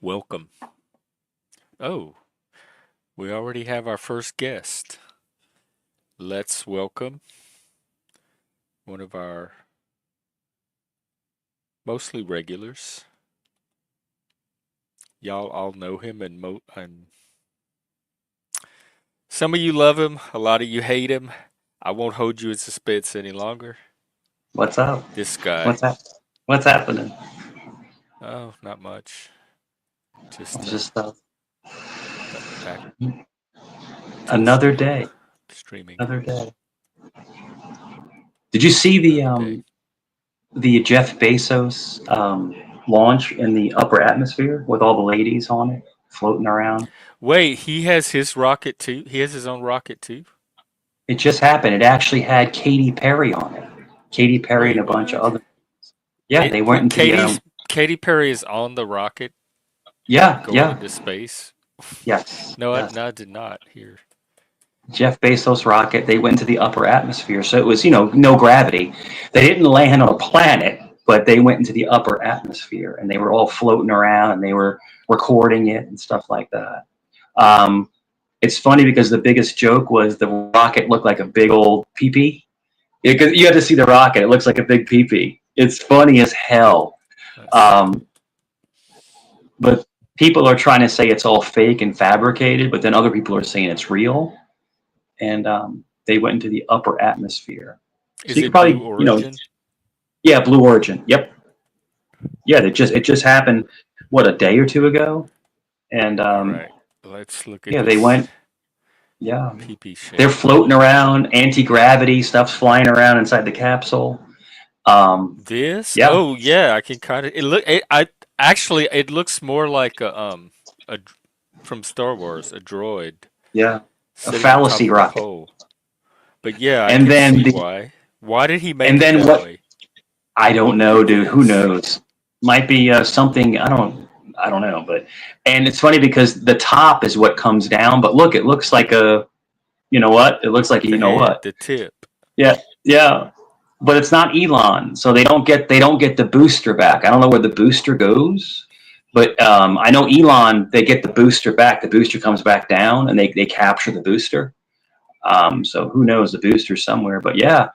Welcome. Oh, we already have our first guest. Let's welcome one of our mostly regulars. Y'all all know him, and some of you love him, a lot of you hate him. I won't hold you in suspense any longer. What's up? This guy. What's that? What's happening? Oh, not much. Just It's just back to the another day. streaming Another day. Did you see another day. the Jeff Bezos launch in the upper atmosphere with all the ladies on it floating around? Wait, he has his rocket too? He has his own rocket too? It just happened. It actually had Katy Perry on it. Katy Perry and Wait, a bunch of what? other. Yeah, they went Wait, into the. Katy Perry is on the rocket Yeah, going yeah, into space? yes, No, yes. no, I did not hear. Jeff Bezos' rocket. They went into the upper atmosphere, so it was no gravity. They didn't land on a planet, but they went into the upper atmosphere, and they were all floating around, and they were recording it and stuff like that. Um, it's funny because the biggest joke was the rocket looked like a big old peepee. Because you have to see the rocket; it looks like a big peepee. It's funny as hell. Let's see. Um, but people are trying to say it's all fake and fabricated, but then other people are saying it's real. And they went into the upper atmosphere. So Is you could it Blue probably, Origin? yeah, Blue Origin. Yep. Yeah, it just happened. What, a day or two ago? And All right, let's look at yeah, they this went. Yeah, PP they're Shameless. floating around. Anti gravity stuff's flying around inside the capsule. Um, This? yeah, Oh yeah, I can kind of. It look. I actually, it looks more like a from Star Wars, a droid yeah, a sitting on top fallacy of a rocket. pole. But yeah, I And can then see the why. Why did he and make it then that what? way? I don't What know, is dude. Who this? knows? Might be something. I don't know. But and it's funny because the top is what comes down. But look, it looks like a. You know what? It looks like a, The you know head, what? the tip. Yeah, yeah. But it's not Elon, so they don't get the booster back. I don't know where the booster goes, but I know Elon. They get the booster back. The booster comes back down, and they capture the booster. So who knows? The booster's somewhere. But yeah,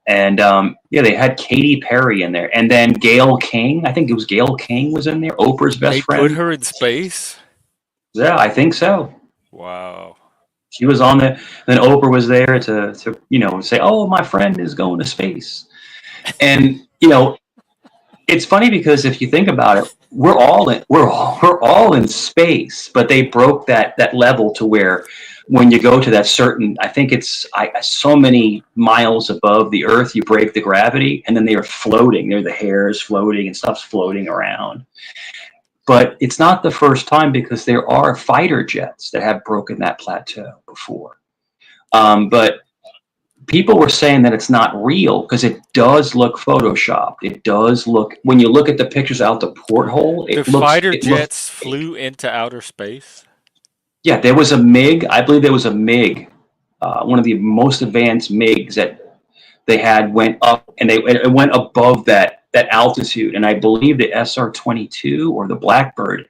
and yeah, they had Katy Perry in there, and then Gail King. I think it was Gail King was in there. Oprah's best They put friend. her in space? Yeah, I think so. Wow. She was on the. Then Oprah was there to say, "Oh, my friend is going to space." And it's funny because if you think about it, we're all in space, but they broke that level to where when you go to that certain, I think it's so many miles above the Earth, you break the gravity, and then they are floating. They're the hairs floating and stuff's floating around. But it's not the first time because there are fighter jets that have broken that plateau before. But people were saying that it's not real because it does look photoshopped. It does look when you look at the pictures out the porthole, The it looks fighter it looks jets flew into outer space? yeah, there was a MiG. I believe there was a MiG, one of the most advanced MiGs that they had went up and it went above that altitude. And I believe the SR-22 or the Blackbird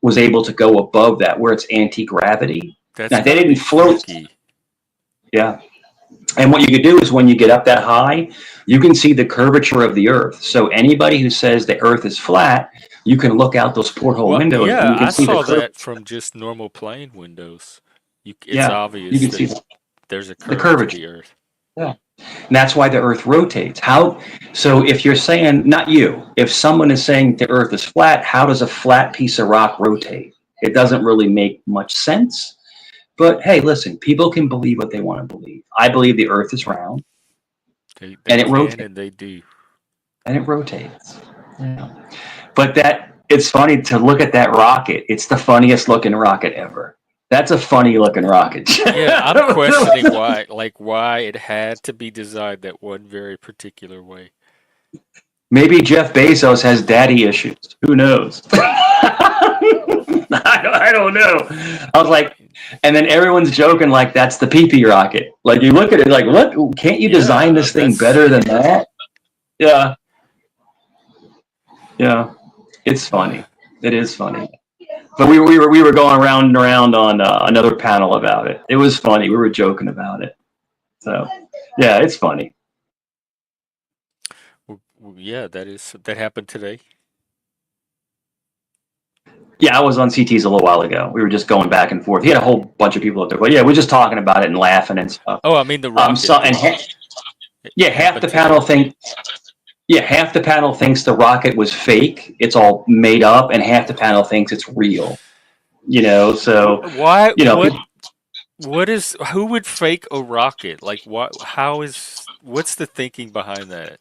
was able to go above that where it's anti-gravity. That's Now they gotta didn't be float. freaky. Yeah. And what you could do is when you get up that high, you can see the curvature of the Earth. So anybody who says the Earth is flat, you can look out those porthole Well, windows and yeah, you can I see the saw curve. that from just normal plane windows. It's Yeah, you obvious can that see there's a the curve to curvature. the Earth. Yeah, and that's why the Earth rotates. How? So if you're saying not you, if someone is saying the Earth is flat, how does a flat piece of rock rotate? It doesn't really make much sense. But hey, listen, people can believe what they want to believe. I believe the Earth is round They and it can rotates. and they do. And it rotates. Yeah. But that it's funny to look at that rocket. It's the funniest looking rocket ever. That's a funny looking rocket. Yeah, I'm questioning why it had to be designed that one very particular way. Maybe Jeff Bezos has daddy issues. Who knows? I don't know. I was like, and then everyone's joking like that's the pee-pee rocket. Like you look at it like, what? Can't you design Yeah, this thing better than that? Yeah, yeah. It's funny. It is funny. But we were going around and around on another panel about it. It was funny. We were joking about it. So yeah, it's funny. yeah, that happened today. Yeah, I was on CTs a little while ago. We were just going back and forth. He had a whole bunch of people up there, but yeah, we're just talking about it and laughing and stuff. Oh, I mean the So rocket and did. yeah, It half happened the panel today. think yeah, half the panel thinks the rocket was fake. It's all made up, and half the panel thinks it's real. So Why? you know, What? people, What is? Who would fake a rocket? Like what? How is? What's the thinking behind that?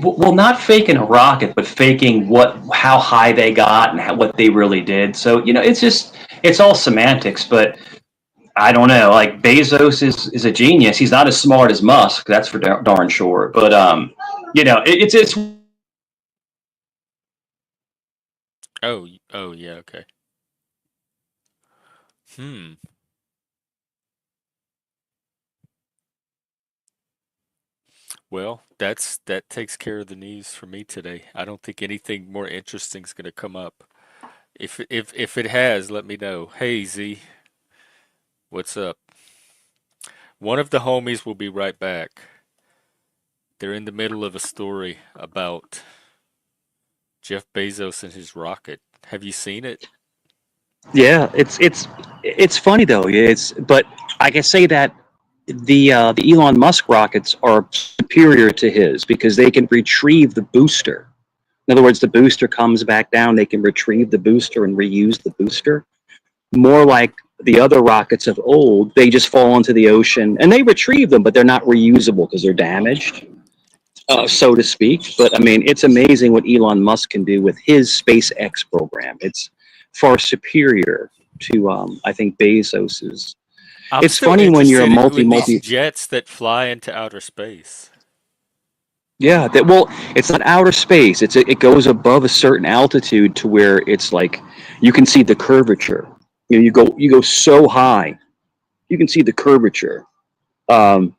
well, not faking a rocket, but faking how high they got and what they really did. So it's all semantics. But I don't know. Like Bezos is a genius. He's not as smart as Musk. That's for darn sure. But it's Oh, oh yeah, okay. Hmm. Well, that takes care of the news for me today. I don't think anything more interesting is going to come up. If it has, let me know. Hey Z, what's up? One of the homies will be right back. They're in the middle of a story about Jeff Bezos and his rocket. Have you seen it? Yeah, it's funny though. It's but I can say that the Elon Musk rockets are superior to his because they can retrieve the booster. In other words, the booster comes back down. They can retrieve the booster and reuse the booster. More like the other rockets of old, they just fall into the ocean and they retrieve them, but they're not reusable because they're damaged, so to speak. But I mean, it's amazing what Elon Musk can do with his SpaceX program. It's far superior to, I think, Bezos's. I'm It's still funny when you're a interested in these multi. jets that fly into outer space. Yeah, that well, it's not outer space. It goes above a certain altitude to where it's like you can see the curvature. You go so high, you can see the curvature. Um,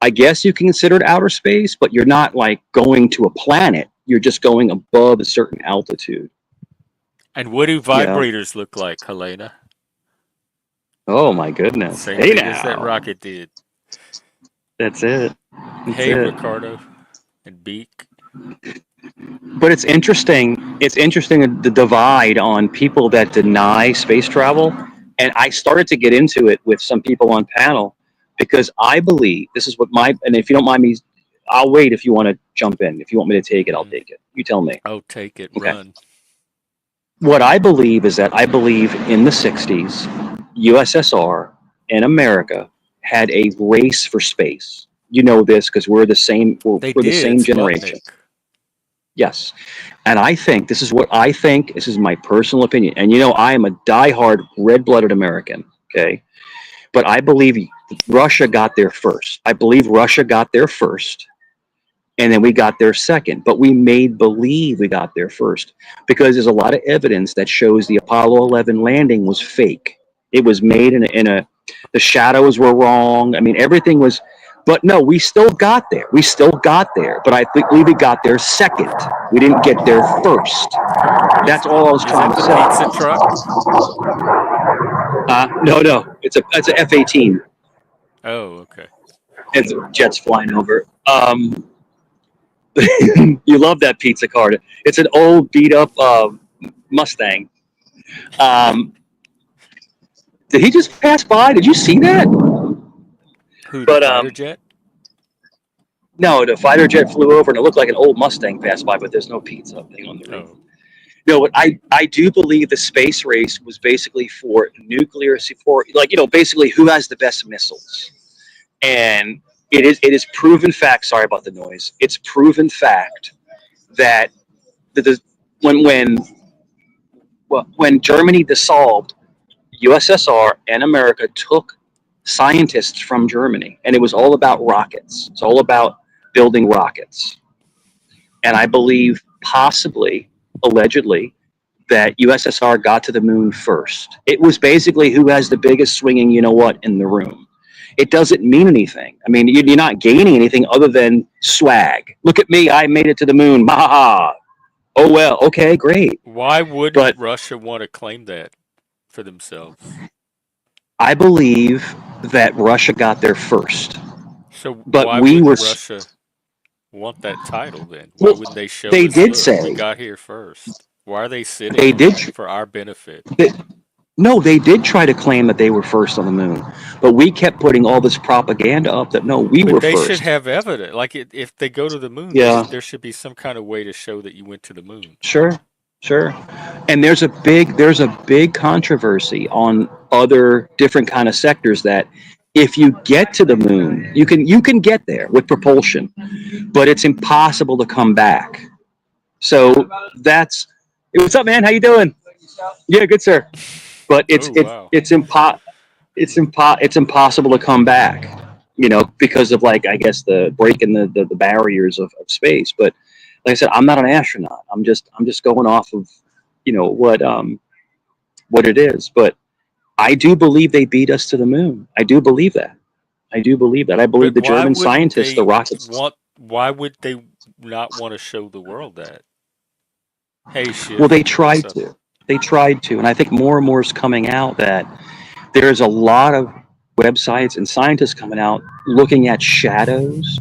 I guess you can consider it outer space, but you're not like going to a planet. You're just going above a certain altitude. And what do Yeah. vibrators look like, Helena? Oh my goodness. Same Hey thing as that now. rocket did. That's it. That's Hey, it. Ricardo and Beak. But it's interesting. It's interesting the divide on people that deny space travel. And I started to get into it with some people on panel because I believe this is what and if you don't mind me, I'll wait if you want to jump in. If you want me to take it, I'll Hmm. take it. You tell me. Oh, take it, Okay. run. What I believe is that I believe in the 60s, USSR and America had a race for space. You know this because we're the same. They We're the did. same It's generation. Sputnik. Yes. And I think this is what I think. This is my personal opinion. And I am a diehard red blooded American. Okay. But I believe Russia got there first. I believe Russia got there first. And then we got there second. But we made believe we got there first because there's a lot of evidence that shows the Apollo 11 landing was fake. It was made the shadows were wrong. I mean, everything was, but no, we still got there. We still got there. But I think we got there second. We didn't get there first. Is That's all I was is trying it to the say. pizza truck? No, no, it's a F-18. Oh, okay. It's jets flying over. You love that pizza cart. It's an old beat up Mustang. Um, did he just pass by? Did you see that? Who, the But fighter jet? no, the fighter jet flew over and it looked like an old Mustang passed by, but there's no pizza thing on the roof. Oh, No, but I do believe the space race was basically for nuclear, for like basically who has the best missiles, and it is proven fact. Sorry about the noise. It's proven fact that the when when when Germany dissolved, USSR and America took scientists from Germany, and it was all about rockets. It's all about building rockets, and I believe possibly, allegedly, that USSR got to the moon first. It was basically who has the biggest swinging, in the room. It doesn't mean anything. I mean, you're not gaining anything other than swag. Look at me, I made it to the moon. Ha ha ha. Oh well, okay, great. Why wouldn't But Russia want to claim that for themselves? I believe that Russia got there first. So But why we were, wouldn't Russia want that title then? Why well, wouldn't they show they us, did look, we say, got here first? Why are they sitting they on did, it for our benefit? they, no, they did try to claim that they were first on the moon. But we kept putting all this propaganda up that no, we But were they should first. have evidence. Like if they go to the moon, Yeah. there should be some kind of way to show that you went to the moon. Sure, sure. And there's a big controversy on other different kind of sectors that if you get to the moon, you can get there with propulsion, but it's impossible to come back. So that's what's up, man? How you doing? Yeah, good, sir. But it's Oh it's wow. it's impo it's impossible to come back, because of like I guess the breaking the barriers of space. But like I said, I'm not an astronaut. I'm just going off of what it is. But I do believe they beat us to the moon. I do believe that. I do believe that. I believe But the German scientists, the rockets. why would they not want to show the world that? Hey Well, they Schiff, what's tried up? to. They tried to, and I think more and more is coming out that there's a lot of websites and scientists coming out looking at shadows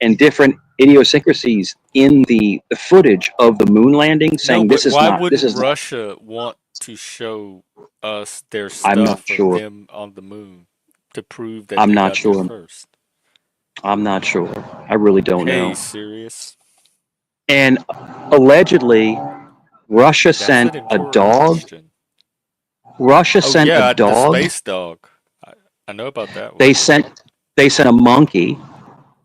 and different idiosyncrasies in the footage of the moon landing, No, saying but this is why not this wouldn't is not. Russia want to show us their I'm not stuff of sure. them on the moon to prove that I'm they not got there sure. first? I'm not sure. I really don't Hey, know. serious? And allegedly, Russia That's sent an a important dog. question. Russia Oh sent a yeah, the dog. space dog. I know about that one. They sent they sent a monkey,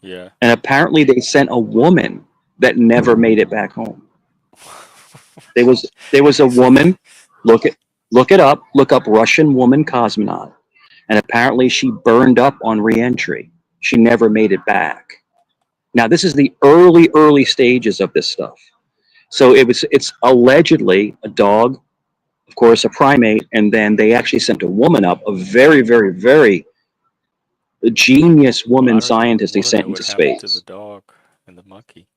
Yeah. and apparently they sent a woman that never made it back home. There was a So woman. Look it look it up. Look up Russian woman cosmonaut, and apparently she burned up on reentry. She never made it back. Now this is the early stages of this stuff. So it's allegedly a dog, of course, a primate, and then they actually sent a woman up, a very, very, very genius well, I woman don't even scientist they want to sent know what into happened to the space. dog and the monkey.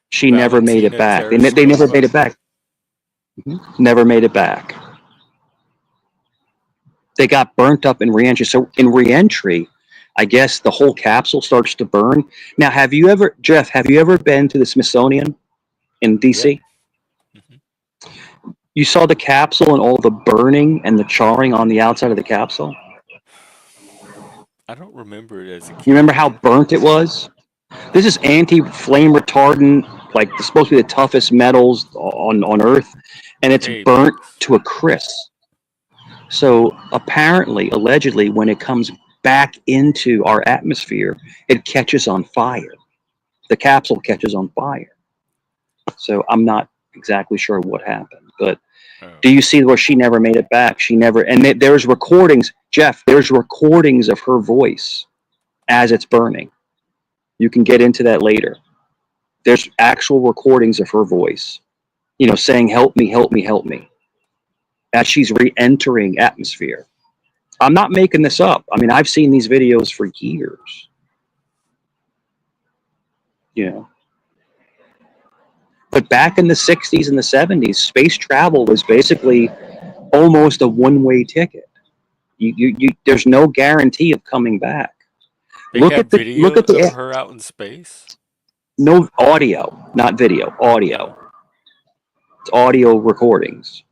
She never made it Valentina back. They never made Tereshkova. it back. Never made it back. They got burnt up in reentry. So in reentry, I guess the whole capsule starts to burn. Now, Jeff? Have you ever been to the Smithsonian in Yeah. D.C.? hmm You saw the capsule and all the burning and the charring on the outside of the capsule. I don't remember it as a You remember kid. how burnt it was? This is anti-flame retardant, like it's supposed to be the toughest metals on Earth, and it's Hey, burnt Max. to a crisp. So apparently, allegedly, when it comes back into our atmosphere, it catches on fire. The capsule catches on fire. So I'm not exactly sure what happened, but Oh. do you see where she never made it back? She never, and there's recordings, Jeff. There's recordings of her voice as it's burning. You can get into that later. There's actual recordings of her voice, saying, "Help me, help me, help me," as she's re-entering atmosphere. I'm not making this up. I mean, I've seen these videos for years. You know, but back in the '60s and the '70s, space travel was basically almost a one-way ticket. There's no guarantee of coming back. They have Look video at of the her out in space? no audio, not video, Oh. audio. It's audio recordings.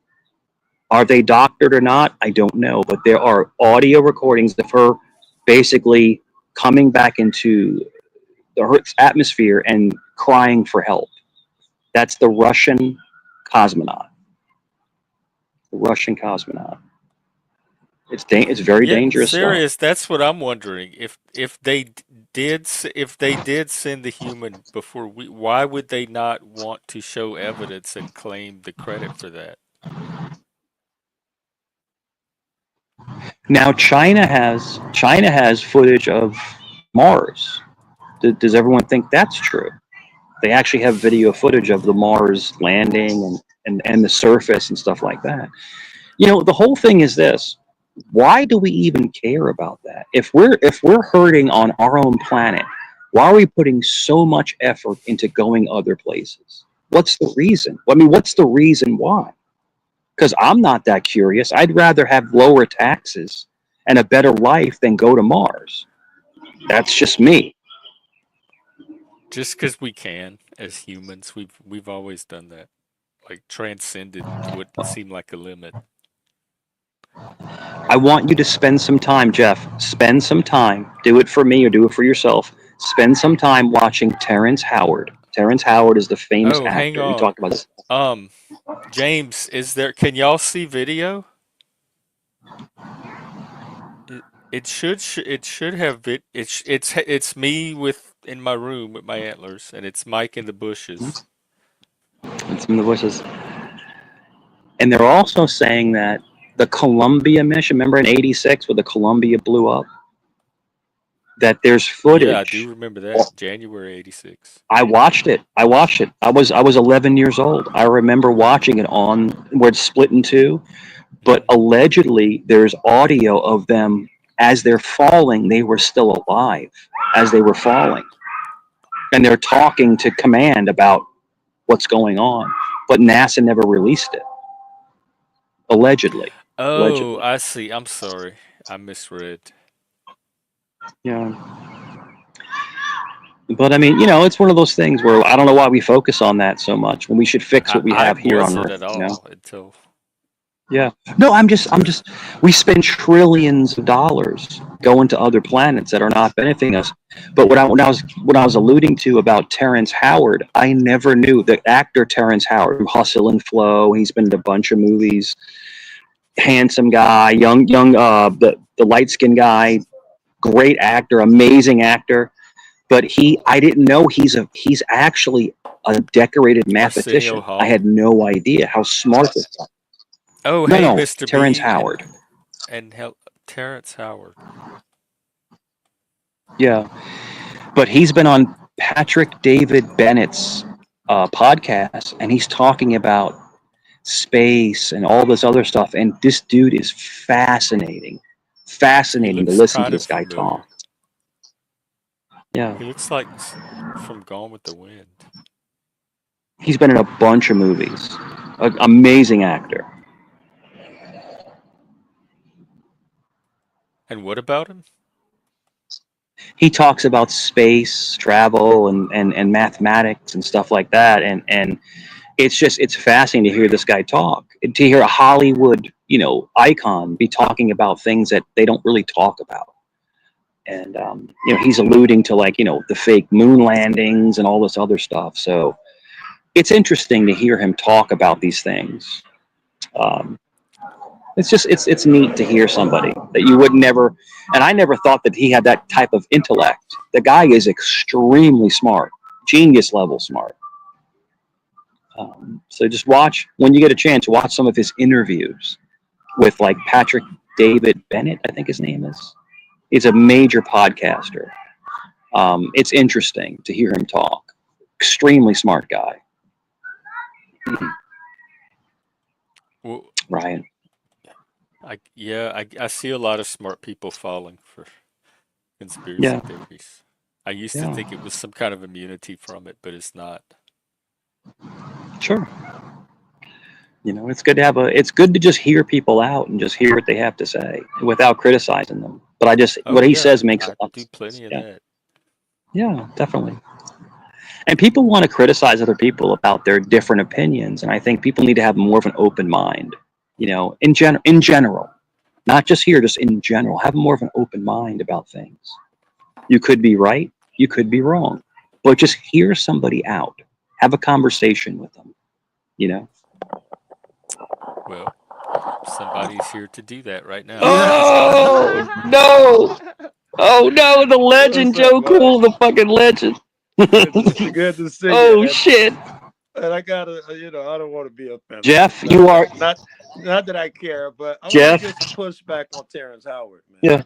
Are they doctored or not? I don't know, but there are audio recordings of her basically coming back into the Earth's atmosphere and crying for help. That's the Russian cosmonaut. The Russian cosmonaut. It's very Yeah, dangerous stuff. serious. That's what I'm wondering. If they if they did send the human before why would they not want to show evidence and claim the credit for that? Now China has footage of Mars. Does everyone think that's true? They actually have video footage of the Mars landing and the surface and stuff like that. The whole thing is this. Why do we even care about that? If we're hurting on our own planet, why are we putting so much effort into going other places? What's the reason? I mean, what's the reason why? Because I'm not that curious. I'd rather have lower taxes and a better life than go to Mars. That's just me. Just because we can as humans, we've always done that. Like transcended what seemed like a limit. I want you to spend some time, Jeff. Spend some time. Do it for me or do it for yourself. Spend some time watching Terrence Howard. Terrence Howard is the famous Oh, hang actor. He on. talked about this. Um, James, can y'all see video? It, it should have it's me with in my room with my antlers, and it's Mike in the bushes. And some of the voices. And they're also saying that the Columbia mission, remember in '86 when the Columbia blew up, that there's Yeah, I do footage. remember that. January '86. I watched it. I was 11 years old. I remember watching it on where it's split in two. But Hmm. allegedly, there's audio of them as they're falling. They were still alive as they were falling, and they're talking to command about what's going on. But NASA never released it. Allegedly. Oh, Allegedly. I see. I'm sorry. I misread. Yeah. But I mean, it's one of those things where I don't know why we focus on that so much when we should fix what we I have here on wasn't Earth. at all until Yeah. No, I'm just, we spend trillions of dollars going to other planets that are not benefiting us. But what I was alluding to about Terrence Howard, I never knew the actor Terrence Howard from Hustle and Flow. He's been in a bunch of movies. Handsome guy, young, the light skinned guy, great actor, amazing actor. But I didn't know he's actually a decorated Arsenio mathematician. I Hall. had no idea how smart this guy. Oh, No, hey, no, Mr. Terrence B Howard. Terrence Howard. Yeah, but he's been on Patrick David Bennett's podcast, and he's talking about space and all this other stuff. And this dude is He fascinating to looks listen to kind of this guy familiar. talk. Yeah, He looks like from Gone with the Wind. he's been in a bunch of movies. Amazing actor. And what about him? He talks about space travel and mathematics and stuff like that, and it's fascinating to hear this guy talk, to hear a Hollywood icon be talking about things that they don't really talk about. And he's alluding to, like, the fake moon landings and all this other stuff. So it's interesting to hear him talk about these things. um, it's neat to hear somebody that you would never, and I never thought that he had that type of intellect. The guy is extremely smart, genius level smart. So just watch, when you get a chance, watch some of his interviews with, like, Patrick David Bennett, I think his name is. He's a major podcaster. It's interesting to hear him talk. Extremely smart guy. Well, Ryan. I see a lot of smart people falling for conspiracy Yeah, theories. I used to yeah, think it was some kind of immunity from it, but it's not. sure. It's good to just hear people out and just hear what they have to say without criticizing them. But Oh what he yeah, says makes a I lot of do sense. plenty of Yeah, that. yeah, definitely. And people want to criticize other people about their different opinions, and I think people need to have more of an open mind. In general, not just here, just in general, have more of an open mind about things. You could be right, you could be wrong, but just hear somebody out, have a conversation with them. You know, Well, Somebody's here to do that right now. Yes. Oh no! Oh no! The legend, What's up, Joe Mike? Cool, the fucking legend. Good to see you. Oh shit, And I gotta, I don't want to be offensive. Jeff, you are Not that I care, but I want to Jeff. give some pushback on Terrence Howard, man. Yeah,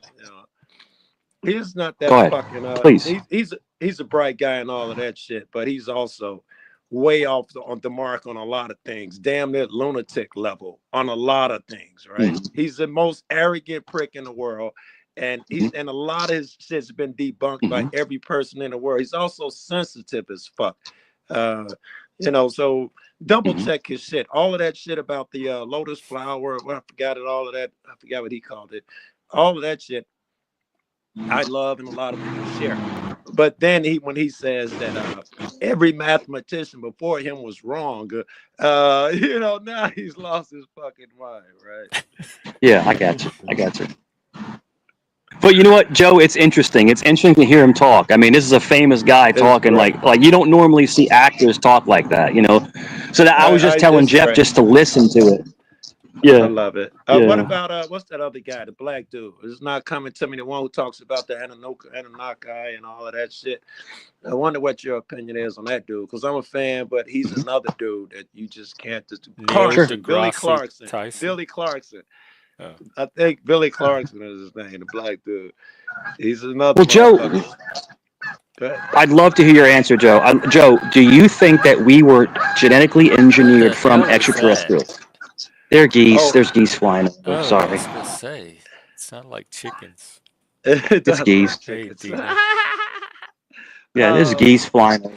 He's not go that ahead, fucking. please. He's a bright guy and all of that shit, but he's also way off on the mark on a lot of things. Damn near lunatic level on a lot of things, right? Mm-hmm. He's the most arrogant prick in the world, and a lot of his shit's been debunked by Mm-hmm. every person in the world. He's also sensitive as fuck. Uh, so double Mm-hmm. check his shit. All of that shit about the lotus flower. Well, I forgot it. All of that. I forgot what he called it. All of that shit I love and a lot of people share. But then when he says that every mathematician before him was wrong, now he's lost his fucking mind, right? Yeah, I got you. I got you. But you know what, Joe? It's interesting. It's interesting to hear him talk. I mean, this is a famous guy It's talking great. like you don't normally see actors talk like that, you know. So that I was just telling It's Jeff great. just to listen to it. I Yeah, love it. What yeah. about what's that other guy, the black dude? It's not coming to me. The one who talks about the Anunnaki and all of that shit. I wonder what your opinion is on that dude, because I'm a fan, but he's another dude that you just can't just Neil Sure. Clarkson, Billy deGrasse Clarkson, Tyson. Billy Clarkson. Oh. I think Billy Clarkson is his name, the black dude. He's another Well, Joe, motherfucker. Go I'd love to hear your answer, Joe. Joe, do you think that we were genetically What engineered the from hell is that? extraterrestrials? There are geese. Oh, There's geese flying over. Oh, I Sorry. was gonna say, sound like chickens. it It's does like geese. Hey, chickens. Dina. Yeah, there's geese flying over.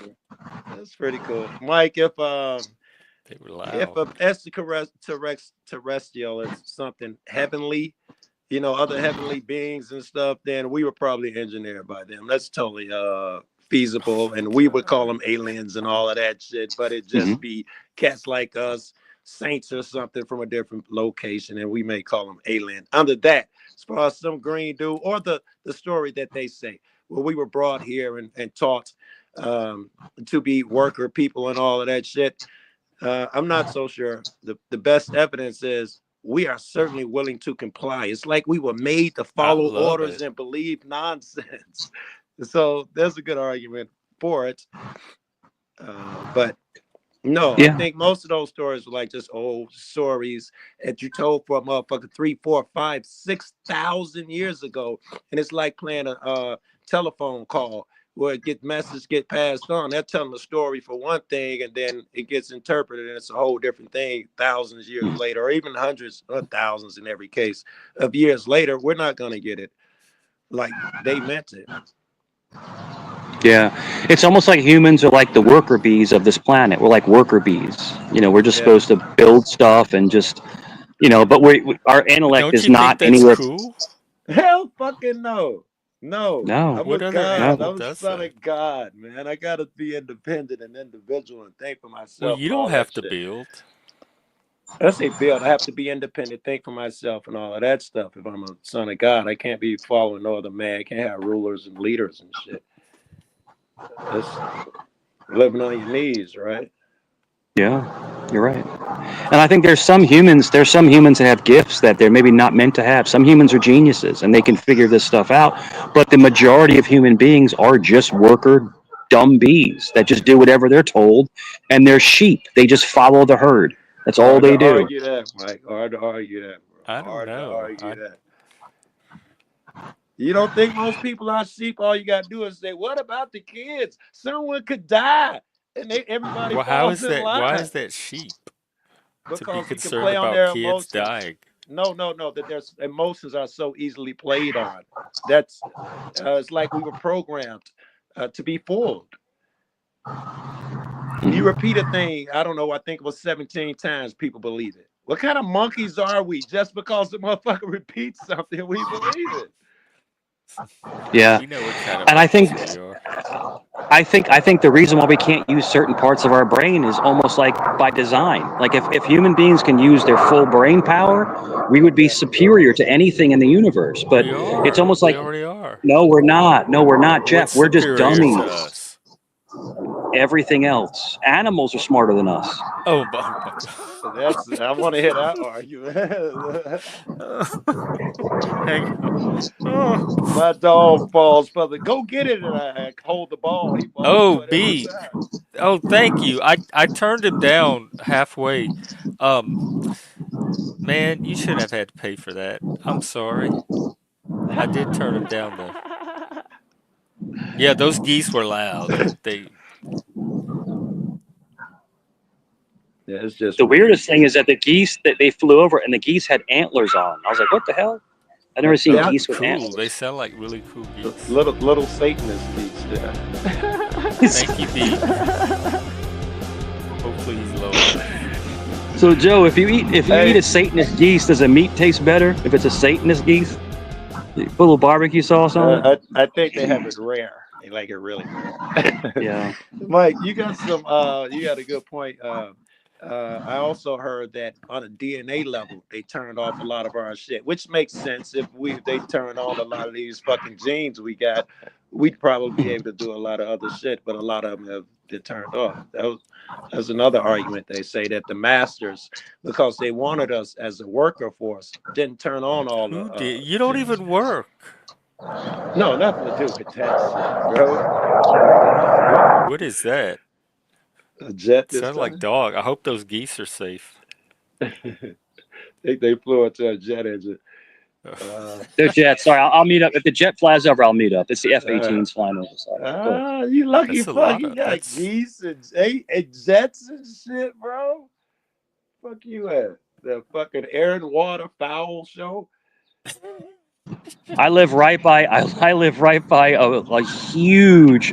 That's pretty cool, Mike. They were If loud. a extraterrestrial is something heavenly, other heavenly beings and stuff, then we were probably engineered by them. That's totally feasible, and we would call God. them aliens and all of that shit. But it Hmm. just be cats like us, saints or something from a different location, and we may call them alien. Under that, as far as some green dude or the story that they say, well, we were brought here and taught to be worker people and all of that shit. I'm not so sure. The best evidence is we are certainly willing to comply. It's like we were made to I follow love orders it. and believe nonsense. So there's a good argument for it. But no, I Yeah. think most of those stories were like just old stories that you told for a motherfucker 3, 4, 5, 6,000 years ago, and it's like playing a telephone call where messages get passed on. They're telling a story for one thing, and then it gets interpreted, and it's a whole different thing thousands of years later, or even hundreds or thousands in every case of years later. We're not gonna get it like they meant it. Yeah, it's almost like humans are like the worker bees of this planet. We're like worker bees. You know, we're just Yeah. supposed to build stuff and just, but our But intellect don't is you think not that's anywhere. cool? Hell fucking no. No. No, I'm a What other God. no. animal I'm a does son that? of God, man. I gotta be independent and individual and think for Well, myself you and don't all that have to shit. build. I say build. I have to be independent, think for myself and all of that stuff. If I'm a son of God, I can't be following no other man. I can't have rulers and leaders and shit. That's living on your knees, right? Yeah, you're right. And I think there's some humans that have gifts that they're maybe not meant to have. Some humans are geniuses and they can figure this stuff out. But the majority of human beings are just worker dumb bees that just do whatever they're told, and they're sheep. They just follow the herd. That's all Hard to they do. argue that, Mike. Hard to argue that, I bro. don't Hard to know. argue that. You don't think most people are sheep? All you gotta do is say, "What about the kids? Someone could die," and everybody Well, how falls is in that? Why line is that sheep to be because we can concerned play on about their kids emotions. dying? No. That their emotions are so easily played on. That's it's like we were programmed to be fooled. You Mhm. repeat a thing, I don't know, I think it was 17 times, people believe it. What kind of monkeys are we? Just because the motherfucker repeats something, we believe it. Yeah, We know what kind of and I think monkeys we are. I think the reason why we can't use certain parts of our brain is almost like by design. Like if human beings can use their full brain power, we would be Yeah. superior to anything in the universe. But We it's are. almost We like already are. no, we're not. No, we're not, Jeff. What's We're just superior to dummies. us? everything else. Animals are smarter than us. Oh my I want to hear that argument. hang on. Oh, My dog falls further. Go get it, and I hold the ball. He falls oh, for it every B. time. Oh, thank you. I turned him down halfway. Um, man, you shouldn't have had to pay for that. I'm sorry. I did turn him down though. Yeah, those geese were loud. They Yeah, it's just The weird. weirdest thing is that the geese that they flew over and the geese had antlers on. I was like, what the hell? I've never seen oh, Yeah, geese with cool. They antlers. sound like really cool geese. little Satanist piece. Yeah. Thank you, B. Hopefully he's low enough. So Joe, if you eat Hey. a Satanist geese, does the meat taste better if it's a Satanist geese? You put a little barbecue sauce on it. I think they have it rare. They like it really rare. Yeah. Mike, you got you got a good point. I also heard that on a DNA level, they turned off a lot of our shit, which makes sense. If they turned on a lot of these fucking genes we got, we'd probably be able to do a lot of other shit, but a lot of them have been turned off. That's another argument. They say that the masters, because they wanted us as a worker force, didn't turn on all the Who did? You don't genes. even work. No, nothing to do with that shit, bro. What is that? A jet It this sounded like time. dog. I hope those geese are safe. They flew into a jet engine. They're jets. Sorry, I'll meet up. If the jet flies over, I'll meet up. It's the Uh, F-18s flying over. Sorry. Go ahead. You lucky That's a fuck. lot You of got that's geese and jets and shit, bro. Fuck you at the fucking air and water fowl show. I live right by a huge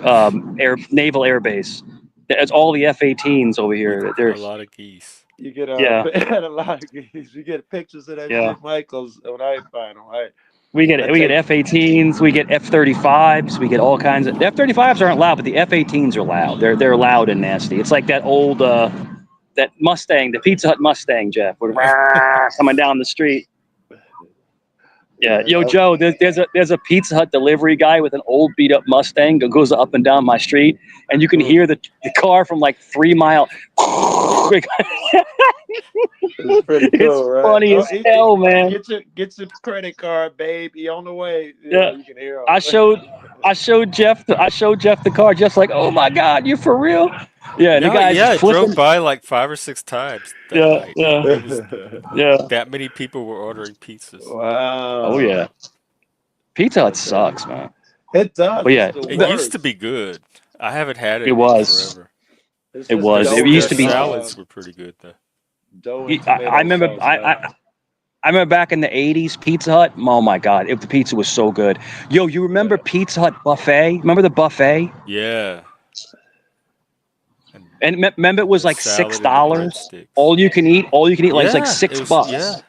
naval air base. That's all the F-18s over with here. a There's lot of geese. You get yeah, a lot of geese. You get pictures of that yeah. shit, Michaels. When I find them, We I get take. F-18s, we get F-35s, we get all kinds of. The F-35s aren't loud, but the F-18s are loud. They're loud and nasty. It's like that old that Mustang, the Pizza Hut Mustang, Jeff, with coming down the street. Yeah, yo, Yeah, Joe, there's a Pizza Hut delivery guy with an old beat up Mustang that goes up and down my street, and you can hear the car from like 3 mile. it's pretty It's cool, right? funny as hell, man. Get your credit card, babe. He on the way. You know, Yeah, you can hear I him. showed I showed Jeff the car, just like, oh my God, you for real? Yeah, and the Yeah, guy's yeah. just I drove flipping. by like 5 or 6 times that Yeah, night. yeah, It was yeah. that many people were ordering pizzas. Oh Wow. yeah, Pizza Hut Okay. sucks, man. It does. But It's yeah, the It used to worst. be good. I haven't had it it in was. forever. It's It just was. It Their used to be. salads were pretty good though. dough and I tomato remember. sauce now. I remember back in the '80s, Pizza Hut. Oh my God, the pizza was so good. Yo, you remember Yeah. Pizza Hut buffet? Remember the buffet? Yeah, and And remember it was the like six salad and the dollars. breadsticks. All you can eat. Like it's like Yeah, it six was. Yeah, bucks.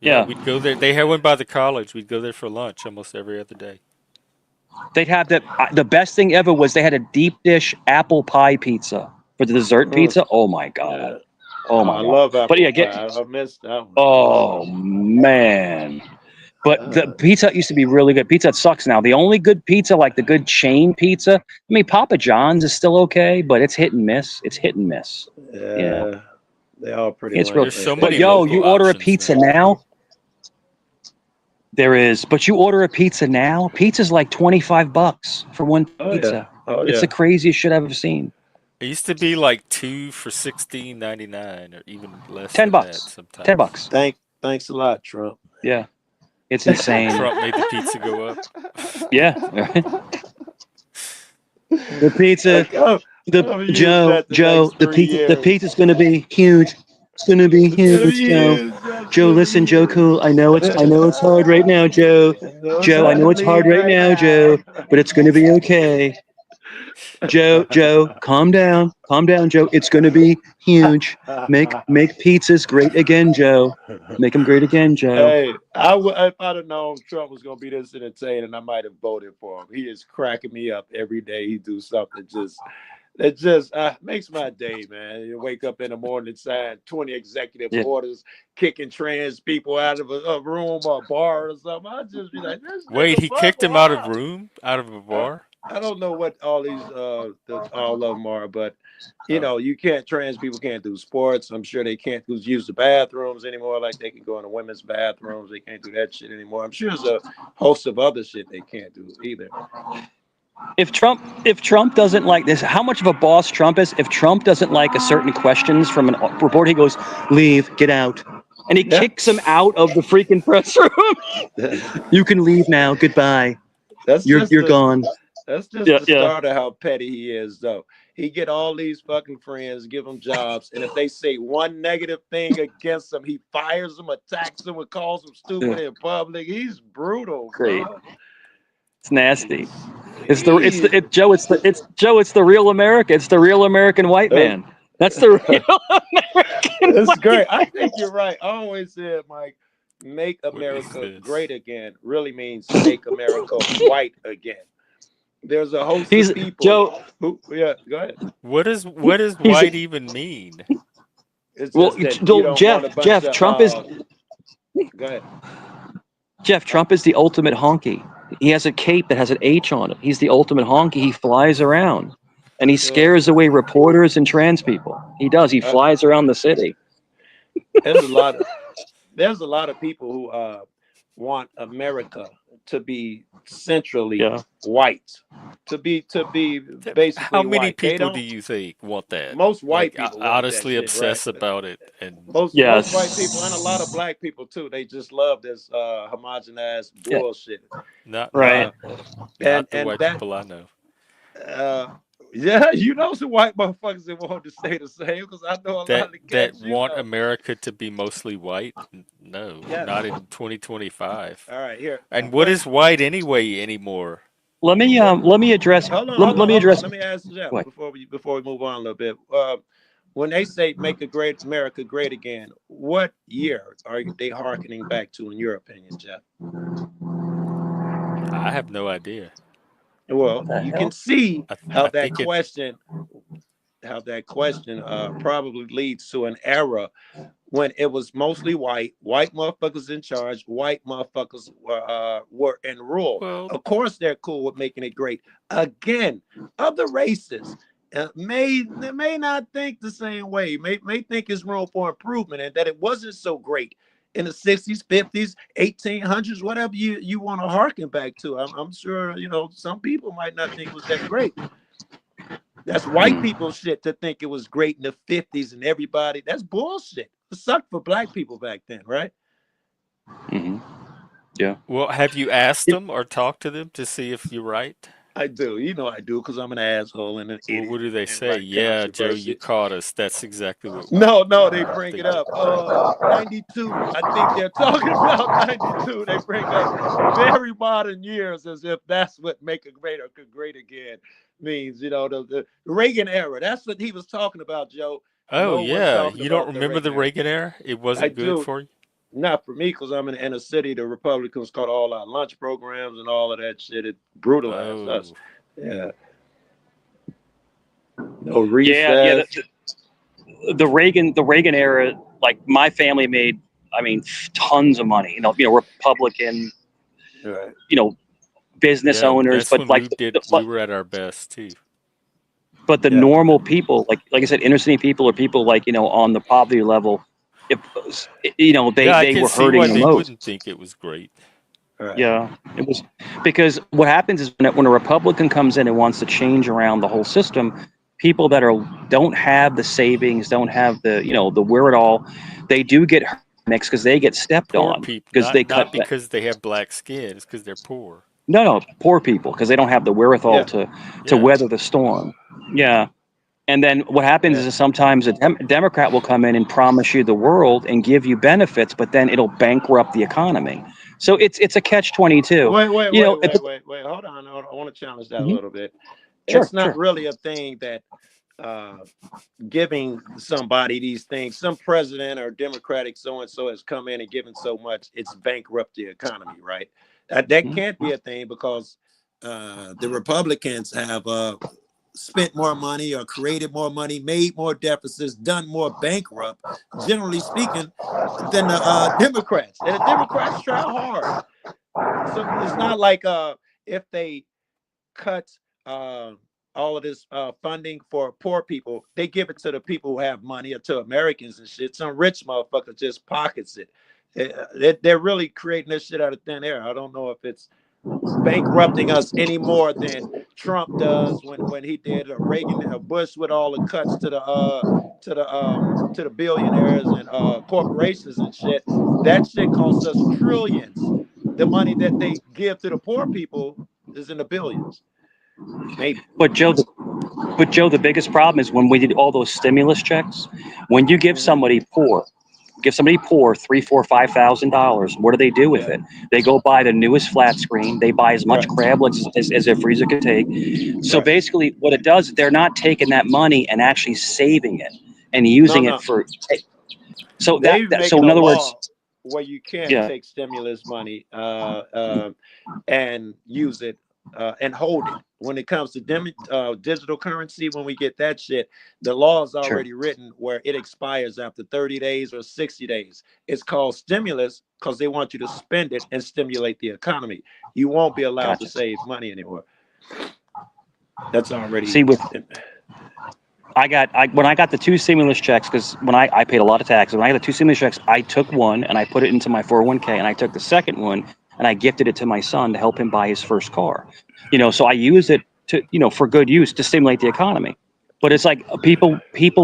yeah. Yeah, We'd go there. They had one by the college. We'd go there for lunch almost every other day. they'd have that. The best thing ever was they had a deep dish apple pie pizza for the dessert Mm, pizza. Oh my God. yeah. Oh Oh, my I God. love But apple yeah, pie. I missed that one. I love oh it. man. But the Uh, Pizza Hut used to be really good. Pizza Hut sucks now. The only good pizza, like the good chain pizza, I mean, Papa John's is still okay, but it's hit and miss. It's hit and miss. Yeah, yeah. They all pretty it's much real. There's like so But many that. yo, local you order a options pizza now. now, there is. But you order a pizza now, pizza's like $25 for one Oh yeah. pizza. Oh It's the yeah. craziest shit I've ever seen. It used to be like two for 16.99 or even less Ten than that bucks. ten sometimes. bucks. Thanks a lot, Trump. Yeah, it's insane. Trump made the pizza go up. Yeah, the pizza. Like, oh, The I'm gonna use that the next The 3 years. pizza's gonna be huge. It's gonna be It's gonna be huge, Joe. huge. That's Joe, gonna be listen, Joe, huge. cool. I know it's hard right now, Joe. I know it's Joe, I hard to know it's hard believe right right now, Joe, now. but it's gonna be okay. Joe, calm down, Joe. It's gonna be huge. Make pizzas great again, Joe. Make them great again, Joe. Hey, if I'd have known Trump was gonna be this entertaining, I might have voted for him. He is cracking me up every day. He do something just makes my day, man. You wake up in the morning, sign 20 executive Yeah. orders, kicking trans people out of a room or a bar or something. I'd just be like, this Wait, nigga he buck kicked him out of wild. room, out of a Huh? bar? I don't know what all these all of them are, but you Oh, know, you can't trans people can't do sports. I'm sure they can't use the bathrooms anymore. Like they can go in the women's bathrooms. They can't do that shit anymore. I'm sure there's a host of other shit they can't do either. If Trump doesn't like this, how much of a boss Trump is? If Trump doesn't like a certain questions from a reporter, he goes, "Leave, get out," and he Yeah. kicks him out of the freaking press room. You can leave now. Goodbye. That's You're just you're the gone. that's just Yeah, the yeah. start of how petty he is, though. He get all these fucking friends, give them jobs, and if they say one negative thing against him, he fires them, attacks them, and calls them stupid Yeah. in public. He's brutal, Great. bro. It's nasty. He's It's the real America. It's the real American white that's, man. That's the real American that's white great. I man. think you're right. I always said, Mike, make what is America this? great again really means make America white again. There's a host of He's people Joe. yeah, go ahead. What does He's white even mean? It's well, just that you don't want a bunch Jeff. of go ahead. Trump is the ultimate honky. He has a cape that has an H on it. He's the ultimate honky. He flies around, and he Well, scares away reporters and trans people. He does. He uh, flies around the city. there's a lot of people who want America to be centrally Yeah. white, to be How basically many white. They people do don't. you think want that? Most white Like people want that honestly shit, right? obsess about it and Most white people and a lot of Yes. black people too. They just love this homogenized Yeah. bullshit. not Right. Uh, not and not the white that people I know. uh, yeah, you know some white motherfuckers that want to stay the same because I know a lot That of the that cats you want know. America to be mostly white? No, Yes. not in 2025. All right, here. And what When is white anyway anymore? when Let me address let me hold on. address Let me ask Jeff what before we move on a little bit. When they say make a great America great again, what year are they hearkening back to in your opinion, Jeff? I have no idea. Well, the you can hell. see I think it's how that question probably leads to an era when it was mostly white motherfuckers in charge, white motherfuckers were in rule. well, Of course, they're cool with making it great. Again, other races may not think the same way, may think it's room for improvement and that it wasn't so great in the 60s, 50s, 1800s, whatever you want to harken back to. I'm sure, you know, some people might not think it was that great. That's white Mm, people shit to think it was great in the 50s and everybody. That's bullshit. It sucked for black people back then, right? hmm Yeah. well, have you asked them or talked to them to see if you're right? I do. You know I do because I'm an asshole and an Well, what idiot do they and say? like Yeah, Joe, you controversy. caught us. That's exactly what No, no, we're they bring it thinking. up. 92. I think they're talking about 92. They bring up very modern years as if that's what make America great again means. You know, the Reagan era. That's what he was talking about, Joe. Oh, No one's yeah. talking You don't about the remember Reagan the era. Reagan era? It I wasn't good do. for you? Not for me, because I'm in the inner city. The Republicans caught all our lunch programs and all of that shit. It brutalized us. Oh, Yeah. No Yeah, yeah. recess. The Reagan era, like my family made, I mean, tons of money. Republican, Right. you know, business yeah. owners, That's but when like we were at our best too. but the Yeah. normal people, like I said, inner city people or people like on the poverty level, if Yeah, I they can were see hurting why the they most. wouldn't think it was great. Right. Yeah, it was because what happens is when a Republican comes in and wants to change around the whole system, people that don't have the savings, don't have the wherewithal, they do get mixed because they get stepped Poor on people, because they cut not that. because they have black skin. It's because they're poor. No, poor people because they don't have the wherewithal Yeah. to Yeah. weather the storm. Yeah. And then what happens Yeah. is sometimes a Democrat will come in and promise you the world and give you benefits, but then it'll bankrupt the economy. So it's a catch 22. Wait. Hold on. I want to challenge that a Mhm. little bit. It's Sure, not sure. really a thing that uh, giving somebody these things, some president or Democratic so and so has come in and given so much, it's bankrupt the economy, right? That Mhm. can't be a thing because the Republicans have spent more money or created more money, made more deficits, done more bankrupt, generally speaking, than the Democrats. And the Democrats try hard. So it's not like if they cut uh, all of this funding for poor people, they give it to the people who have money or to Americans and shit. Some rich motherfucker just pockets it. They're really creating this shit out of thin air. I don't know if it's bankrupting us any more than Trump does when he did, Reagan, Bush with all the cuts to the billionaires and corporations and shit. That shit costs us trillions. The money that they give to the poor people is in the billions, maybe. But Joe, the biggest problem is when we did all those stimulus checks. When you Hmm. give somebody poor $3, $4, $5,000, what do they do with Yeah, it? They go buy the newest flat screen. They buy as much right, crab legs as their freezer could take. So right. basically, what it does, they're not taking that money and actually saving it and No, using it no. for. They So making in a other words, law where you can't yeah, take stimulus money and use it and hold it. When it comes to digital currency, when we get that shit, the law is sure, already written where it expires after 30 days or 60 days. It's called stimulus because they want you to spend it and stimulate the economy. You won't be allowed to gotcha. save money anymore. That's already. See, when I got the two stimulus checks, because when I paid a lot of taxes. When I got the two stimulus checks, I took one and I put it into my 401k, and I took the second one and I gifted it to my son to help him buy his first car. So I used it to, for good use to stimulate the economy. But it's like people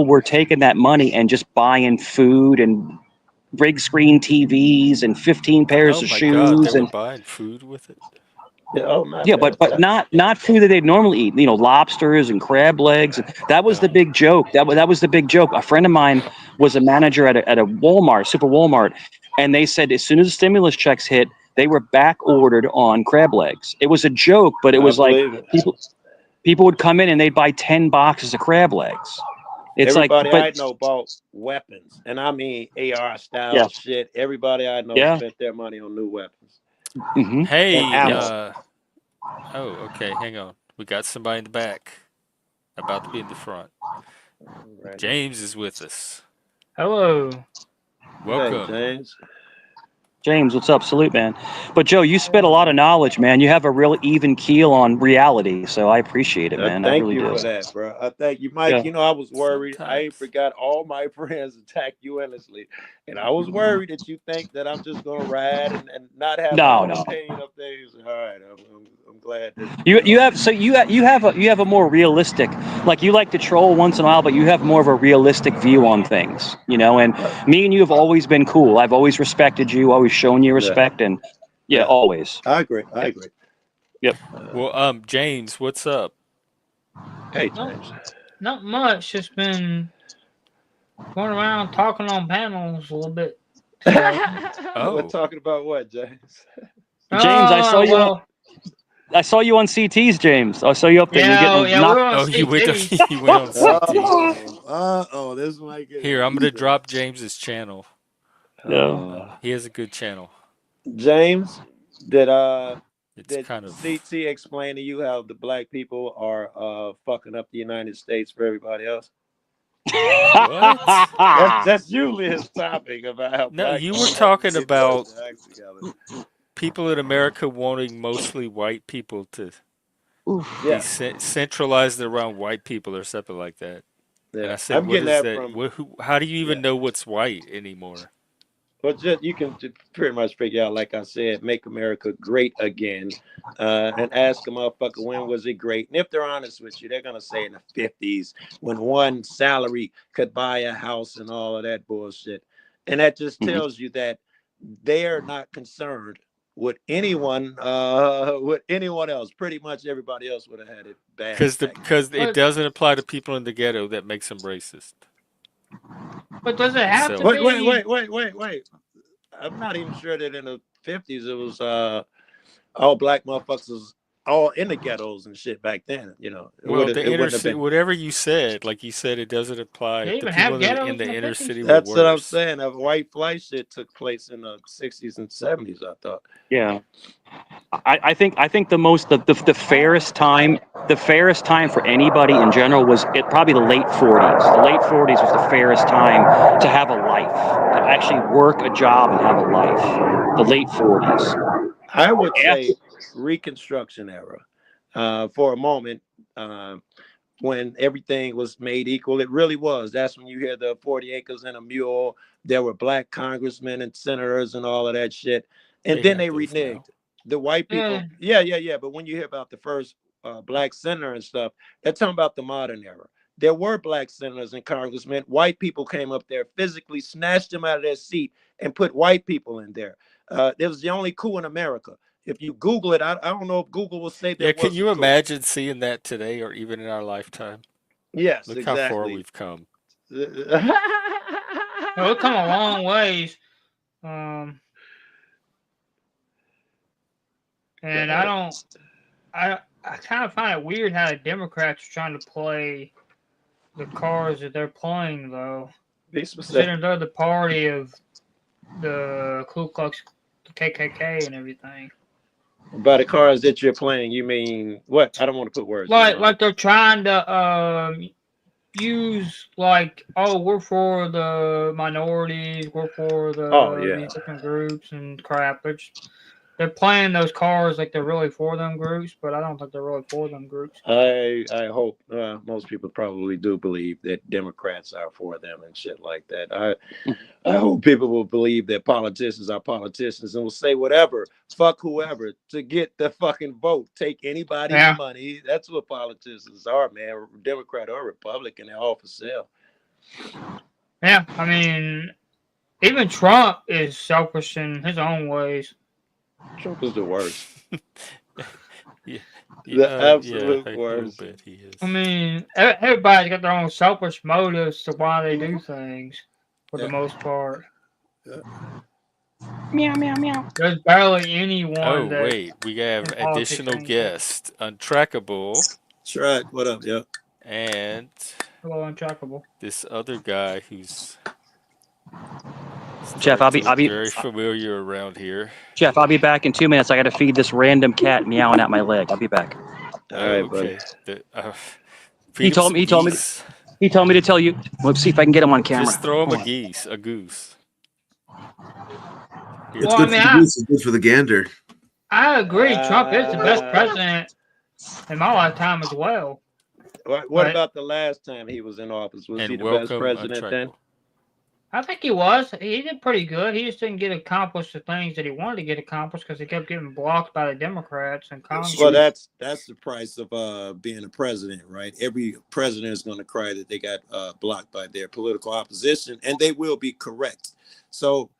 were taking that money and just buying food and big screen TVs and 15 pairs Oh of my God, they shoes were and buying food with it. Oh my yeah, bad. but not food that they'd normally eat. Lobsters and crab legs. That was the Oh, big joke. That was the big joke. A friend of mine was a manager at a Walmart, Super Walmart, and they said as soon as the stimulus checks hit, they were back ordered on crab legs. It was a joke, but it I was like believe it. people would come in and they'd buy 10 boxes of crab legs. It's like, Everybody but I know bought weapons, and I mean AR yeah, style shit. Everybody I know yeah, spent their money on new weapons and hey, yeah. ammo. oh, okay, hang on. We got somebody in the back, about to be in the front. Alrighty. James is with us. Hello. Hey, Welcome. James. James, what's up? Salute, man. But Joe, you spit a lot of knowledge, man. You have a real even keel on reality, so I appreciate it, man. I Thank really you do. for that, bro. I thank you, Mike. Yeah. You know, I was worried. I ain't Sometimes. forgot all my friends attack you endlessly. And I was worried that you think that I'm just going to ride and not have my No, own no. opinion of things. All right. I'm glad that, You have a more realistic, like, you like to troll once in a while, but you have more of a realistic view on things, and uh, me and you have always been cool. I've always respected you, always shown you yeah, respect, and yeah, yeah, always. I agree. I Yep. agree. Yep. Uh, Well, James, what's up? hey, Not James. not much. Just been going around talking on panels a little bit today. We're Oh, talking about what, James? James, Well, I saw you on CTs, James. I saw you up there. You're yeah, getting yeah, we were knocked. on oh, you went CT. you went on CT. This might get Here, I'm gonna interesting. drop James's channel. Yeah. He has a good channel. James, did It's did kind of CT explain to you how the black people are fucking up the United States for everybody else? what? That's usually his topic about how No, black you were motherfuckers talking need to put about their acts together. people in America wanting mostly white people to be Yeah, centralized around white people or something like that. And yeah. I said, I'm "What getting is that that? from How do you yeah. even know what's white anymore?" Well, just you can pretty much figure out, like I said, make America great again, and ask a motherfucker when was it great. And if they're honest with you, they're gonna say in the 50s when one salary could buy a house and all of that bullshit. And that just Mhm. tells you that they're not concerned with anyone else. Pretty much everybody else would have had it bad back then. Because it But doesn't apply to people in the ghetto that makes them racist. but does it have to So be? Wait. I'm not even sure that in the 50s it was all black motherfuckers all in the ghettos and shit back then. well, the It inner wouldn't have city, been. whatever you said, like you said, it doesn't apply. They The even people have in ghettos in the the inner 50s? city were That's what I'm worse. saying. A white flight shit took place in the 60s and 70s. I thought. Yeah. I think the fairest time for anybody in general was probably the late 40s. The late 40s was the fairest time to have a life, to actually work a job and have a life. The late 40s. I would After, say Reconstruction era. For a moment, when everything was made equal. It really was. That's when you hear the 40 acres and a mule. There were black congressmen and senators and all of that shit. And They then have they those now. reneged. The white Yeah. people, yeah. But when you hear about the first black senator and stuff, they're talking about the modern era. There were black senators and congressmen. White people came up there, physically snatched them out of their seat and put white people in there. It was the only coup in America. If you Google it, I don't know if Google will say there Yeah, can was a you coup. imagine seeing that today or even in our lifetime? Yes, Look how far exactly. we've come. Well, we've come a long ways. And I don't. I kind of find it weird how the Democrats are trying to play the cards that they're playing, though. Be specific. Considering they're the party of the Ku Klux, the KKK, and everything. By the cards that you're playing, you mean what? I don't want to put words in your mouth. Like they're trying to use like, oh, we're for the minorities, we're for Oh yeah. these different groups and crap. They're playing those cards like they're really for them groups, but I don't think they're really for them groups. I hope most people probably do believe that Democrats are for them and shit like that. I hope people will believe that politicians are politicians and will say whatever, fuck whoever, to get the fucking vote. Take anybody's money. That's what politicians are, man. Democrat or Republican, they're all for sale. Yeah, I mean, even Trump is selfish in his own ways. Trump is the worst. Yeah, The absolute a little worst. bit he is. I mean, everybody's got their own selfish motives to why they do things, for the most part. Meow, meow, meow. There's barely anyone Oh, that wait, we have in politics additional thinks guest, Untrackable, Track, what up, yo? and hello, untrackable. this other guy who's Jeff, starting to look very familiar around here. Jeff, I'll be back in 2 minutes. I got to feed this random cat meowing at my leg. I'll be back. All right, buddy. Okay. He told me. He told me to tell you. Let's see if I can get him on camera. Just throw him Hold a goose. Here. It's good for the goose. It's good for the gander. I agree. Trump is the best president in my lifetime as well. What about the last time he was in office? Was he the best president then? I think he was. He did pretty good. He just didn't get accomplished the things that he wanted to get accomplished because he kept getting blocked by the Democrats and Congress. Well, that's the price of being a president, right? Every president is going to cry that they got blocked by their political opposition, and they will be correct. So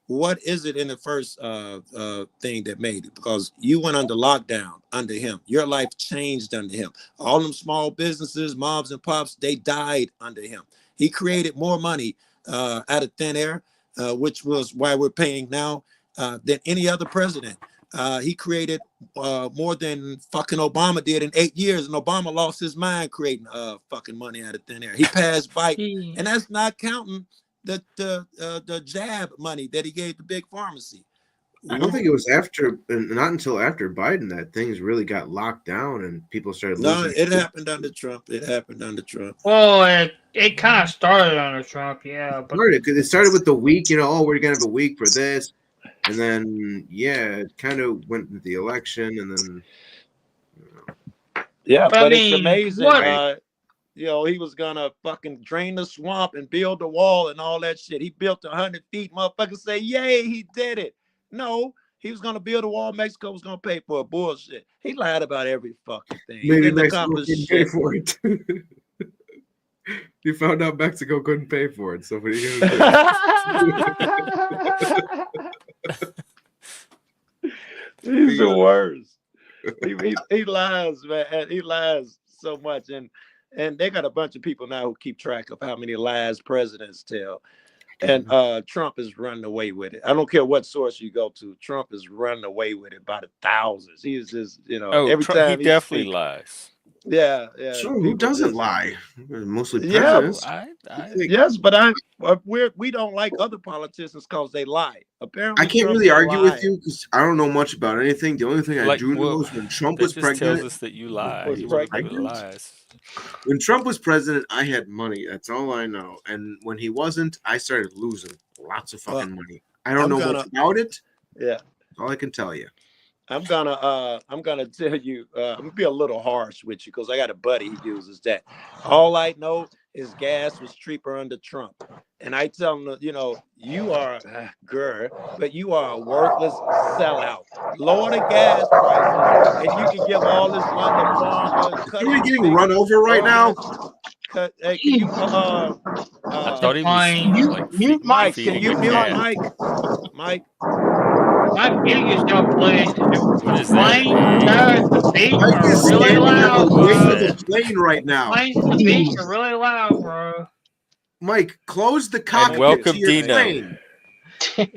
what is it in the first thing that made it? Because you went under lockdown under him. Your life changed under him. All them small businesses, moms and pops, they died under him. He created more money out of thin air, which was why we're paying now than any other president. He created more than fucking Obama did in 8 years, and Obama lost his mind creating fucking money out of thin air. He passed Biden, and that's not counting the jab money that he gave the big pharmacy. I don't think it was not until after Biden that things really got locked down and people started losing. No, it happened under Trump. It happened under Trump. Well, it kind of started under Trump, yeah. But It started with the week, we're going to have a week for this. And then, it kind of went with the election and then. Yeah, but I mean, it's amazing. what? He was gonna fucking drain the swamp and build a wall and all that shit. He built 100 feet. Motherfuckers say, yay, he did it. No, he was gonna build a wall. Mexico was gonna pay for it. Bullshit. He lied about every fucking thing. Maybe Mexico couldn't pay for it. You found out Mexico couldn't pay for it. So what are you gonna do? He's the worst. He lies, man. He lies so much, and they got a bunch of people now who keep track of how many lies presidents tell. And Trump is running away with it. I don't care what source you go to. Trump is running away with it by the thousands. He is just, every Trump, time he definitely lies. Yeah. So who doesn't lie? Mostly presidents. Yes, but we don't like other politicians because they lie. Apparently, I can't Trump really argue lie. with you because I don't know much about anything. The only thing I do know is when Trump was president. Tells us that you lie. You were lies. When Trump was president, I had money. That's all I know. And when he wasn't, I started losing lots of fucking money. I don't know much about it. Yeah, that's all I can tell you. I'm gonna tell you, I'm gonna be a little harsh with you because I got a buddy who uses that. All I know is gas was cheaper under Trump. And I tell him, you are girl, but you are a worthless sellout. Lower the gas prices, and you can give all this money to farmers, Are cut we these getting big run over right now? farmers. Cut. Hey, can you I The thought he was plane. like Mike? Can feeding you a mute cat. Mike? Mike, mute yourself, please, because What the is that? planes there at the beach Mike are is really standing on the loud, What is wing bro. of a that? plane right The now. planes at the beach are really loud, bro. Mike, close the And Thank you. cockpit to welcome your Thank you. Dino. plane.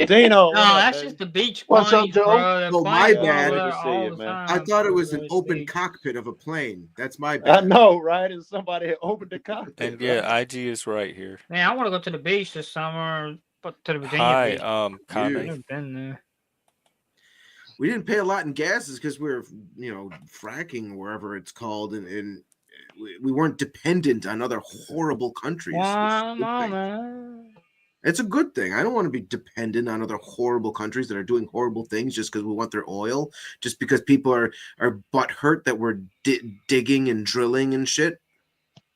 Dino, No, what up, that's baby? just the beach What's up, planes, Joe? bro. The Oh, my planes Yeah, going over bad. good to there see all you, the man. I time thought it was over an at the open beach. cockpit of a plane. That's my I bad. know, right? And somebody had opened the cockpit, And yeah, right? IG is right here. Man, I want to go to the beach this summer, but to the Virginia Hi, beach. You, I've Kame. never been there. we didn't pay a lot in gases because we were, fracking wherever it's called, and we weren't dependent on other horrible countries. Wow, man. It's a good thing. I don't want to be dependent on other horrible countries that are doing horrible things just because we want their oil, just because people are butthurt that we're digging and drilling and shit.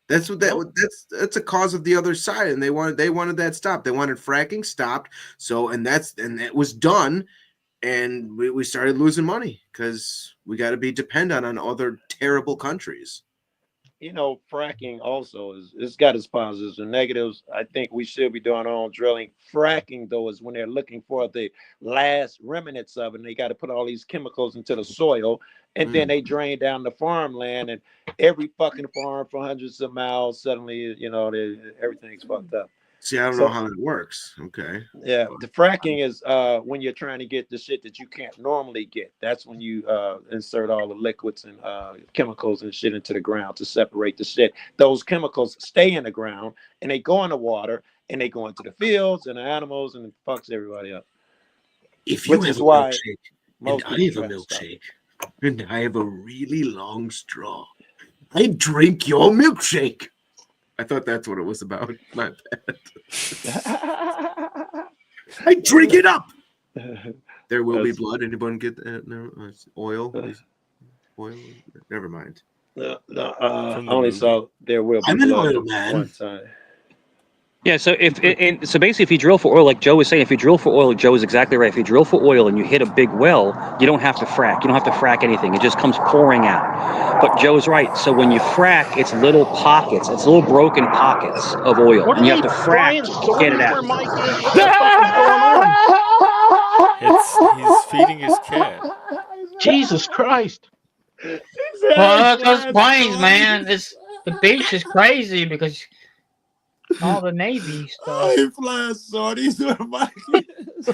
That's what Nope. that's a cause of the other side, and they wanted that stopped. They wanted fracking stopped. So and it was done, and we started losing money because we got to be dependent on other terrible countries. Fracking also it's got its positives and negatives. I think we should be doing our own drilling. Fracking, though, is when they're looking for the last remnants of it, and they got to put all these chemicals into the soil, and then they drain down the farmland, and every fucking farm for hundreds of miles, suddenly, everything's fucked up. See, I don't know So how that works. Okay. yeah, the fracking is when you're trying to get the shit that you can't normally get. That's when you insert all the liquids and chemicals and shit into the ground to separate the shit. Those chemicals stay in the ground and they go in the water and they go into the fields and the animals and it fucks everybody up. If you Which have is a why milkshake and most I people have a try to stop it. milkshake and I have a really long straw, I drink your milkshake. I thought that's what it was about. My bad. I drink it up. There will be blood. Anyone get that? No, oil. Oil. Never mind. I From the only movie. saw There Will Be I'm an Blood oil man. one time. Yeah, so so basically, if you drill for oil, like Joe was saying, if you drill for oil, Joe is exactly right. If you drill for oil and you hit a big well, you don't have to frack. You don't have to frack anything. It just comes pouring out. But Joe's right. So when you frack, it's little pockets. It's little broken pockets of oil, What are and you have they to frack flying to get it sorties out. where Mike is? What the fuck is going on? He's feeding his cat. Jesus Christ. He said, "Hey, Well, those flying planes, man. sorties." The beach is crazy because all the Navy stuff. He flying sorties where Mike is.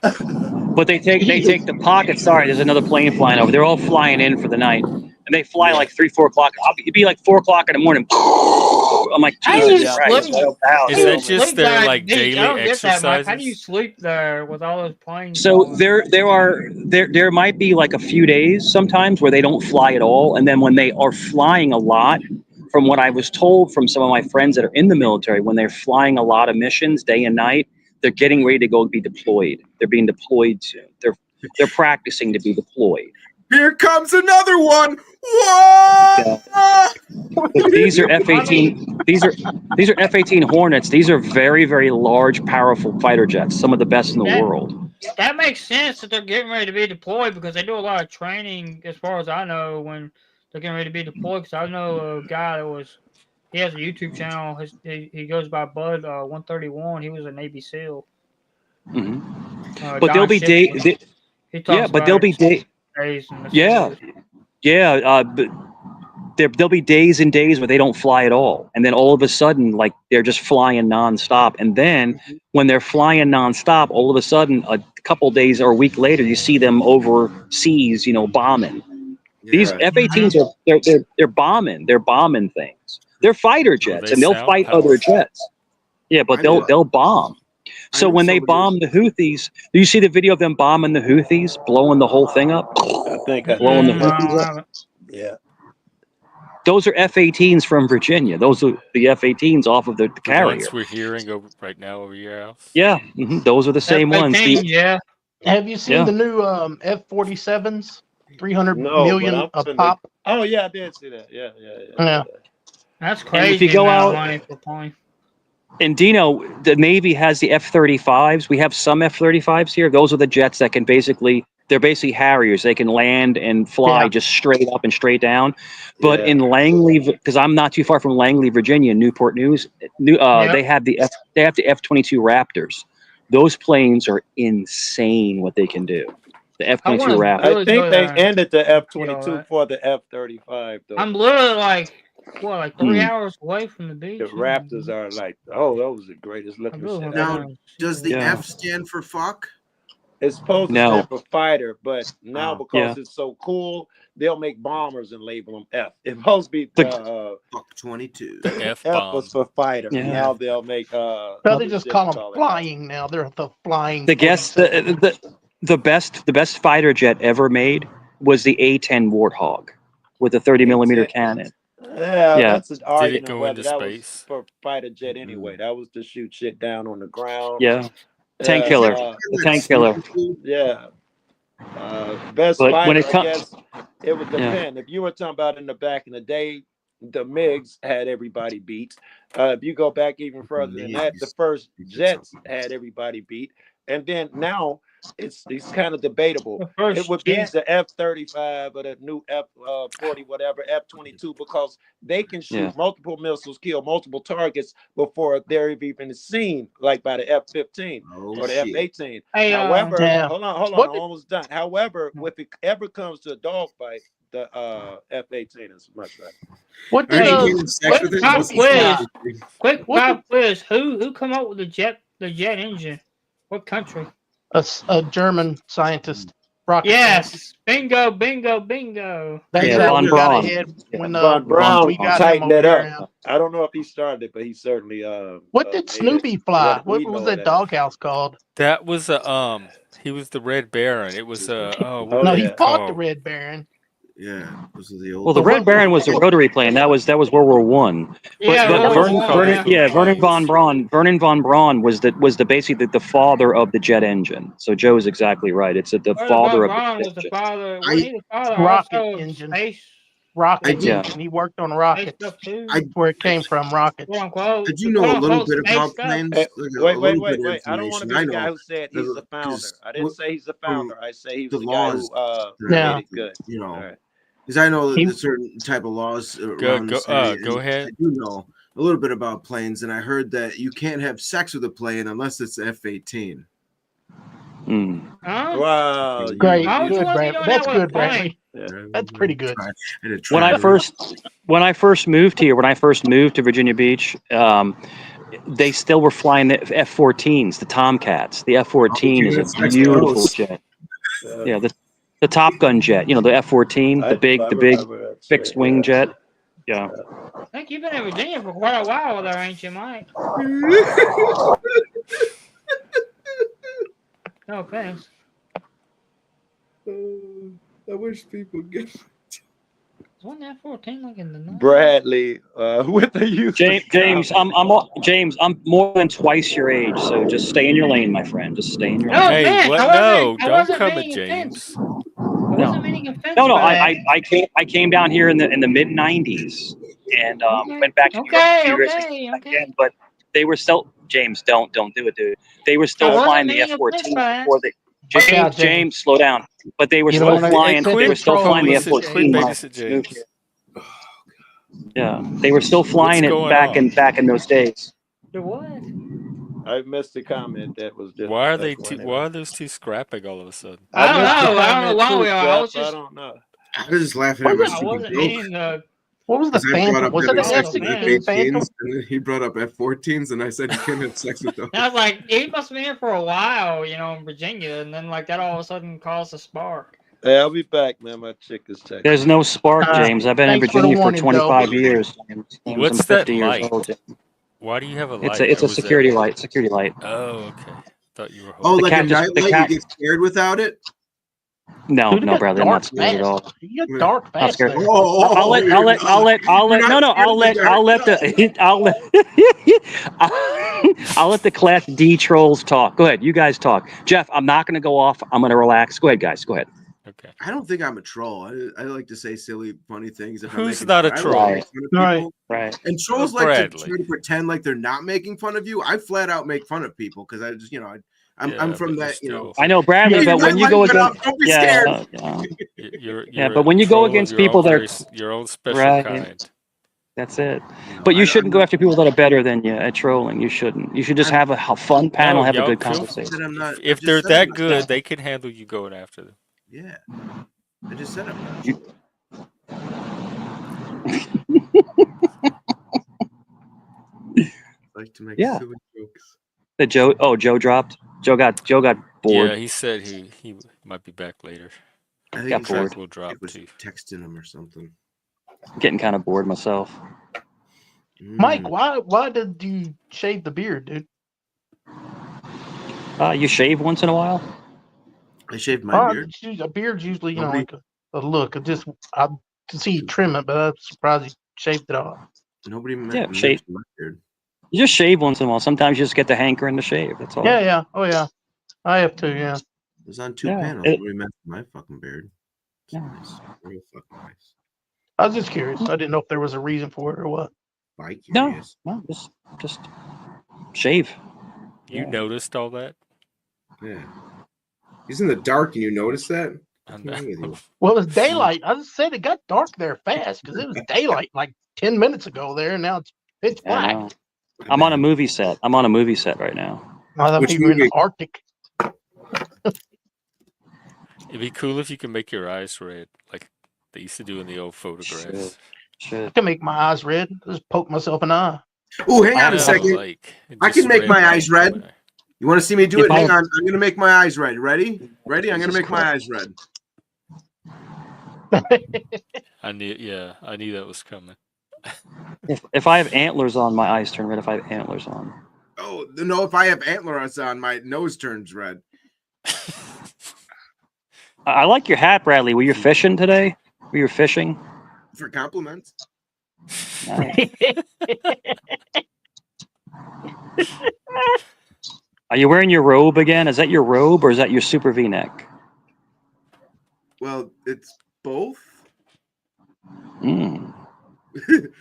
But they take the pockets. Sorry, there's another plane flying over. They're all flying in for the night, and they fly Yeah. like 3, 4 o'clock. It'd be like 4 o'clock in the morning. I'm like, How do Jesus you Yeah, Christ! sleep? How How Is do you that man. just sleep their there at the like beach? I daily don't get that, Mike. How do you exercises? sleep there with all those planes So going? there might be like a few days sometimes where they don't fly at all, and then when they are flying a lot, from what I was told from some of my friends that are in the military, when they're flying a lot of missions day and night, they're getting ready to go be deployed. They're being deployed soon. They're practicing to be deployed. Here comes another one. Whoa! But these are F-18. These are F-18 Hornets. These are very, very large, powerful fighter jets. Some of the best in the That world. that makes sense that they're getting ready to be deployed because they do a lot of training, as far as I know, when they're getting ready to be deployed. Because I know a guy he has a YouTube channel. He goes by Bud 131. He was a Navy SEAL. Hmm. But Don there'll be Shipley. He talks but about there'll it be days in the yeah, series. yeah. But there'll be days and days where they don't fly at all, and then all of a sudden, like they're just flying nonstop. And then when they're flying nonstop, all of a sudden, a couple days or a week later, you see them overseas, bombing. These Yeah. F-18s are they're bombing. They're bombing things. They're fighter Well, jets, they and they'll sound fight other powerful. jets. Yeah, but I know. they'll bomb. I So know when they somebody- bomb the Houthis, do you see the video of them bombing the Houthis, blowing the whole thing up? I think I Blowing the did. I Houthis don't up? have it. Yeah. Those are F-18s from Virginia. Those are the F-18s off of the The ones carrier. we're hearing right now over your house. Yeah, those are the same ones. F-18, yeah. Have you seen Yeah. the new F-47s? 300 No, but million I'm a finna. pop. Oh yeah, I did see that. Yeah, yeah, yeah, Yeah. yeah. That's And if you crazy go amount of out, money for a plane. and Dino, the Navy has the F-35s. We have some F-35s here. Those are the jets that can they're basically Harriers. They can land and fly Yeah. just straight up and straight down. But Yeah. in Langley, because I'm not too far from Langley, Virginia, Newport News, Yeah. they have the F-22 Raptors. Those planes are insane what they can do. The I F-22 want to Raptors. I really think go they there and ended the see all F-22 that. for the F-35 though. I'm literally like 3 Hmm. hours away from the The beach. Raptors are like, oh, those are the greatest I looking really shit want to go ever. there Now, and see does the that. Yeah. F stand for fuck? It's supposed to No. stand for fighter, but now Oh, because Yeah. it's so cool, they'll make bombers and label them F. It's supposed to be The fuck 22. The F F was bomb. for fighter. yeah. Now they'll make So they other just shit call and them call it F. flying now. They're the flying The guess 47. the best fighter jet ever made was the A-10 Warthog with a 30 millimeter A-10. cannon. Yeah, Yeah. that's an Did it argument go whether into that was space? for fighter jet Mm-mm. anyway. That was to shoot shit down on the ground. Yeah. Tank Is that killer. Yeah, The that tank killer. sneaky food? yeah. Best But when fighter, it I comes, guess it would yeah, depend. If you were talking about in the back in the day, the MiGs had everybody beat. If you go back even further than that, the Migs. first You said Jets something. had everybody beat. And then now it's kind of debatable. The It first would be jet. the F-35 or the new F-40, whatever, F-22, because they can yeah, shoot multiple missiles, kill multiple targets before they're even seen, like by the F-15 Oh or the shit. F-18. Hey, However, Yeah. hold on, I'm What did almost done. However, if it ever comes to a dogfight, the F-18 is much better. what did Aren't hey, you uh having sex what quick with did it? pop What's the Snoopy sex fly? quiz. with it? Quick What did pop quiz. Who come up with the jet engine? What country? a German scientist, rocket scientist? Yes. Bingo, bingo, bingo. That's yeah. Yeah, how Von we got Braun. ahead Yeah, when Von Von Braun we Braun. got him tightened over that here. up. Yeah. I don't know if he started it, but he certainly What did made it Snoopy what fly? What we was know it that as. doghouse called? That was he was the Red Baron. It was what Oh No, was he it yeah. fought the called? Red Baron. yeah. Those are the Well, old the But days. Red what Baron was a rotary plane. That was World War One. Yeah, Yeah, But but World we Vernon, War call One. Vernon those Yeah. little yeah, planes. Vernon von Braun was basically the father of the jet engine. So Joe is exactly right. It's the Where father Von of the Braun jet was the engine. father. Wasn't I he the father rocket also of engine, space? I rocket do Yeah. engine. He worked on Space rockets. stuff too. I That's where it came from, Quote rockets. I unquote. do The know quote a little unquote bit space about stuff. planes, like a Wait, little bit of I don't want to information. be I the guy know who said he's the founder. because I didn't say he's the from founder. I say he was the the guy laws who that I made Yeah. it good. All right. because I know that He there's certain type of laws Go around go this area, go and I ahead. do know a little bit about planes, and I heard that you can't have sex with a plane unless it's F-18. Mm. Huh? Wow, great, Why would you good, want to be Bradley. doing that That's with a good, plane? Bradley. yeah. That's pretty good. I had to When try I it. first moved here, when I first moved to Virginia Beach, they still were flying the F-14s, the Tomcats. The Oh, you F-14 can is a have sex with beautiful those. jet. Uh, Yeah, the Top Gun jet. You know, the F-14, I the big remember that fixed shit. wing Yeah. jet. Yeah. I think you've been in Virginia for quite a while there, ain't you, Mike? No offense. I wish people get. Wasn't that 14 like in the 90s? Bradley with the use of James, comment. James, I'm more than twice your age, so just stay in your lane, my friend. Just stay in your No lane. Hey, offense. what? No, I don't wasn't come at meaning offense. James. I No, wasn't meaning offense no. by that. I came down here in the mid '90s and Okay. went back to Europe a few years Okay. again, but they were still James. Don't do it, dude. They were I still wasn't flying the meaning offense F-14 by that. before they. Watch James, out, James. James, slow down. But they were You don't still want to Hey, flying. They quit were still flying the policing, quit F-14 when I babysitting first moved James. here. Yeah, they were still What's flying it going on? back in those days. The what? I missed the comment that was Why are they disrespectful two? anyway. Why are those two scrapping all of a sudden? I I don't missed the know. I don't know comment why too, we are. I Steph. was I just. don't know. I was just laughing at What my was I stupid wasn't joke meaning what was the because I brought Phantom? up Was it having an sex cause with F-16 offense. Phantom? F-18s, and then he brought up F-14s, and I said you can't have sex with those. And I was like, he must have been here for a while, in Virginia, and then like that all of a sudden caused a spark. Hey, I'll be back, man. My chick is texting There's me. no spark, James. I've been in Thanks for the Virginia for warning, Joe. 25 years. James, I'm What's that 50 years light? old. Why do you have a It's light? a Or was that? security light. Security light. Oh, okay. Thought you were Oh, holding The like a cat something. just night the light, you cat. get scared without it? No, Dude, it no, got Bradley, I'm dark not scared at fast. all. You got dark Not fast scared. there. I'll let, I'll let, I'll let, You're no, not no, scared of the dark? I'll let the, I'll let the Class D trolls talk. Go ahead, you guys talk. Jeff, I'm not going to go off. I'm going to relax. Go ahead, guys. Go ahead. Okay. I don't think I'm a troll. I like to say silly, funny things if I'm Who's making not a fun. I like to troll? make fun of Right. people. Right. And trolls like to Bradley. try to pretend like they're not making fun of you. I flat out make fun of people because I just, I'm Yeah, from but you're that, still I know, Bradley, Hey, but my when you light go went against, out. Don't be yeah, scared. yeah, you're but a when you go troll of against your people own that are, your own special right, kind. that's it. No, But you I'm shouldn't go not. after people that are better than you at trolling. You shouldn't. You should just have a fun panel, No, have a y'all good feel I conversation. said I'm not. I if just they're said I'm that not. good, they can handle you going after them. Yeah, I just said I'm not. a You- troll. I like to make Yeah. silly jokes. The Joe dropped. Joe got bored. Yeah, he said he might be back later. I think Got he's bored. Track will drop It was too. texting him or something. Getting kind of bored myself. Mike, Mm. why did you shave the beard, dude? You shave once in a while. I shaved my beard. A beard's usually, Nobody- like a look. I to see you trim it, but I'm surprised you shaved it off. Nobody Yeah, mentioned my beard. You just shave once in a while. Sometimes you just get the hankering to shave. That's all. Yeah. Oh yeah. I have to. Yeah. It was on two Yeah, panels. it- Nobody mentioned my fucking beard. It's Yeah. nice. Real fucking nice. I was just curious. I didn't know if there was a reason for it or what. Bi No, curious. no, just shave. You Yeah. noticed all that? Yeah. He's in the dark and you notice that? I What's know. wrong with you? Well, it's daylight. I just said it got dark there fast because it was daylight like 10 minutes ago there, and now it's pitch I black. know. I'm on a movie set. I'm on a movie set right now. I thought Which maybe you were in the movie? Arctic. It'd be cool if you could make your eyes red, like they used to do in the old photographs. I Should. can make my eyes red. Just poke myself in the eye. Oh, hang I on a have- second. Like I just can make red my light eyes red. coming out. You want to see me do If it? I- Hang on. I'm going to make my eyes red. Ready? Ready? I'm going to Jesus make my eyes red. I knew that was coming. If I have antlers on, my eyes turn red. If I have antlers on. Oh, no. If I have antlers on, my nose turns red. I like your hat, Bradley. Were you fishing today? Were you fishing? For compliments. Nice. Are you wearing your robe again? Is that your robe or is that your super V-neck? Well, it's both. Mm.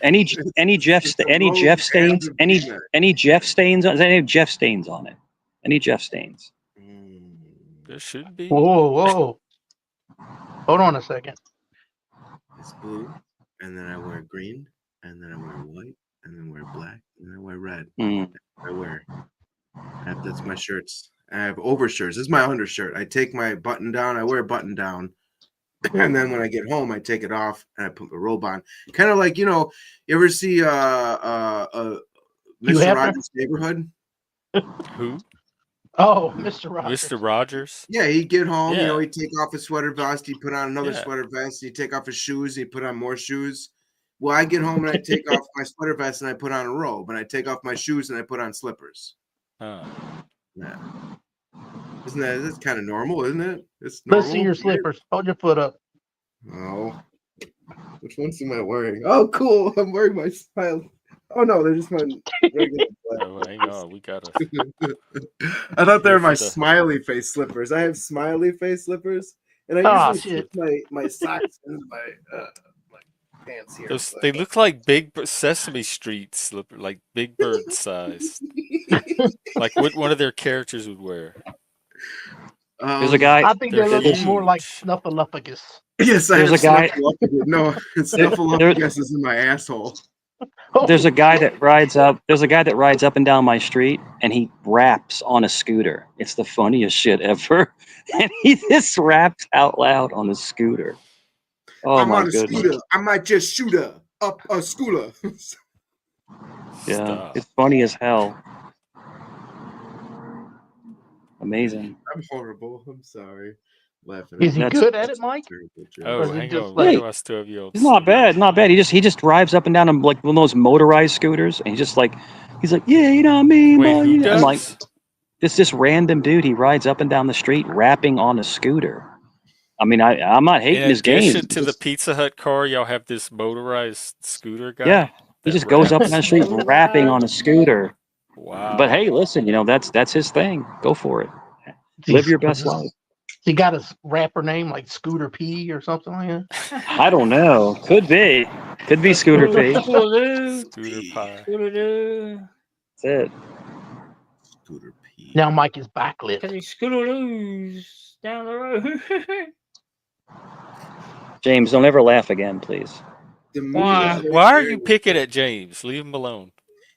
Any Jeff It's a any robe Jeff and stains? a Any V-neck. Jeff stains? Is there any Jeff stains on it? Any Jeff stains? There should be. Whoa. Hold on a second. It's blue, and then I wear green, and then I wear white, and then wear black, and then I wear red. Mm. That's my shirts. I have overshirts. This is my undershirt. I take my button down. I wear a button down, and then when I get home, I take it off and I put the robe on. Kind of like, you ever see Hugh Mr. Hefner? Rogers' Neighborhood? Who? Oh, Mr. Rogers. Mr. Rogers? Yeah, he'd get home, Yeah. he'd take off his sweater vest, he'd put on another Yeah. sweater vest, he'd take off his shoes, he'd put on more shoes. Well, I get home and I take off my sweater vest and I put on a robe, and I take off my shoes and I put on slippers. Oh. Yeah. That's kind of normal, isn't it? It's normal. Let's see your slippers. Hold your foot up. Oh. Which ones am I wearing? Oh, cool. I'm wearing my style. Oh, no, they're just my regular black. Oh, hang on. We gotta. I thought they were Here my for the- smiley face slippers. I have smiley face slippers, and I Ah, usually shit. put my socks into my pants here. Those, but- they look like Sesame Street slipper, like Big Bird size. Like what one of their characters would wear. There's a guy. I think they They're look more like huge. Snuffleupagus. Yes, I There's have a guy- Snuffleupagus. No, Snuffleupagus is in my asshole. There's a guy that rides up. There's a guy that rides up and down my street, and he raps on a scooter. It's the funniest shit ever. And he just raps out loud on the scooter. Oh I'm my on a goodness! scooter. I might just shoot up a scooter. Yeah, Stop. it's funny as hell. Amazing. I'm horrible. I'm sorry. Laughing. Is he That's- good at it, Mike? Oh, Or is it hang just on. like- Why do I still have you? He's not bad, not bad. He just drives up and down on like one of those motorized scooters, and he's like, yeah, you know what I mean. Wait, boy, who you know." I'm does? like, this random dude. He rides up and down the street rapping on a scooter. I mean, I'm not hating In his games. addition to the Pizza Hut car, y'all have this motorized scooter Yeah, guy he that just goes up and down the raps. street rapping on a scooter. But Wow. hey, listen, that's his thing. Go for it. Live your best life. He got a rapper name like Scooter P or something like that. I don't know. Could be. Could be Scooter P. Scooter pie. That's it. Scooter P. Now Mike is backlit. Because he's Scootaloo's down the road. James, don't ever laugh again, please. The moon Why? is right Why are there. you picking at James? Leave him alone.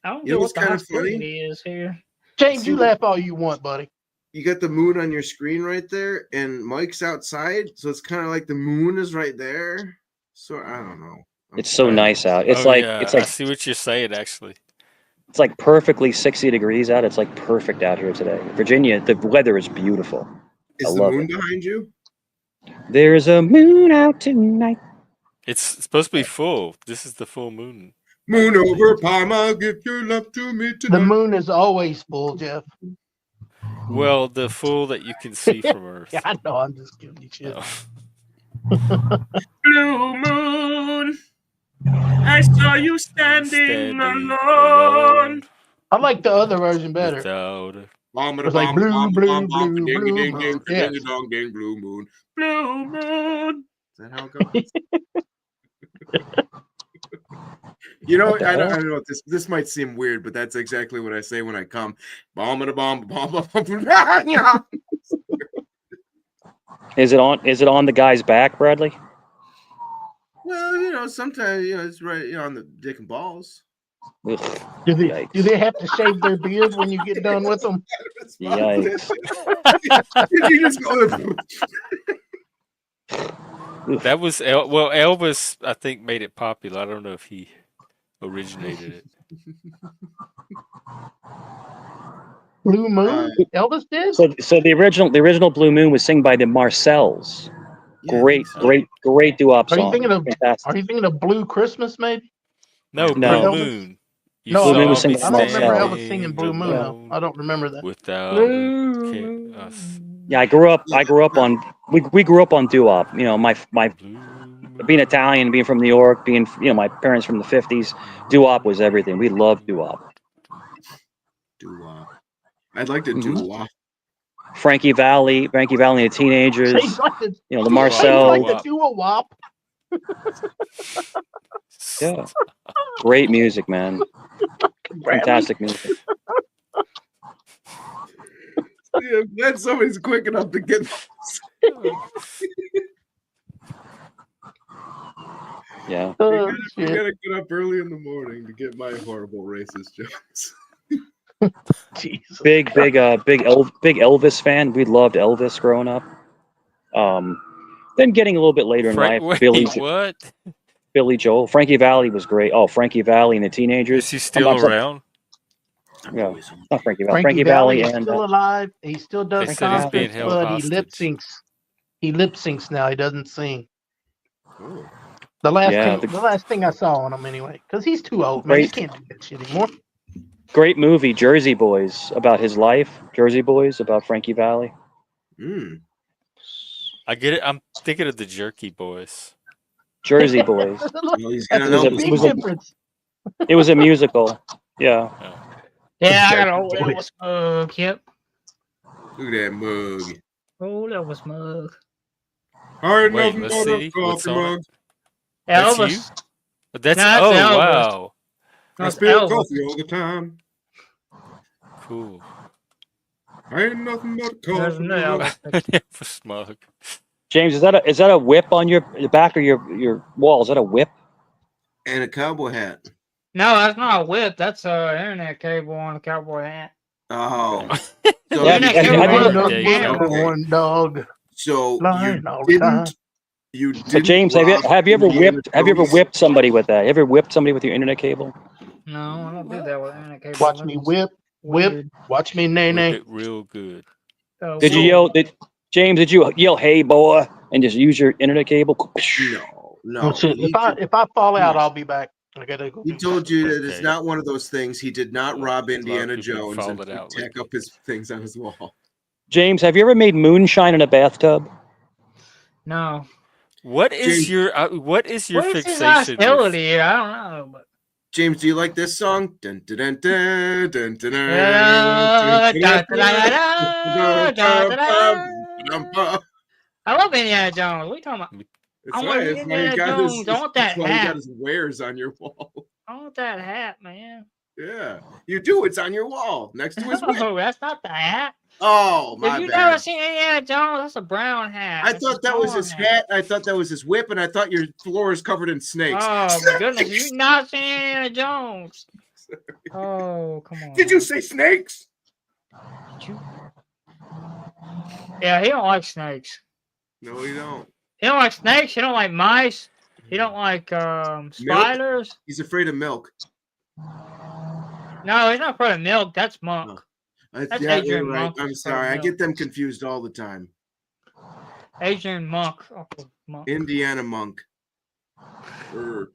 I don't You know know what's what the kind of hostility is here. James, See you the- laugh all you want, buddy. You got the moon on your screen right there, and Mike's outside, so it's kind of like the moon is right there. So I don't know. It's so nice out. It's Oh like yeah, it's I like see what you're saying. Actually, it's like perfectly 60 degrees out. It's like perfect out here today. Virginia, the weather is beautiful. Is I the love moon it. behind you? There's a moon out tonight. it's supposed to be full. This is the full moon. Moon over Palma, give your love to me The tonight. moon is always full, Jeff. Well, the full that you can see from Earth. Yeah, I know. I'm just giving you shit. Oh. Blue moon, I saw you standing alone. alone I like the other version better. without. Bomb, It's like blue, blue, blue, ding, blue ding, moon. ding, Yes. ding, dong, ding, blue moon, blue moon. Is that how it goes? You know, What the I don't hell? know. This might seem weird, but that's exactly what I say when I come. Bomb and a bomb, bomb, bomb, bomb. Is it on the guy's back, Bradley? Well, sometimes it's right, on the dick and balls. Ugh, Do yikes. they have to shave their beard when you get done with them? Yikes. You just go. That was Elvis. I think made it popular. I don't know if he originated it. Blue Moon? Elvis did? So the original Blue Moon was sung by the Marcells. Yeah, Great doo-wop Are you song. thinking of Fantastic. Are you thinking of Blue Christmas, maybe? No, No. Blue Moon. You No, Blue Moon was saw me sung I by don't remember Marcel. Elvis singing Blue Moon. alone I don't remember that. Without Blue us. Yeah, I grew up on we grew up on doo-wop. My being Italian, being from New York, being my parents from the 50s, doo-wop was everything. We loved doo-wop. Doo-wop. I'd like to Mhm. doo-wop. Frankie Valli and the Teenagers, So you'd like to, the so you'd Marcel. like to do a wop? Yeah. Great music, man. Fantastic music. Yeah, I'm glad somebody's quick enough to get. Yeah. Oh, You shit. gotta get up early in the morning to get my horrible racist jokes. Jesus. Big Elvis fan. We loved Elvis growing up. Then getting a little bit later in life, Wait, what? Billy Joel, Frankie Valli was great. Oh, Frankie Valli and the Teenagers. Is he still I'm sorry. around? Yeah, not Frankie Valli. Frankie Valli is and still alive. He still does They said he's being concerts, held but he hostage. lip syncs. He lip syncs now. He doesn't sing. Oh. The last Yeah, thing, the last thing I saw on him anyway, because he's too old, man. He Great. can't do that shit anymore. great movie, Jersey Boys, about his life. Jersey Boys about Frankie Valli. Mm. I get it. I'm thinking of the Jerky Boys. Jersey Boys. Well, he's That's gonna was help a- us. big was a- difference. It was a musical. Yeah. Yeah, I got Jerky an old boys. Elvis mug. Yep. Look at that mug. Old Elvis mug. I ain't Wait, nothing let's but see. a What's coffee on mug. it? That's Elvis. you? That's No, that's oh Elvis. wow, I That's spill Elvis. coffee all the time. cool. I ain't nothing but a There's coffee no mug. Elvis. Elvis mug. James, is that a whip on your the back of your wall? Is that a whip? And a cowboy hat. No, that's not a whip. That's a internet cable on a cowboy hat. Oh. Yeah, So have you- have you- have you- Ain't There nothing you but a go. corn dog. So Lying all the time. you So didn't James, have you ever Indiana Jones? whipped somebody with that? Ever whipped somebody with your internet cable? No, I don't do that with internet cable. Watch me whip, whip. Weird. Watch me nay Whip nay. it real good. Oh, Did you weird. yell? James, did you yell "Hey boy" and just use your internet cable? No. Shit, He, if I fall out, I'll be back. I gotta go. he told you that it's Okay. not one of those things. He did not rob A lot of Indiana people Jones and followed out tack lately. up his things on his wall. James, have you ever made moonshine in a bathtub? No. What is James, your What is his fixation with? hostility here? I don't know. But James, do you like this song? Dun, dun, dun, dun, dun, dun, Da, da, da, dun, da, da, dun, da, dun, da. dun. I love Indiana Jones. What are you talking about? That's I want right. to be Indiana Jones. I want That's that why he got hat. his wares on your wall. I want that hat, man. Yeah, you do. It's on your wall next to his whip. No, that's not the hat. Oh, If my you bad. never seen Indiana Jones, that's a brown hat. I That's a thought that was smaller his hat. I thought that was his whip, and I thought your floor is covered in snakes. Oh my goodness, you not seen Indiana Jones? Oh, come on. Did you say snakes? Did you? Yeah, he don't like snakes. No, you don't. He don't like snakes. He don't like mice. He don't like spiders. He's afraid of milk. No, he's not afraid of milk. That's Monk. No. That's Yeah, Adrian you're right. Monk. I'm sorry. I get them confused all the time. Adrian Monk. Oh, Monk. Indiana Monk. Hey,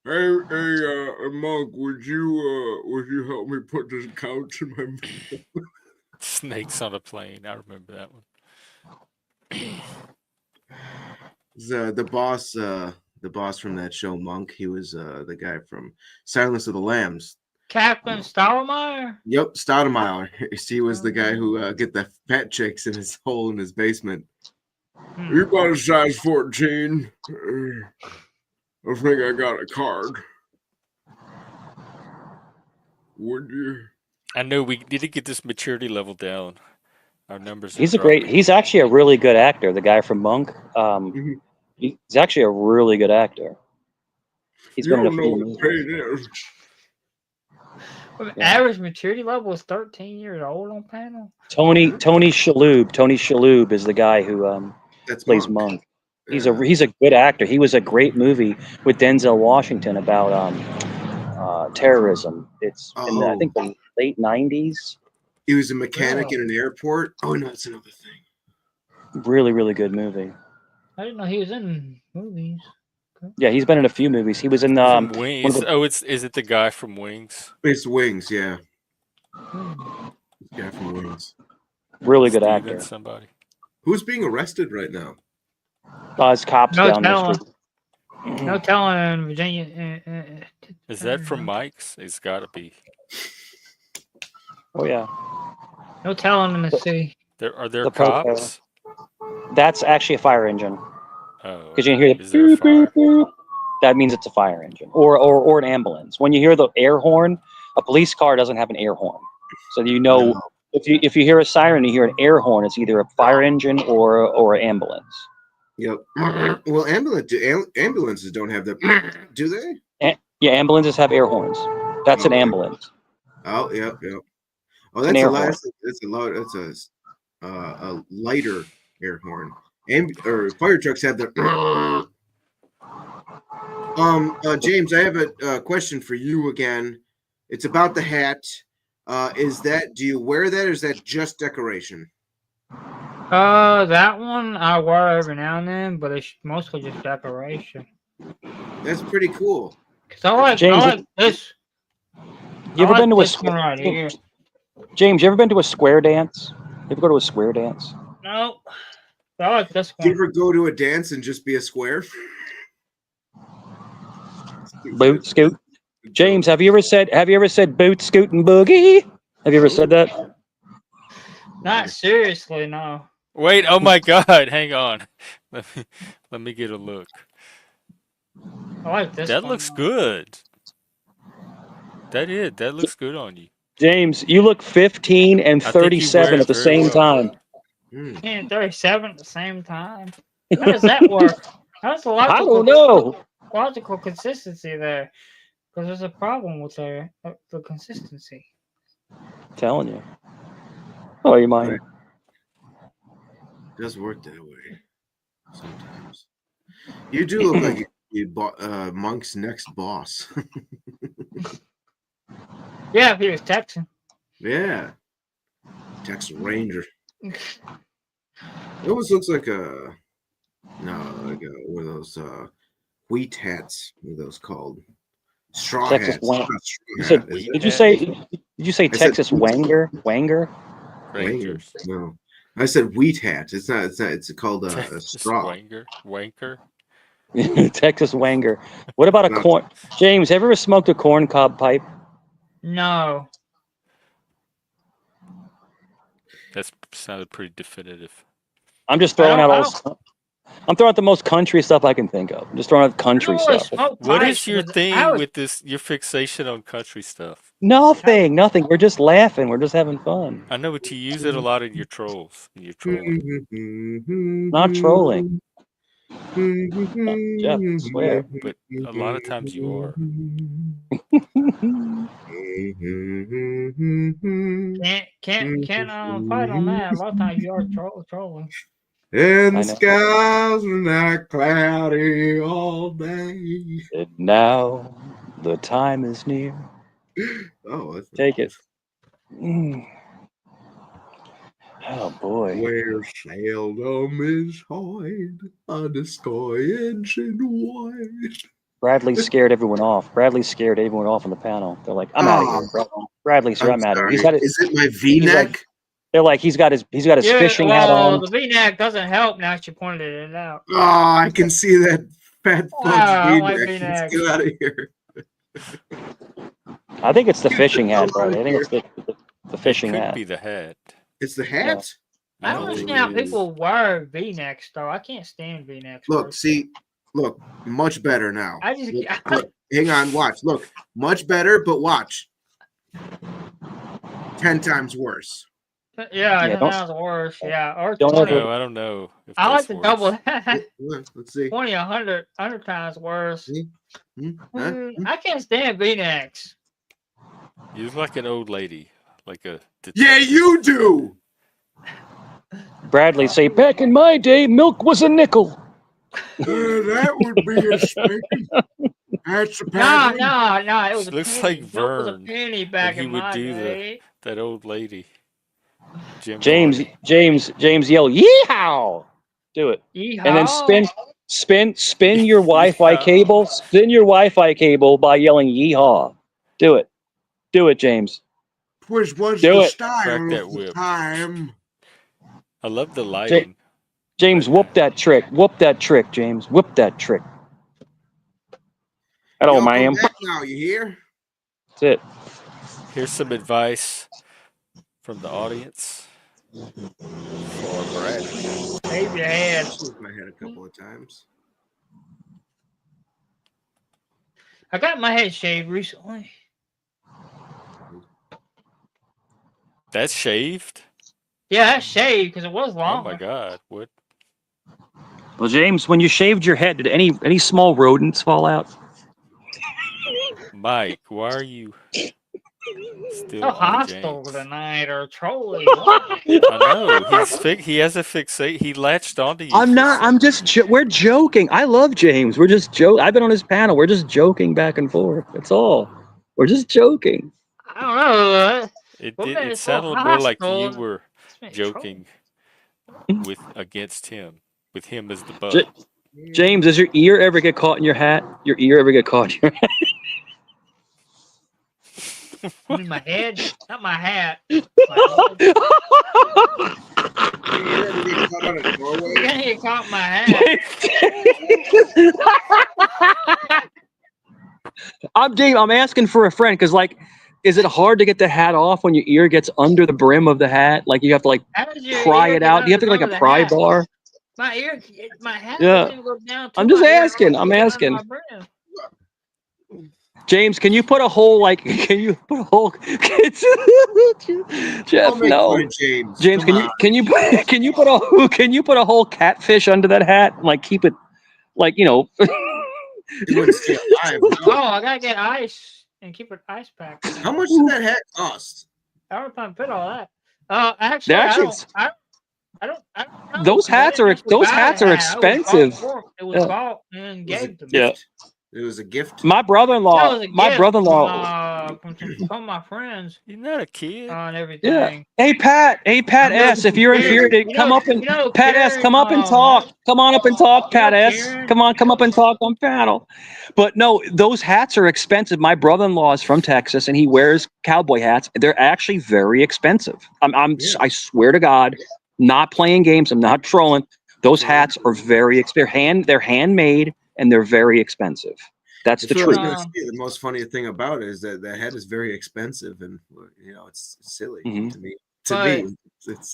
Monk, would you help me put this couch in my bed? Snakes on a plane. I remember that one. The boss from that show, Monk. He was the guy from Silence of the Lambs. Captain Stottlemyre? Yep, Stoudemire. He was the guy who get the fat chicks in his hole in his basement. You about a size 14? I think I got a card. Would you? I know we need to get this maturity level down. Our numbers. He's actually a really good actor. The guy from Monk. He's actually a really good actor. He's been in a few movies. Average maturity level is 13 years old on panel. Tony Shalhoub. Tony Shalhoub is the guy who plays Monk. He's a good actor. He was a great movie with Denzel Washington about terrorism. It's in I think the late 90s. He was a mechanic in an airport. Oh no, that's another thing. Really, really good movie. I didn't know he was in movies. Okay. Yeah, he's been in a few movies. He was in Wings. Is it the guy from Wings? It's Wings, yeah. The guy from Wings. Really good actor. Somebody. Who's being arrested right now? It's cops down the street. No telling Virginia. Is that from Mike's? It's got to be. Oh yeah. No telling in the city. Are there cops? That's actually a fire engine. Oh. Because you can hear the boop, boop, boop. That means it's a fire engine or an ambulance. When you hear the air horn, a police car doesn't have an air horn, so you know if you hear a siren, you hear an air horn. It's either a fire engine or an ambulance. Yep. Well, ambulances don't have that, do they? Yeah, ambulances have air horns. That's an ambulance. Oh, yep. Oh, that's a lighter air horn. Or fire trucks have the. James, I have a question for you again. It's about the hat. Do you wear that, or is that just decoration? That one I wear every now and then, but it's mostly just decoration. That's pretty cool. Cause I like this. You ever been to a square right here? James, you ever been to a square dance? You ever go to a square dance? No. I like this one. Do you ever go to a dance and just be a square? Boot scoot. James, have you ever said boot scoot and boogie? Have you ever said that? Not seriously, no. Wait, oh my God, hang on. Let me get a look. I like this That one. looks good. That looks good on you. James, you look 15 and 37 at the same time. 15 and 37 at the same time? How does that work? How's the I don't know. Logical consistency there? Because there's a problem with the consistency. I'm telling you. Oh, you mind? It does work that way sometimes. You do look like Monk's next boss. Yeah, if he was Texan. Yeah. Texan Ranger. It almost looks like one of those wheat hats. What are those called? Straw Texas hats. Did you say Texas Wanger? Rangers. No. I said wheat hat. It's not. It's not. It's called a Texas straw. wanker. Texas Wanger. What about a No. corn? James, have you ever smoked a corn cob pipe? No. That sounded pretty definitive. I'm just I throwing don't. out I all. don't. I'm throwing out the most country stuff I can think of. I'm just throwing out I country don't really stuff. smoke What pipes is your because I thing was. with this? Your fixation on country stuff? Nothing. We're just laughing. We're just having fun. I know, but you use it a lot in your trolls, in your trolling. Not trolling. Jeff, I swear. But a lot of times you are. Can't fight on that. A lot of times you are trolling. And I the know. skies are not cloudy all day. And now the time is near. Oh, that's not Take good. it. Mm. Oh boy. Where seldom is hide on the sky edge and wide. Bradley scared everyone off. Bradley scared everyone off on the panel. They're like, I'm out of here. Bradley, sir, I'm out of here. He's got it. Is it my V-neck? They're like, he's got his Yeah, fishing hat well, on. the V-neck doesn't help now that you pointed it out. Oh, I can see that fat fuck's I don't like V-neck. Let's V-necks. get out of here. I think it's the fishing hat, Get Bradley. I think it's the fishing It could hat. be the hat. It's the hat? I don't understand how people wear V-necks though. I can't stand V-necks. Look, look, much better now. I just Look, hang on, watch. Look, much better, but watch. 10 times worse. Yeah, Yeah, that was worse. Yeah, or don't 20. ever- No, I don't know. If I like that's the double worse. that. Let's see. 20, 100 times worse. Huh? I can't stand V-necks. You look like an old lady, like a. Yeah, you do. Bradley say, back in my day, milk was a nickel. That would be a spanking. That's a No, paddling. no, it was a Looks penny. like Milk was a Vern penny back he in would my do day. that old lady. Jim James yell, yeehaw! Do it. Yeehaw. And then spin your Wi-Fi cable. Spin your Wi-Fi cable by yelling yeehaw. Do it. Do it, James. Which was Do the it. style Crack that of the whip. time. I love the lighting. James, whoop that trick. Whoop that trick, James. Whoop that trick. Hello, Y'all come ma'am. back now, you hear? That's it. Here's some advice from the audience for Bradley. Shave your head. Shaved my head a couple of times. I got my head shaved recently. That's shaved? Yeah, that's shaved because it was Oh long. my God! What? Well, James, when you shaved your head, did any small rodents fall out? Mike, why are you still So on hostile James? tonight or trolling. I know he has a fixate. He latched onto you. I'm not. I'm just. We're joking. I love James. We're just joking. I've been on his panel. We're just joking back and forth. That's all. We're just joking. I don't know. It sounded more like you were joking against him, with him as the butt. James, does your ear ever get caught in your hat? Your ear ever get caught in your hat? In my head, not my hat. You ever get caught on a doorway? You're gonna get caught in my hat. Dave. I'm asking for a friend because, like, is it hard to get the hat off when your ear gets under the brim of the hat? Like, you have to like pry it out. Do you have to get like a pry bar? My ear, my hat Yeah. doesn't go down to I'm just my ear, asking. it I'm goes down to asking. my brim. James, can you put a hole like? Can you put a hole? Jeff, Don't make no. fun of James. James, Come on. can you put a whole catfish under that hat? And, like, keep it, like, you know. He wouldn't stay alive. Oh, I gotta get ice and keep it ice packed. How much did that hat cost? I don't know if I can fit all that. Actually, I don't know. Those hats are expensive. It was bought and gave to me. Yeah. It was a gift. My brother-in-law. From my friends. You're not a kid. And everything. Yeah. Hey Pat S, if you're in here, come up and Pat S, come up and talk. Come on up and talk, Pat S. Come up and talk on panel. But no, those hats are expensive. My brother-in-law is from Texas and he wears cowboy hats. They're actually very expensive. I swear to God, Not playing games. I'm not trolling. Those hats are very expensive. They're handmade and they're very expensive. That's the That's what I was truth. going to say. The most funny thing about it is that the hat is very expensive, and it's silly Mhm. to me. But It's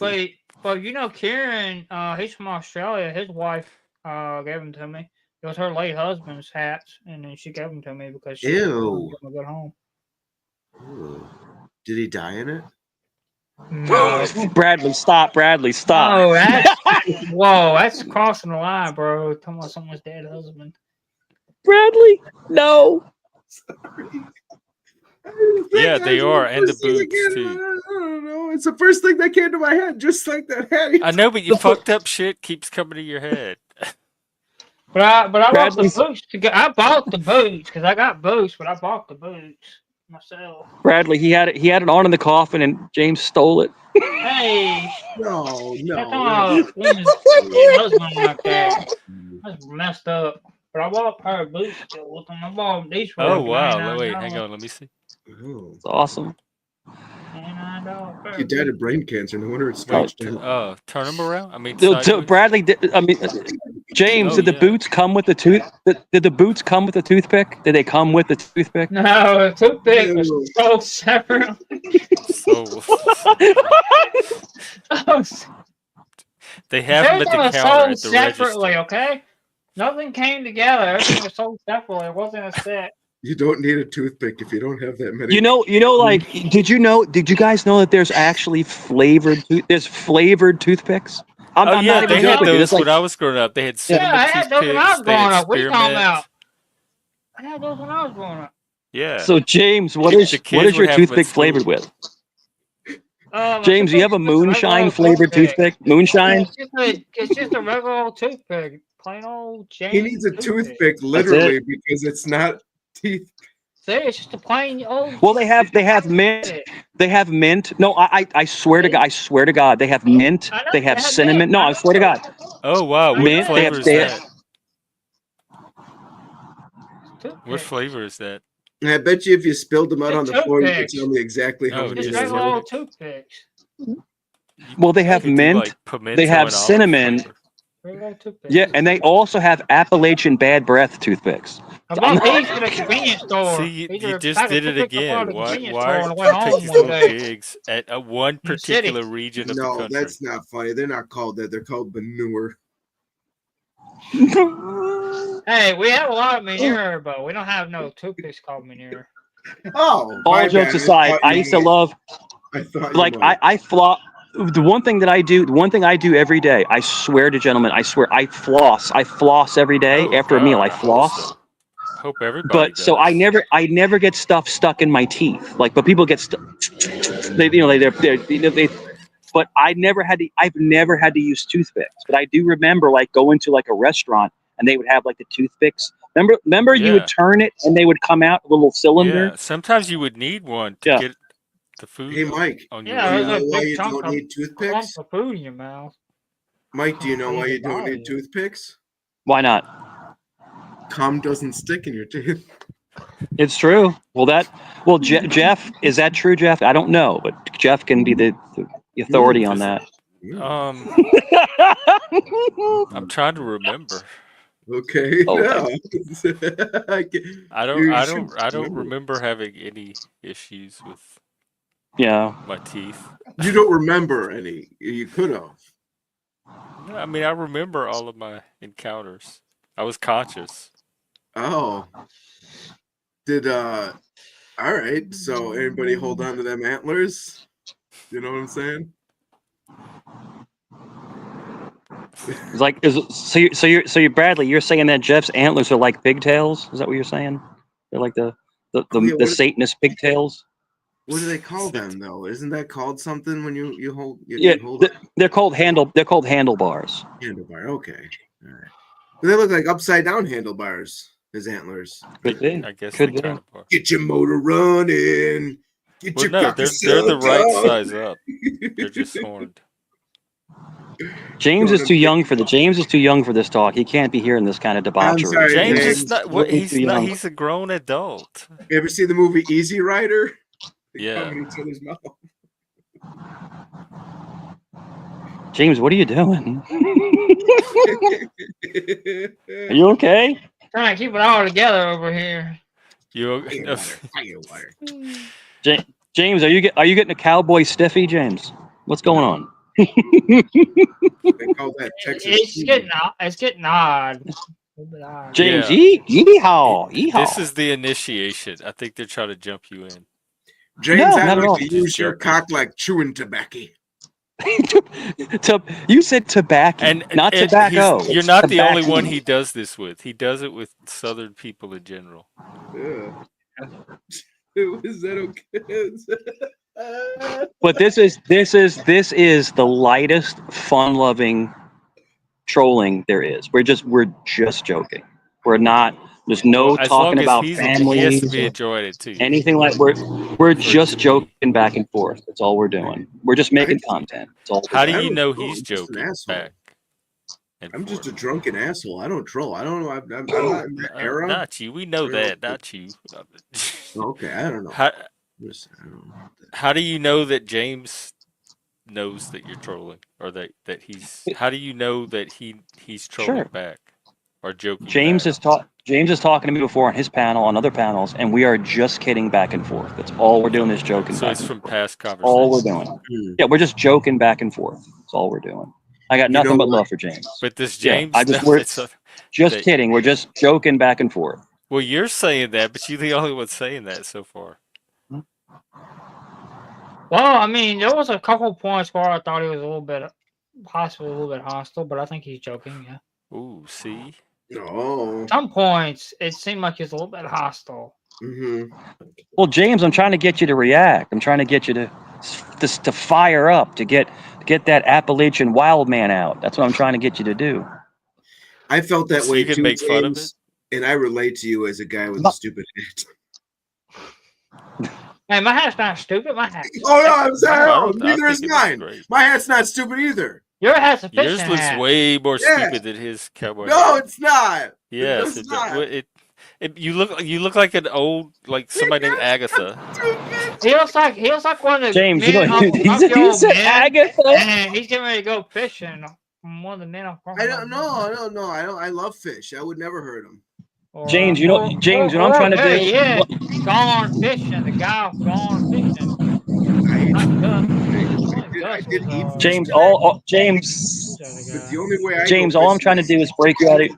but Kieran, he's from Australia. His wife gave them to me. It was her late husband's hats, and then she gave them to me because she ew. was going to go home. Ew. Did he die in it? No, Bradley, stop. Bradley, stop. no, that's crossing the line, bro. Talking about someone's dead husband. Bradley, no. Yeah, they are, and the boots I too. don't know. It's the first thing that came to my head, just like that hat. I know, but you fucked up shit keeps coming to your head. But I bought the Bradley's- boots I bought the boots because I got boots, but I bought the boots myself. Bradley, he had it on in the coffin, and James stole it. Hey, No, that's no. all women's dead husband like that. That's messed up. But I bought a pair of boots still with them. I bought these for Oh like wow! $99. Wait, hang on. Let me see. Oh. It's awesome. $99. He died of brain cancer. No wonder it's Wait, stretched out. turn them around. I mean, So sideways. Bradley, James, Oh, did the yeah. boots come with the tooth? Did the boots come with the toothpick? Did they come with the toothpick? No, the toothpick was Ew. sold separately. So they have them at Everything the was counter sold at the separately, register. okay? Nothing came together. Everything was sold separately. It wasn't a set. You don't need a toothpick if you don't have that many. You know, like, did you guys know that there's actually flavored toothpicks? I'm Oh not yeah, even they had joking. those It's like, when I was growing up. They had Yeah, cinnamon I had those when I toothpicks. was They had growing up. What are you talking about? spearmint. I had those when I was growing up. Yeah. so James, what The is kids would your have 'em at toothpick flavored school. with? My James, you have a toothpick's just regular moonshine old flavored toothpick? Yeah, Moonshine? it's just a regular old toothpick. Plain old He James needs a toothpick. toothpick literally because it's not teeth. See, it's just a plain old. Well, they have mint. toothpick. They have mint. No, I swear to God, they have mint. I know They have they had cinnamon. mint. No, I I swear to know. God, Oh wow, what mint. They flavor have is that? Toothpick. What flavor is that? And I bet you if you spilled them out Just on the floor, you could toothpicks. tell me exactly how Oh, many Just just there regular were. old toothpicks. Well, they have They do mint. like pimento They have and olive cinnamon. flavor. Regular old toothpicks. Yeah, and they also have Appalachian bad breath toothpicks. I bought these at a convenience store. See, These you are a just pack of did it toothpicks I bought at again. a Why convenience store on are the way you home taking one little day. digs at one In the city. particular region of the No, country? that's not funny. They're not called that. They're called manure. Hey, we have a lot of manure, but we don't have no toothpicks called manure. Oh, All my jokes bad. aside, thought I you used to might. love, I thought you like, might. I floss. The one thing I do every day, I swear to gentlemen, I swear, I floss every day. Oh After a meal, God, I I hope floss. so. Hope everybody But so does. I never get stuff stuck in my teeth. Like, but people get but I've never had to use toothpicks. But I do remember like going to like a restaurant and they would have like the toothpicks. Remember you would Yeah, turn it and they would come out a little cylinder. yeah. Sometimes you would need one to Yeah. get the food Hey, Mike, on your Yeah, do you there's mouth. know a why big you chunk don't of need clump toothpicks? of food in your mouth. Mike, do you know why you don't Body. need toothpicks? Why not? Cum doesn't stick in your teeth. It's true. Jeff, is that true, Jeff? I don't know, but Jeff can be the authority on Just- that. Um, I'm trying to remember. Okay. Oh, No. I You should don't remember having any issues with yeah. my teeth. You don't remember any. You could have. No, I mean, I remember all of my encounters. I was conscious. Oh. Did all right. So anybody hold on to them antlers? You know what I'm saying? It's like so you Bradley, you're saying that Jeff's antlers are like pigtails? Is that what you're saying? They're like the Oh, yeah, what- Satanist pigtails? What do they call them though? Isn't that called something when you hold Yeah, you hold they're called handlebars. handlebar? Okay. All right. But they look like upside down handlebars, his antlers. Could be. I guess Could they be. kind of are. Get your motor running. Get Well, your no, cocky they're the sucked right up. size up. They're just horned. James is too young for this talk. He can't be hearing this kind of debauchery. sorry, James James. is not. What? Way He's too not. young. He's a grown adult. You ever see the movie Easy Rider? They Yeah. come in each other's mouth. James, what are you doing? Are you okay? Trying to keep it all together over here. You Fire no, water, fire water. James, are you getting a cowboy stiffy, James? What's going on? They call that Texas. It's getting odd. A little bit odd. James, yeah. yeehaw, This yeehaw. is the initiation. I think they're trying to jump you in. James, No, I'd not at like all. to Just use your joking. cock like chewing tobacco. You said tobacco, And not tobacco. you're It's not the only tobacco. one he does this with. He does it with Southern people in general. Yeah. Is that okay? But this is the lightest, fun-loving trolling there is. We're just joking. We're not. There's Well, no as long talking as about he has to families be or enjoying it too. anything like. We're For it just to be. joking back and forth. That's all we're doing. We're just making I- content. That's all we're How do doing. you don't know troll. he's I'm just an joking asshole. back and I'm just a forth? drunken asshole. I don't troll. I don't know. I'm not in that era. Not you. We know I don't that. know. Not you. Okay, I don't know. How I don't know. how do you know that James knows that you're trolling, or that he's? How do you know that he's trolling Sure. back or joking James back? James is talking to me before on his panel, on other panels, and we are just kidding back and forth. That's all we're doing is joking So back it's and from forth. past All we're conversations. doing. Yeah, we're just joking back and forth. That's all we're doing. I got You know nothing but what? love for James. But does Yeah, James know we're that? just kidding. We're just joking back and forth. Well, you're saying that, but you're the only one saying that so far. Well, I mean, there was a couple points where I thought he was possibly a little bit hostile, but I think he's joking. Yeah. Ooh, see. No. Some points it seemed like he was a little bit hostile. Mm-hmm. Well, James, I'm trying to get you to react. I'm trying to get you to fire up, to get that Appalachian wild man out. That's what I'm trying to get you to do. I felt that So way you can too, make fun of James, and I relate to you as a guy with a stupid hat. Hey, my hat's not stupid. My hat. Oh no, I'm sorry. I No, neither is think it looks mine. great. My hat's not stupid either. Your hat's a Yours fishing looks hat. way more Yeah. stupid than his cowboy No, hat. it's not. Yes, It's not. you look like an old, like somebody named Agatha. He looks like one of the James, men you said Agatha. and he's getting ready to go fishing. One of the men off. I don't know. I love fish. I would never hurt them. James, James, what I'm trying to do. Yeah, gone fishing. The guy gone fishing. I did eat fish James, today, James, but the only way I James, go all I'm fishing trying to do is break you out of.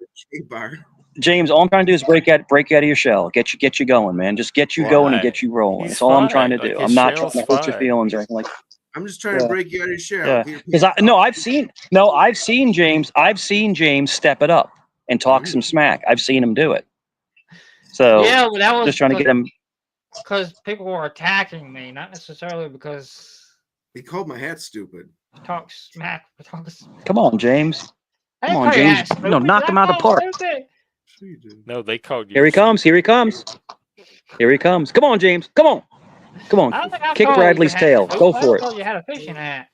bar. James, all I'm trying to do is break you out of your shell. Get you going, man. Just get you going and get you rolling. He's That's all I'm trying to fine. do. Like, I'm his not trying shell's to hurt your fine. feelings or anything like. I'm just trying to break you out of your shell. Yeah, because I've seen James step it up and talk some smack. I've seen him do it. So yeah, but that was just trying to get him. because people were attacking me, not necessarily because he called my hat stupid. Talk smack. Come on, James. I Come didn't on, call your James. hat stupid. Knock him out of the park. No, they called you. Here he comes. Here he comes. Here he comes. Come on, James. Come on. Come on. I don't think I Kick told Bradley's you tail. Go for it. I told you had a fishing hat.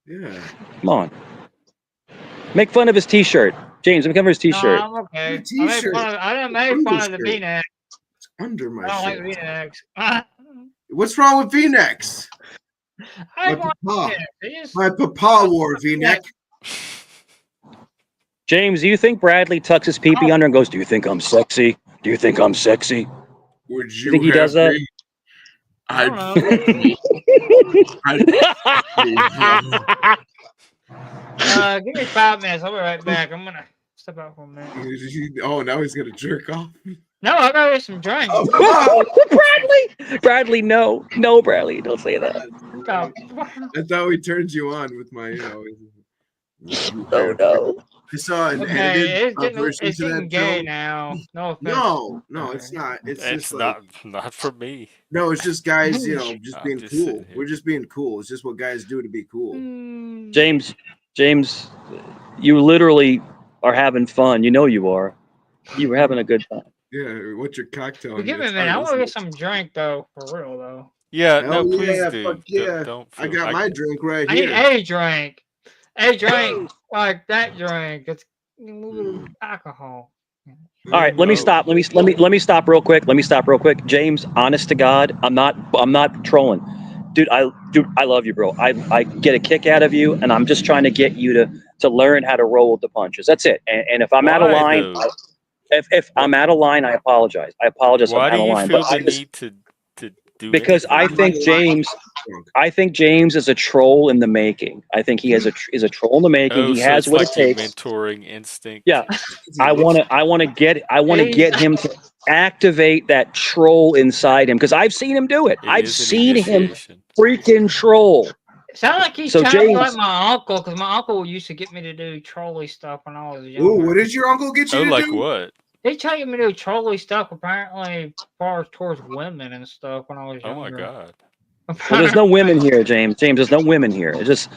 Yeah. Come on. Make fun of his T-shirt. James, make fun of his T-shirt. No, I'm okay. T-shirt. I didn't make fun of the V-neck. It's under my I don't like shirt. V-necks. What's wrong with V-necks? I My want papa. V-necks. My papa wore V-neck. James, do you think Bradley tucks his pee-pee under and goes, "Do you think I'm sexy? Do you think I'm sexy?" Would You think he does that? I don't know. Give me 5 minutes. I'll be right back. I'm gonna step out for a minute. Oh, now he's gonna jerk off. No, I gotta get some drinks. Oh, Bradley, no, Bradley, don't say that. I thought we turned you on with my, Oh no. I saw an Okay, edited version it's to getting that gay film. now. No offense. No, it's not. It's It's just like, not for me. no, it's just guys, just I'm being just cool. sitting here. We're just being cool. It's just what guys do to be cool. James, you literally are having fun. You know you are. You were having a good time. Yeah, what's your cocktail? Give me a minute. I want to get some drink though, for real though. Yeah, Hell no, please yeah, do. fuck yeah. Don't I feel, got my drink right I here. need a drink. A drink like that drink. It's a little alcohol. All right, let me stop. Let me stop real quick. James, honest to God, I'm not trolling. dude, I love you, bro. I get a kick out of you, and I'm just trying to get you to learn how to roll with the punches. That's it. And if I'm out of Why line, though? if What? I'm out of line, I apologize. I apologize. I'm Why do out of you line. But feel the need to do because anything to me? I think James is a troll in the making. I think he is a troll in the making. Oh, He so has it's what it like your takes. mentoring instinct. Yeah, I want to get him to activate that troll inside him because I've seen him do it. It I've is an seen him initiation. freaking troll. It sounds like he's So trying to be like James, my uncle, because my uncle used to get me to do trolley stuff when I was Ooh, younger. what did your uncle get you Oh, to like do? what? He tried to get me to do trolley stuff, apparently, as far as towards women and stuff when I was Oh my younger. God. well, there's no women here, James. James, there's no women here. It's just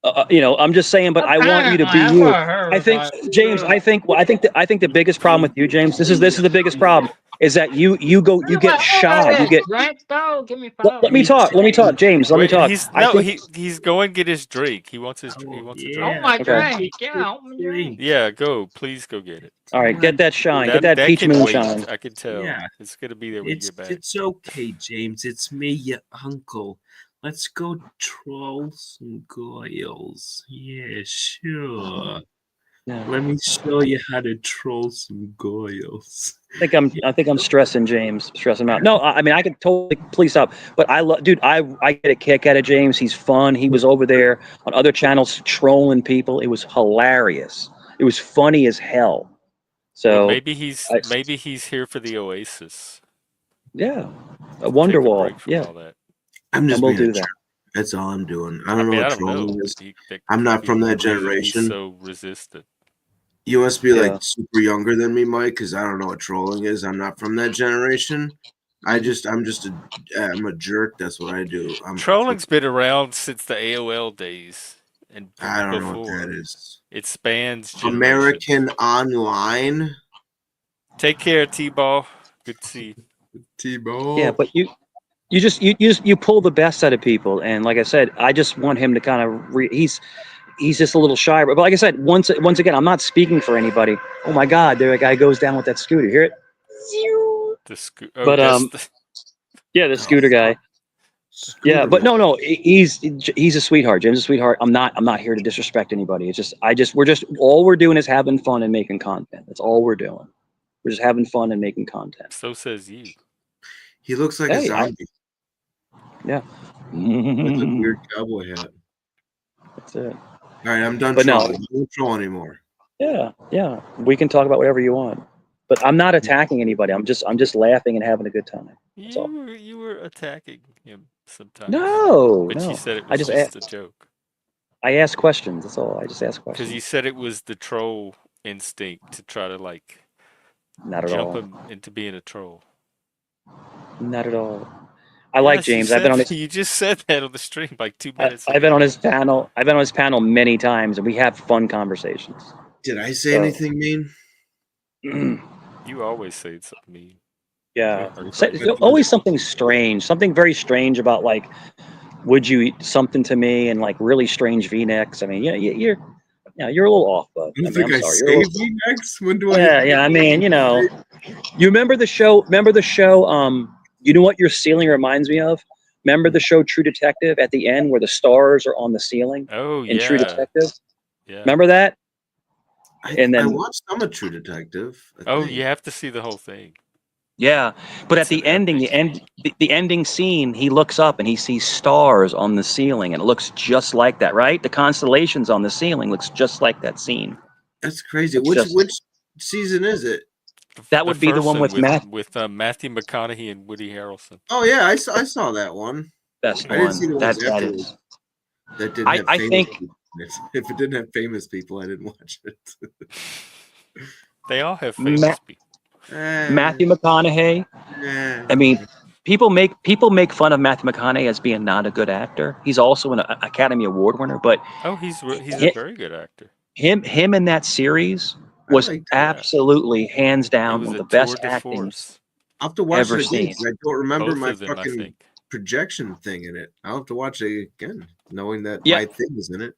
I'm just saying. But I want you to be Apparently, that's you. what I heard. I think, Like, James. I think the biggest problem with you, James. This is the biggest problem is that you get shy. You get. drink though. Give me 5 Let me minutes. talk. Let me talk, James. Let me Wait, talk. he's I no, think. he's going to get his drink. He Oh wants a Oh drink. yeah, my Okay. drink. Yeah, open my drink. Yeah, go. Please go get it. All right. Get that shine. Get that That peach can wait. moonshine. I can tell. Yeah. It's gonna be there when you get back. It's okay, James. It's me, your uncle. Let's go troll some goyles. Yeah, sure. Yeah. Let me show you how to troll some goyles. I think I'm stressing James, stressing him out. No, I mean I can totally please stop. But I love, dude. I get a kick out of James. He's fun. He was over there on other channels trolling people. It was hilarious. It was funny as hell. Well, So, I, maybe he's here for the Oasis yeah, a to take a Wonderwall. break from Yeah, all that. I'm and just we'll being a do jerk. that. That's all I'm doing. I I don't know mean, what I don't know. trolling is. That I'm could not from be that the reason he's generation. so resistant. You must be Yeah. like super younger than me, Mike, because I don't know what trolling is. I'm not from that generation. I'm a jerk. That's what I do. Trolling's been around since the AOL days and I don't know what before. that is. It spans generations. American Online. Take care, T-Ball. Good to see you. T-Ball. Yeah, but you pull the best out of people, and like I said, I just want him to kind of he's just a little shy. But like I said, once again, I'm not speaking for anybody. Oh my God, there a guy goes down with that scooter. Hear it? Oh, But that's the, yeah, the scooter guy. Yeah, but no, he's a sweetheart. Jim's a sweetheart. I'm not here to disrespect anybody. It's just all we're doing is having fun and making content. That's all we're doing. We're just having fun and making content. so says you. He looks like a zombie. Yeah. With a weird cowboy hat. That's it. All right, I'm done But no. trolling. I don't troll anymore. Yeah. We can talk about whatever you want. But I'm not attacking anybody. I'm just laughing and having a good time. That's all. You were attacking him sometimes. No. But you said it I was just a joke. I ask questions. That's all. I just ask questions. Because you said it was the troll instinct to try to like Not at jump all. him into being a troll. Not at all. I like James. I've been on his. You just said that on the stream like 2 minutes ago. I've been on his panel. I've been on his panel many times, and we have fun conversations. Did I say anything mean? You always say something mean. Yeah. There's always something strange. Something very strange about like, would you eat something to me, and like really strange V-necks. I mean, you're a little off, but You think I say V-necks? When do I? Yeah. I mean, you remember the show? You know what your ceiling reminds me of? Remember the show True Detective at the end where the stars are on the ceiling? Oh, in True Detective? Yeah. Remember that? I watched some of True Detective. You have to see the whole thing. Yeah, but at the ending, the ending scene, he looks up and he sees stars on the ceiling, and it looks just like that, right? The constellations on the ceiling looks just like that scene. That's crazy. Which season is it? That would be the one with Matthew McConaughey and Woody Harrelson. Oh yeah, I saw that one. Best I didn't see the one. ones That afterwards. is. That didn't have I famous think people in it. If it didn't have famous people, I didn't watch it. They all have famous people. Matthew McConaughey. I mean, people make fun of Matthew McConaughey as being not a good actor. He's also an Academy Award winner, but he's a very good actor. Him in that series was absolutely hands down one of the best acting I'll have to watch ever it again. seen. I don't remember Both my of them, I fucking think. projection thing in it. I'll have to watch it again, knowing that Yeah. my thing is in it.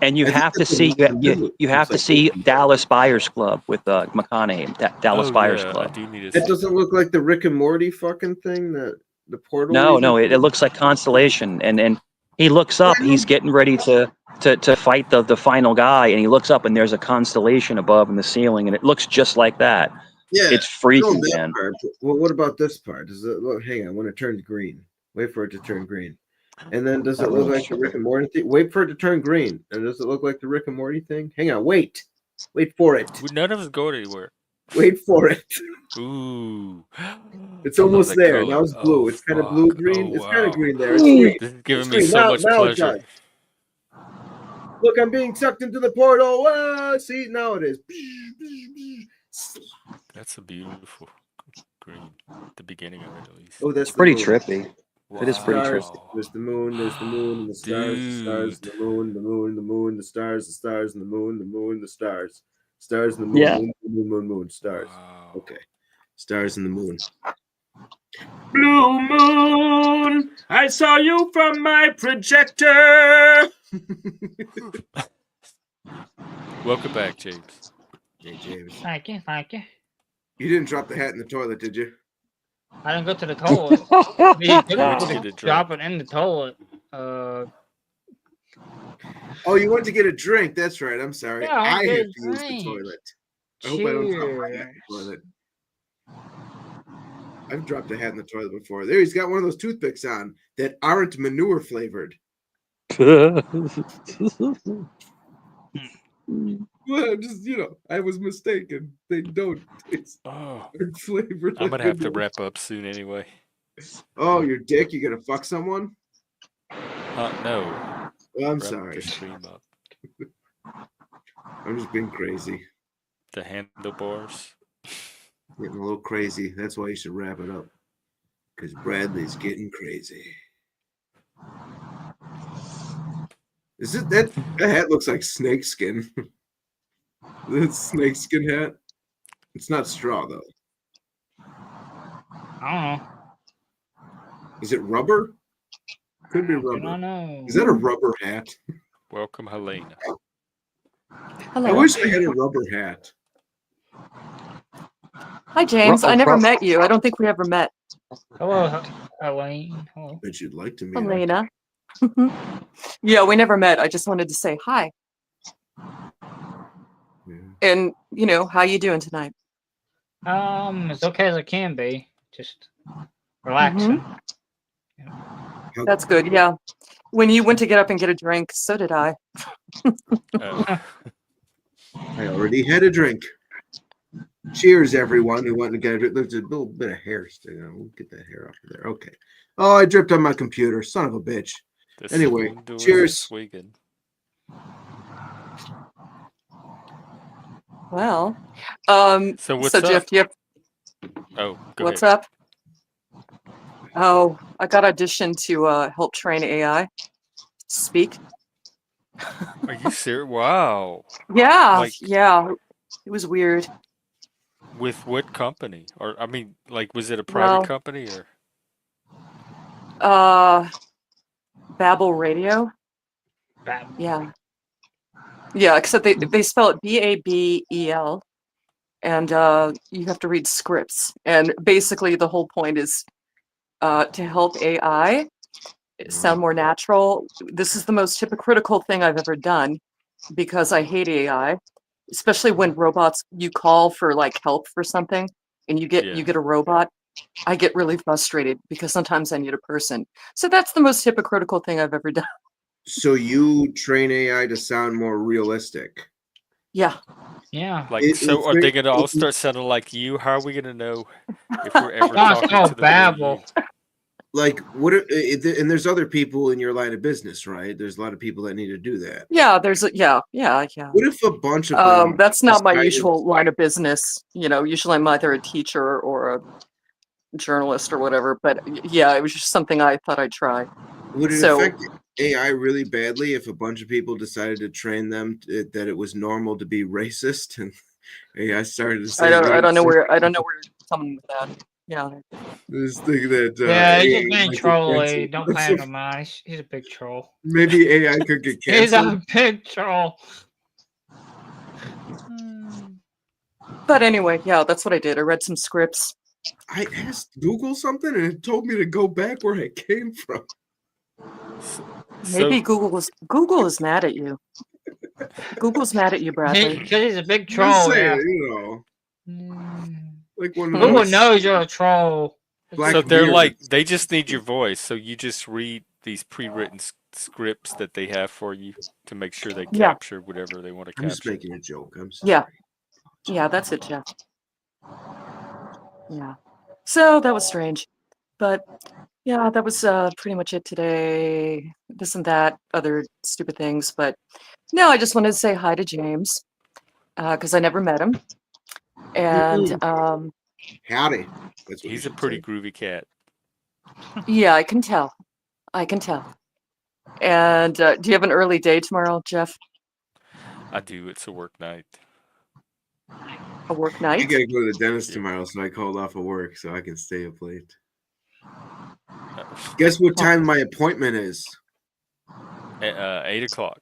And you have to see you have to see Dallas Buyers Club with McConaughey. Dallas Buyers Club. I do need to It doesn't look like the Rick and Morty fucking thing that The portal. No, it looks like constellation, and he looks up. He's getting ready to fight the final guy, and he looks up, and there's a constellation above in the ceiling, and it looks just like that. Yeah, It's I freaky, know that man. part. Well, what about this part? Does it look? Hang on, when it turns green, wait for it to turn green, and then does it look like the Rick and Morty thing? Wait for it to turn green, and does it look like the Rick and Morty thing? Hang on, wait for it, None of us go anywhere. wait for it. Ooh. It's I love almost that there. color. Now it's blue. Oh, It's kind of fuck. blue green. Oh, It's kind of wow. green there. It's green. This is It's giving me green. so Now much it pleasure. does. Look, I'm being sucked into the portal. Ah, see, now it is. That's a beautiful green. The beginning of it, at least. Oh, that's It's pretty the moon. trippy. Wow. It is pretty Stars. trippy. There's the moon. There's the moon and the stars. The stars. Dude. The moon. The moon. The moon. The stars. The stars and the moon. The moon. The stars. Stars and the moon. Yeah. Moon. Moon. Moon. Moon. Stars. Wow. Okay. Stars and the moon. Blue moon, I saw you from my projector. Welcome back, James. Hey, James. Thank you, thank you. You didn't drop the hat in the toilet, did you? I didn't go to the toilet. He took me Where'd you to get a drink? drop it in the toilet. Oh, you went to get a drink. That's right. I'm sorry. Yeah, I I went to have get to a use the drink. toilet. I hope I don't drop my hat in Cheers. the toilet. I've dropped a hat in the toilet before. There, he's got one of those toothpicks on that aren't manure flavored. Well, just I was mistaken. They don't. It's Oh, flavored. I'm like gonna have to manure. wrap up soon anyway. Oh, your dick! You gonna fuck someone? No. Well, I'm Wrap sorry. the stream up. I'm just being crazy. The handlebars. Getting a little crazy. That's why you should wrap it up. Because Bradley's getting crazy. Is it that hat looks like snakeskin? That snakeskin hat? It's not straw though. I don't know. Is it rubber? Could be I don't rubber. know. Is that a rubber hat? Welcome, Helena. I wish I had a rubber hat. Hi, James. I never Rough. met you. I don't think we ever met. Hello, Elaine. Hello. Bet you'd like to meet her. Elena. Yeah, we never met. I just wanted to say hi. Yeah. And, how you doing tonight? As okay as it can be. Just relaxing. That's good. Yeah. When you went to get up and get a drink, so did I. Oh. I already had a drink. Cheers, everyone who went to get a drink. There's a little bit of hair sticking out. We'll get that hair off of there. Okay. Oh, I dripped on my computer. Son of a bitch. The Anyway, spoon doing cheers. Swigging. Well, So what's Jeff, up? do you have, Oh, go what's ahead. up? Oh, I got auditioned to help train AI to speak. Are you serious? Wow. Yeah, Like- yeah. It was weird. With what company? Or was it a private Well- company or? Babel Radio. Bad. Yeah. Yeah, except they spell it Babel, and you have to read scripts. And basically, the whole point is to help AI sound more natural. This is the most hypocritical thing I've ever done because I hate AI, especially when robots you call for help for something and you Yeah. get a robot. I get really frustrated because sometimes I need a person. So that's the most hypocritical thing I've ever done. So you train AI to sound more realistic. Yeah. Yeah. So are they gonna all start sounding like you? How are we gonna know if we're ever talking Oh, to the Babel. Like what? And there's other people in your line of business, right? There's a lot of people that need to do that. Yeah, yeah. What if a bunch of them That's not my decided- usual line of business. Usually I'm either a teacher or a journalist or whatever. But yeah, it was just something I thought I'd try. Would it So- affect AI really badly if a bunch of people decided to train them that it was normal to be racist and AI started to say I don't know racist? where you're coming with that. Yeah. This thing that Yeah, he's AI just being might get trolly. canceled. Don't pay him no mind. He's a big troll. Maybe AI could get He's canceled. a big troll. But anyway, yeah, that's what I did. I read some scripts I asked Google something and it told me to go back where I came from. Maybe So Google is mad at you. Google's mad at you, Bradley. Because he's a big Just troll, saying, yeah. like one of Google those knows you're a troll. Black so they're mirrors. like they just need your voice, so you just read these pre-written scripts that they have for you to make sure they Yeah. capture whatever they want to I'm just capture. making a joke. I'm sorry. Yeah. Yeah, that's it, Jeff. Yeah. So that was strange. But yeah, that was pretty much it today. This and that, other stupid things. But no, I just wanted to say hi to James because I never met him. And Howdy. That's what you He's a should pretty say. groovy cat. yeah, I can tell. I can tell. And do you have an early day tomorrow, Jeff? I do. It's a work night. A work I night? gotta go to the dentist Yeah. tomorrow, so I called off of work so I can stay up late. Guess what time my appointment is? 8 o'clock.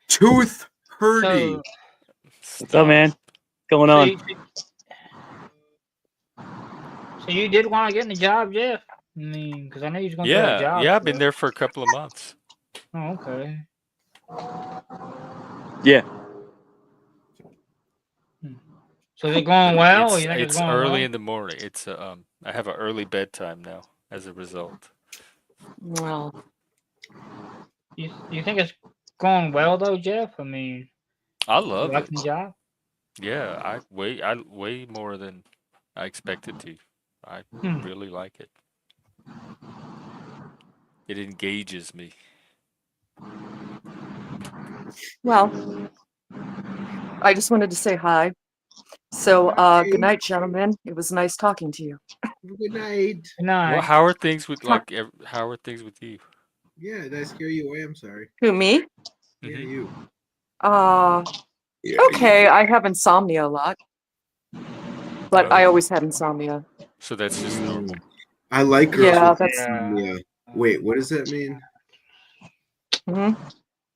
Tooth hurdy. What's up, man? What's going So, on? so you did want to get in the job, Jeff? I mean, because I know you was going to get a job. Yeah, I've been there for a couple of months. Oh, okay. Yeah. So is it going well? Or you think It's going early well? in the morning. It's I have an early bedtime now as a result. Well, You think it's going well though, Jeff? I mean, I you love it. liking the job? Yeah, I way more than I expected to. I really like it. It engages me. well, I just wanted to say hi. So, good night, gentlemen. It was nice talking to you. Good night. Good night. Well, how are things with how are things with you? Yeah, did I scare you away? I'm sorry. Who, me? Yeah, Mhm. you. Yeah, Okay, I have insomnia a lot. But I Oh. always had insomnia. So that's just normal. I like girls Yeah, with that's. insomnia. Wait, what does that mean? Mhm.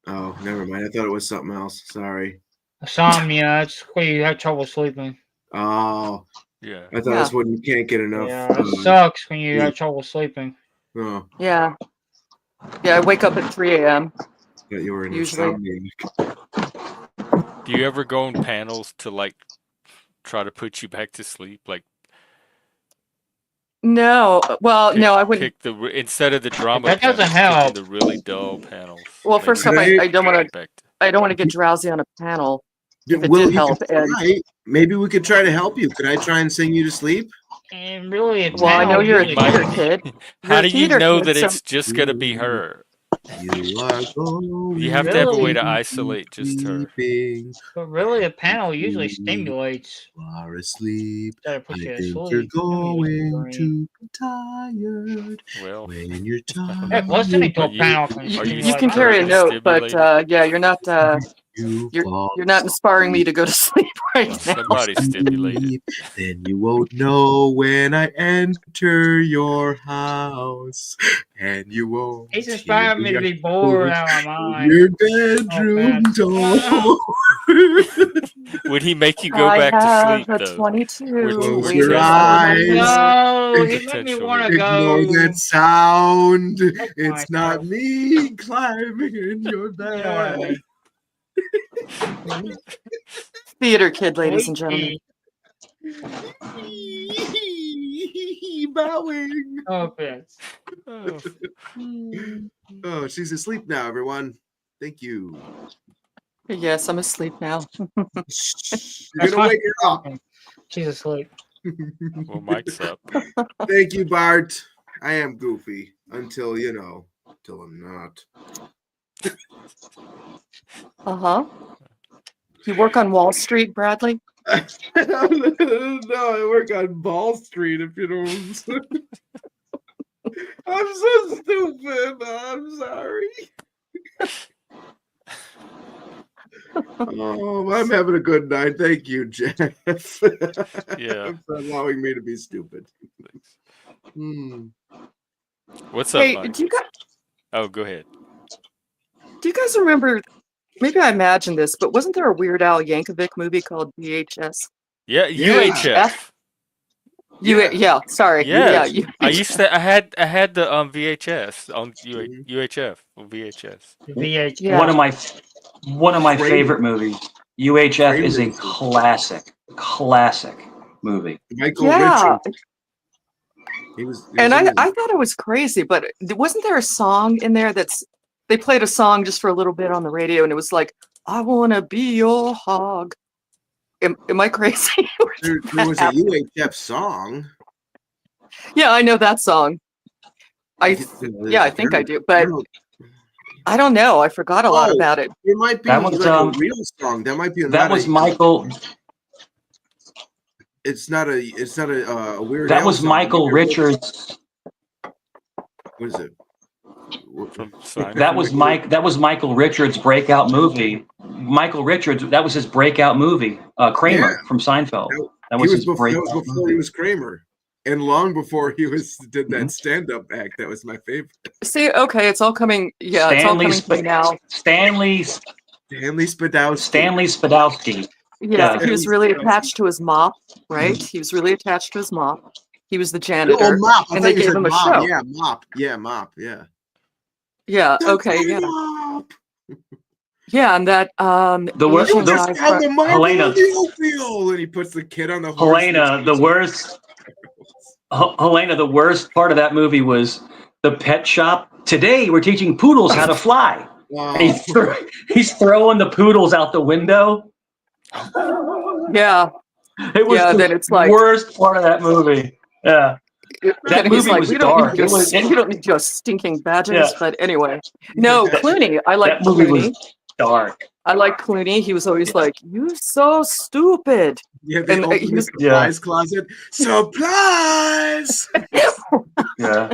Oh, never mind. I thought it was something else. Sorry. Insomnia. That's where you have trouble sleeping. Oh, Yeah. I thought that's when you can't get enough. Yeah, it sucks when you have trouble sleeping. Oh, Yeah. Yeah, I wake up at 3 a.m. that you were an Usually. insomniac. Do you ever go on panels to like try to put you back to sleep? Like No, well, no, I wouldn't. pick instead of the drama That doesn't panels, help. picking the really dull panels. Well, Maybe first off, Could I don't want to. back to- I don't want to get drowsy on a panel. If it Will, did you help, could and try. Maybe we could try to help you. Could I try and sing you to sleep? And really, a well, I know panel you're a usually theater doesn't- kid. How You're do a you theater know kid, that so- it's just gonna be her? You are going. You have to have a way to Really? isolate just her. Sleeping. But really, a panel usually stimulates You are asleep. instead of I puts you to think you're sleep. going to be tired Well, when you're tired. Heck, listening to a Are you- panel can are you stimulate. You can my carry a brain. note, but Stimulated? yeah, you're not. You You're fall you're not inspiring me to go to sleep right now. Somebody's stimulated. asleep, then you won't know when I enter your house, and you won't. He's inspiring me to be bored out of my mind. Your bedroom door. Would he make you go I back to have sleep a though? 22. Close with your waiting eyes. for me. No, he made me Potentially. want to Ignore go. that sound. It's myself. not me climbing in your You know what I bed. mean. Theater kid, ladies and gentlemen. Bowing. No offense. Oh, Oh, she's asleep now, everyone. Thank you. Yes, I'm asleep now. You're That's gonna fine. wake her up. She's asleep. well, Mike's up. Thank you, Bart. I am goofy until till I'm not. Uh-huh. You work on Wall Street, Bradley? No, I work on Ball Street. If you know what I'm saying. I'm so stupid. I'm sorry. Oh, I'm having a good night. Thank you, Jeff. Yeah. For allowing me to be stupid. Hmm. What's up, Hey, Mike? do Oh, go ahead. you guys remember? Maybe I imagined this, but wasn't there a Weird Al Yankovic movie called VHS? Yeah, Yeah. UHF. Yeah, sorry. Yeah, Yes, you. I had the VHS on Mhm. UHF or VHS. VHS. One Yeah. of my one of my Kramer. favorite movies. UHF is Kramer a was the classic movie. Michael Yeah. Richards. He And was in I it. thought it was crazy, but wasn't there a song in there they played a song just for a little bit on the radio and it was like, I wanna be your hog. Am I crazy? Or did There that was a happen? UHF song. Yeah, I know that song. Yeah, There's I think I very do, but several. I don't know. I forgot a lot Oh, about it. it might That be was like a real song. That might be not a. Michael. It's not a. It's not a Weird That Al was song. Michael Richards. What is it? From That Seinfeld. was That was Michael Richards' breakout movie. Michael Richards. That was his breakout movie. Yeah, Kramer from Seinfeld. That he was was his before. That was breakout before he movie. was Kramer, and long before he did that Mhm. stand-up act. That was my favorite. See, okay, it's all coming. Yeah, it's all coming to me now. Stanley Stanley Spadowski. Stanley Spadowski. Yeah, Yeah. he was really attached to his mop, right? He was really attached to his mop. He was the Oh, janitor, Mop. I and thought they you gave said him a Mop. show. Yeah, Mop. Yeah, Mop. Yeah. Yeah, The okay, yeah. Mop. Yeah, and that The wor- Asian You the guy just found the marble Helena. on the oatmeal, and he puts the kid on the horse. Helena, the worst. Helena, the worst part of that movie was the pet shop. Today we're teaching poodles how to fly. And Wow. he's throwing the poodles out the window. Yeah, It was yeah, the then it's like worst part of that movie. Yeah, that then he's movie like, was we don't need dark. your It was we don't need your stinking badgers. yeah. But anyway, no, Clooney. I like That movie Clooney. was dark. I like Clooney. He was always like, "You so stupid," Yeah, they and opened he the was supplies closet. Supplies. Yeah.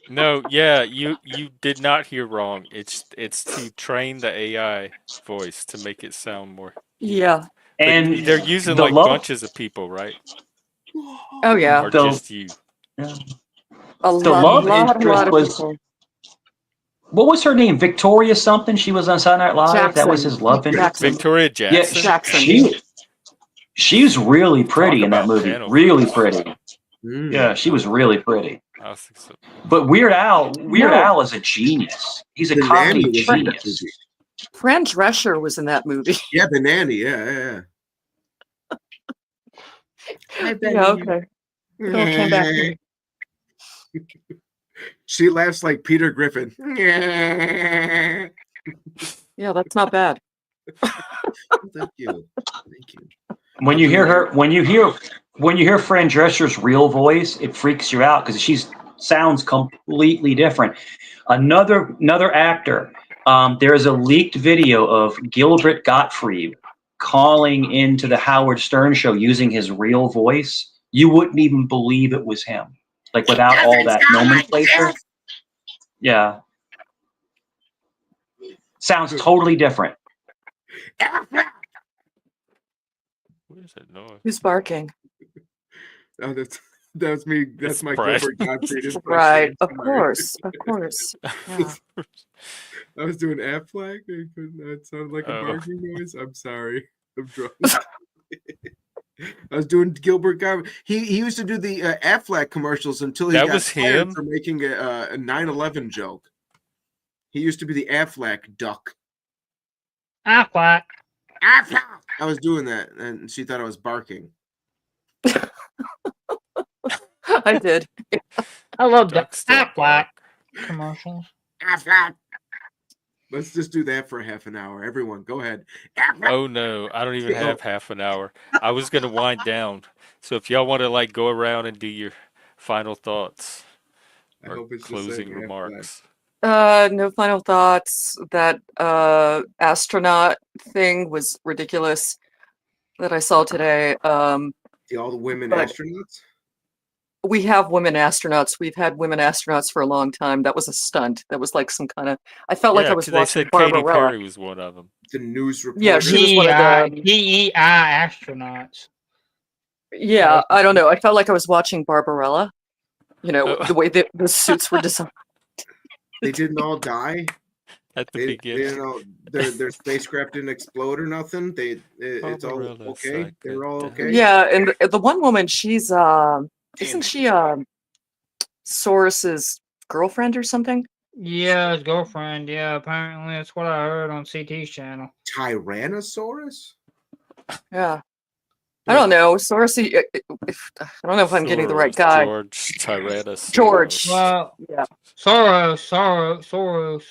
No, yeah, you did not hear wrong. It's to train the AI voice to make it sound more human. yeah. But And they're using the like love bunches of people, right? Oh yeah, Or the just you? yeah. a the lot, love lot interest of was people. what was her name? Victoria something. She was on Saturday Night Live. That was Jackson, his love interest. Jackson, Victoria Yeah, Jackson? Jackson. she's really pretty Talk in that about movie. panel Really voice. pretty. Mm. Yeah, she was really pretty. I think so. But Weird Al No, is a genius. He's a The Nanny comedy was in that genius. movie. Fran Drescher was in that movie. Yeah, the nanny. Yeah. Hi, Yeah, okay. It all came back to me. She laughs like Peter Griffin. Yeah, that's not bad. Thank you. Thank you. When you hear Fran Drescher's real voice, it freaks you out because she sounds completely different. Another actor. There's a leaked video of Gilbert Gottfried calling into the Howard Stern show using his real voice. You wouldn't even believe it was him, like without all that nomenclature. Yeah, sounds totally different. What is that noise? Who's barking? Oh, that's me. That's It's my Brad. Gilbert Gottfried impression. Right, I'm of sorry. course, of course. Yeah. I was doing Aflac. That sounded like a Oh. barking noise. I'm sorry. I'm drunk. I was doing Gilbert Gottfried. He used to do the Aflac commercials until he That got was fired him? for making a 9/11 joke. He used to be the Aflac duck. Affleck. I was doing that, and she thought I was barking. I did. I love the Ducks don't Affleck bark. commercials. Let's just do that for half an hour. Everyone, go ahead. Oh no, I don't even have half an hour. I was gonna wind down. So if y'all want to like go around and do your final thoughts I or hope it's just closing saying Aflac. remarks. No final thoughts. That astronaut thing was ridiculous that I saw today. All the women But- astronauts. We have women astronauts. We've had women astronauts for a long time. That was a stunt. That was like some kind of. I felt like I was 'cause they watching said Katy Barbarella. Perry was one of them. The news reporter. Yeah, she was one of the. DEI astronauts. Yeah, I don't know. I felt like I was watching Barbarella. You know, Oh. the way the suits were designed. They didn't all die. at the They, beginning. their spacecraft didn't explode or nothing. It's all Barbarella okay. They were all okay. Yeah, and the one woman, she's isn't she Soros's girlfriend or something? Yeah, his girlfriend. Yeah, apparently that's what I heard on CT's channel. Tyrannosaurus? Yeah. I don't know. Soros, I don't know if I'm getting the right guy. George Tyrannosaurus. George. Well, Yeah. Soros.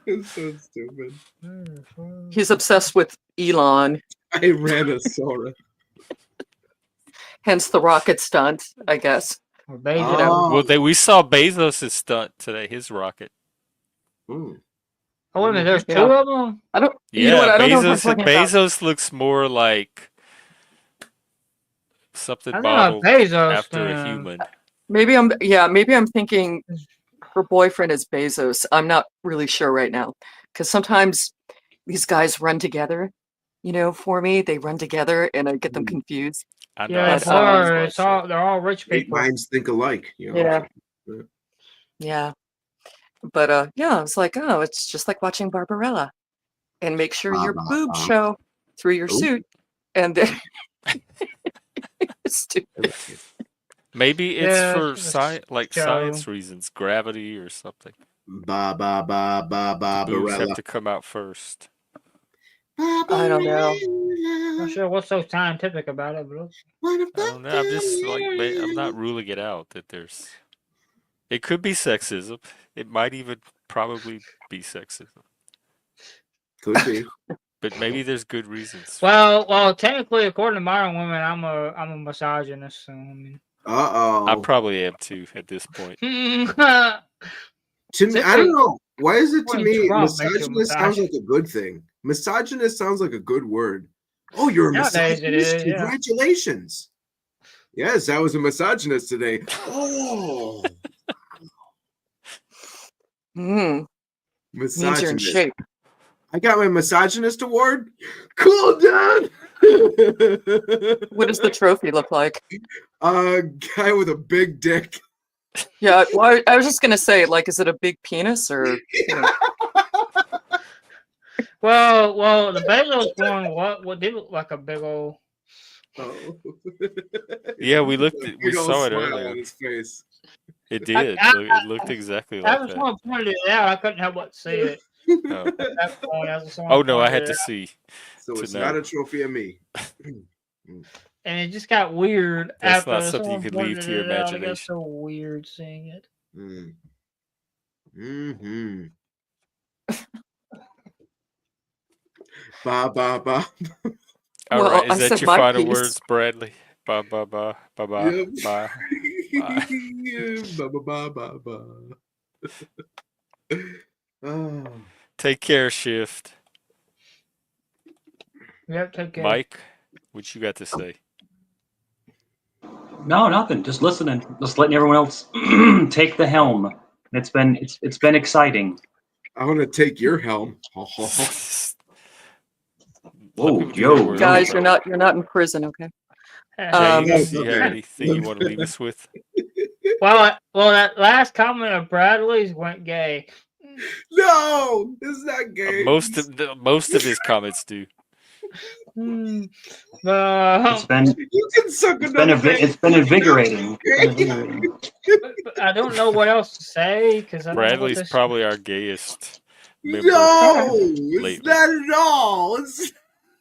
It's so stupid. He's obsessed with Elon, Tyrannosaurus. hence the rocket stunt, I guess. Or Bezos. You know. Well, we saw Bezos' stunt today. His rocket. Hmm. Oh, wait a minute, there's Yeah. two of them? I don't. Yeah, You know what? I don't know if I'm Bezos. talking about. Bezos looks more like something I don't know modeled Bezos. after a human. Maybe I'm thinking her boyfriend is Bezos. I'm not really sure right now, because sometimes these guys run together. For me, they run together, and I get them confused. I know. Yeah, I saw it. it's all, they're all rich Eight people. minds think alike. Yeah. Yeah. But yeah, I was like, oh, it's just like watching Barbarella. And make sure your boobs show through your suit. And then stupid. Maybe it's Yeah, for it's science reasons, gravity or something. The Boobs have Barbarella. to come out first. I don't know. Not sure what's so scientific about it, but I don't know. I'm just I'm not ruling it out that there's. It could be sexism. It might even probably be sexism. Could be. But maybe there's good reasons. well, technically, according to Modern Women, I'm a misogynist. So I mean, I probably am too at this point. To me, I don't know. Why is it to me misogynist sounds like a good thing? Misogynist sounds like a good word. Oh, you're a misogynist? Congratulations. Yes, I was a misogynist today. Oh. Means you're in shape. I got my misogynist award. Cool, Dad. What does the trophy look like? A guy with a big dick. Yeah, well, I was just gonna say, like, is it a big penis or? Well, the Bezos one, what did look like a big old. Oh. Yeah, we saw it earlier. On his face. It did. It looked exactly like I that. just want to point it out. I couldn't help but see it. Oh no, I had to see. So it's not a trophy of me. And it just got weird. That's after not something you could leave to your imagination. It got so weird seeing it. Mm-hmm. Ba ba ba. All right, is that your final words, Bradley? Ba ba ba ba ba Yep. ba. Ba ba ba ba ba. Oh. Take care, Shift. Yep, take care. Mike, what you got to say? No, nothing. Just listening. Just letting everyone else take the helm. It's been exciting. I want to take your helm. Whoa, yo, guys, you're not in prison, okay? James, you have anything you want to leave us with? Well, that last comment of Bradley's went gay. No, it's not gay. Most of his comments do. It's been You can suck it's been invigorating. I don't know what else to say because Bradley's probably our gayest member. No, lately. it's not at all.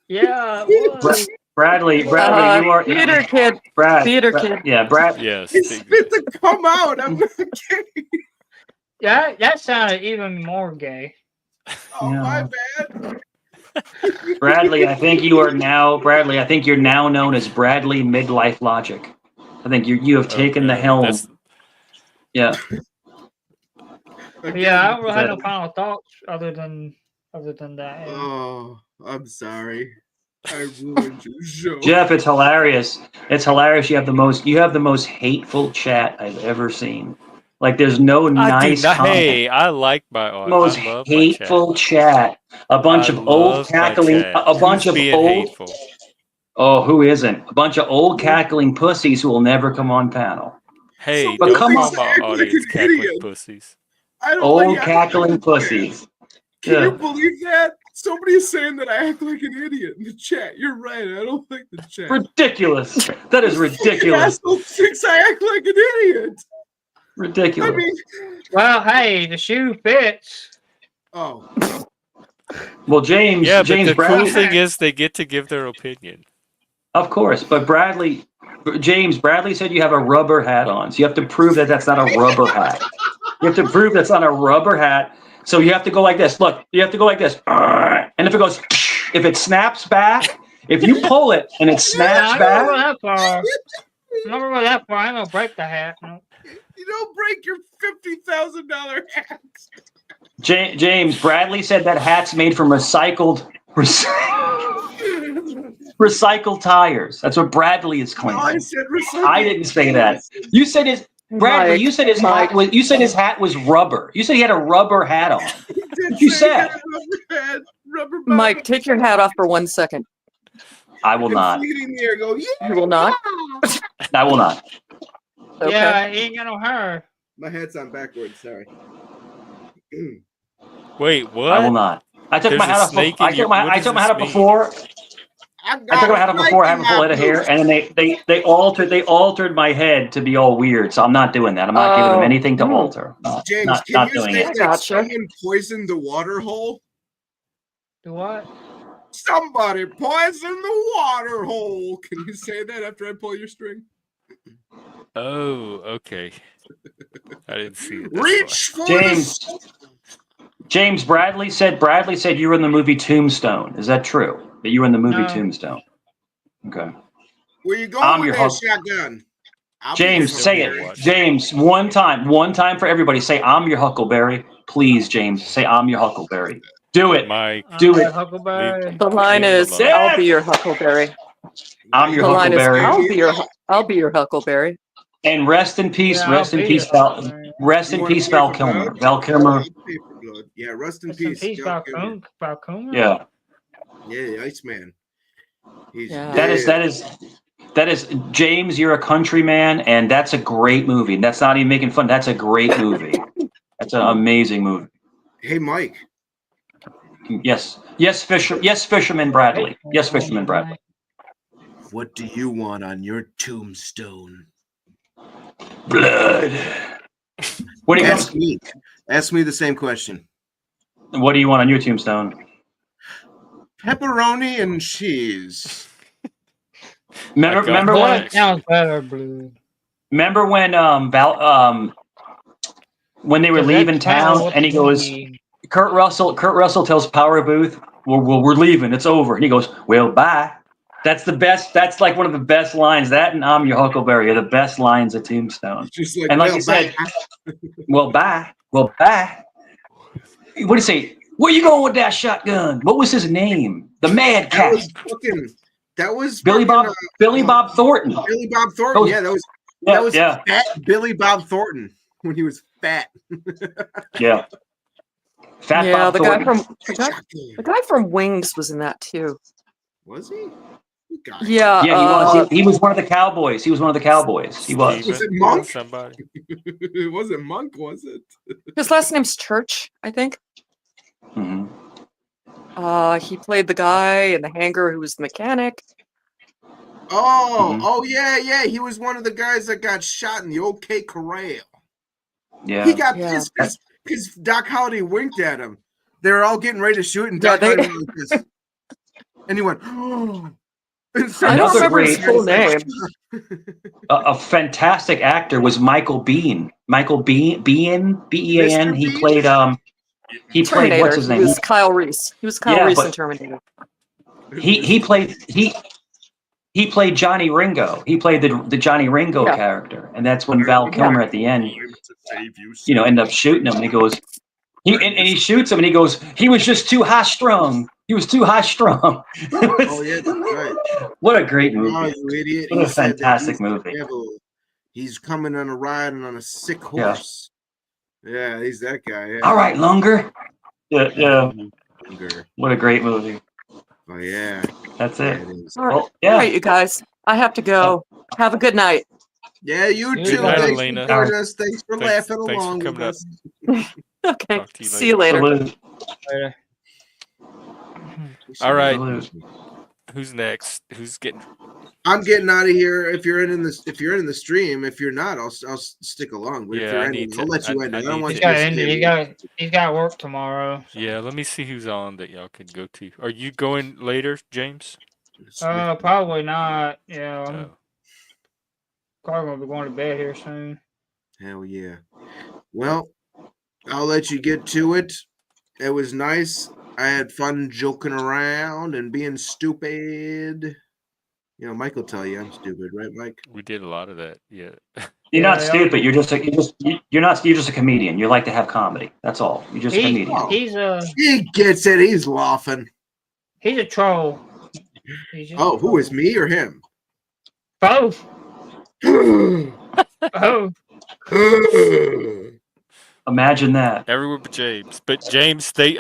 Yeah, it was. Bradley, you are theater kid. Theater kid. Yeah, Brad. Yes. It's fit to come out. I'm not gay. Yeah, that sounded even more gay. Oh, my bad. Bradley, I think you're now known as Bradley Midlife Logic. I think you have taken the helm. Yeah. Yeah, I don't really have no final thoughts other than that. Yeah. Oh, I'm sorry. I ruined your show. Jeff, it's hilarious. It's hilarious. You have the most hateful chat I've ever seen. Like, there's no nice. Hey, I like my audience. Most hateful chat. A bunch of old cackling. A bunch of old. Hateful? Oh, who isn't? A bunch of old cackling pussies who will never come on panel. Hey, but don't come call on. my audience cackling pussies. Old cackling pussies. Can you believe that? Somebody is saying that I act like an idiot in the chat. You're right. I don't like the chat. Ridiculous. That is ridiculous. Asshole thinks I act like an idiot. Ridiculous. I mean, Well, hey, the shoe fits. oh. Well, James Yeah, but the cool Bradley, thing is they get to give their opinion. of course, but James Bradley said you have a rubber hat on, so you have to prove that that's not a rubber hat. You have to prove that's not a rubber hat. So you have to go like this. Look, you have to go like this. And if it snaps back, if you pull it and it snaps back. I'm not going that far. I'm going to break the hat. No. You don't break your $50,000 hat. James Bradley said that hat's made from recycled tires. That's what Bradley is claiming. No, I said recycled. I didn't say that. You said his Bradley. You said his hat was. You said his hat was rubber. You said he had a rubber hat on. You said. Mike, take your hat off for 1 second. I will not. Go, yeah. You will not? I will not. Okay. Yeah, he ain't got no hair. My hat's on backwards. Sorry. Wait, what? I will not. I took There's my a hat off. snake I in your- took my what hat does off this before. I took my hat off before I have a full head of hair, boots. and then they altered my head to be all weird. So I'm not doing that. I'm not giving them anything to alter. James, not can you doing say it. that Gotcha. someone poisoned the water hole? Do what? Somebody poisoned the water hole. Can you say that after I pull your string? Oh, okay. I didn't see it. Reach for James Bradley said you were in the movie Tombstone. Is that true? That you were in the movie No. Tombstone? Okay. Where you going I'm with your that host. shotgun? James, say it. James, one time for everybody. Say I'm your Huckleberry. Please, James, say I'm your Huckleberry. Do it. Mike. Do it. Huckleberry. The line Leave him is, alone. I'll be your Huckleberry. I'm your The line is, Huckleberry. I'll be your Huckleberry. And rest in peace, Yeah, rest I'll in be peace, your Val. Huckleberry. Rest in peace, Val Kilmer. Val Kilmer. Yeah, rest in Rest in peace. peace, Val Kilmer. Falconer. Yeah. Yeah, Iceman. He's Yeah. That is James. You're a countryman, and that's a great movie. That's not even making fun. That's a great movie. That's an amazing movie. Hey, Mike. Yes, Fisherman Bradley. Yes, Fisherman Bradley. What do you want on your tombstone? Blood. What do you Ask me. Ask me the same question. What do you want on your tombstone? Pepperoni and cheese. Remember when? That sounds better, Blue. Remember when when they were leaving town, and he goes, Kurt Russell tells Power Booth, we're leaving. It's over. And he goes, well, bye. That's the best. That's like one of the best lines. That and I'm your Huckleberry are the best lines of Tombstone. Just like, And like well, you said, bye. well, bye. Well, bye. What do you say? Where you going with that shotgun? What was his name? The Mad Cat. That was Billy Bob Thornton. Billy Bob Thornton. Yeah, that was fat Billy Bob Thornton when he was fat. Yeah. Fat Yeah, Bob Thornton. The guy from Wings was in that too. Was he? Yeah. Yeah, he was. He was one of the Cowboys. He was one of the Cowboys. He was. Was it Monk? Somebody. It wasn't Monk, was it? His last name's Church, I think. Mm-hmm. He played the guy in the hangar who was the mechanic. Oh yeah. He was one of the guys that got shot in the OK Corral. Yeah. He got pissed because Doc Holliday winked at him. They were all getting ready to shoot, and Doc Holliday went like this. And he went, oh. I don't remember his full name. A fantastic actor was Michael Biehn. Michael Biehn, B-E-A-N. He played Terminator. What's his name? He was Kyle Reese. He was Kyle Reese in Terminator. He played Johnny Ringo. He played the Johnny Ringo character, and that's when Val Kilmer at the end, ended up shooting him. And he goes, he shoots him, and he goes, he was just too high strung. He was too high strung. Oh yeah, that's right. What a great movie! Oh, you idiot! What a fantastic movie. He's coming on a ride and on a sick horse. Yeah, he's that guy. Yeah. All right, Lunger. Yeah. Lunger. What a great movie. Oh yeah. That's it. Yeah, it is. All right. Well, yeah. All right, you guys. I have to go. Have a good night. Yeah, you too. Good night, Thanks Elena. for joining us. Thanks for laughing Thanks along for with coming us. Okay. Talk to you See you later. later. Salute. Later. All right. Salute. Who's next? Who's getting? I'm getting out of here. If you're in this, if you're in the stream, if you're not, I'll stick along. But if Yeah, you're I ending, need I'll to. let you end it. I I don't need want He's to. you to got stay. ended. He's got work tomorrow. So. Yeah, let me see who's on that y'all can go to. Are you going later, James? Probably not. Yeah, I'm Oh, probably gonna be going to bed here soon. Hell yeah. Well, I'll let you get to it. It was nice. I had fun joking around and being stupid. You know, Mike will tell you I'm stupid, right, Mike? we did a lot of that. Yeah. You're not Yeah, stupid. You're just a comedian. You like to have comedy. That's all. You're just a comedian. He gets it. He's laughing. He's a troll. He's just Oh, who is me or him? both? Oh, Imagine that. Everywhere but James. But James, they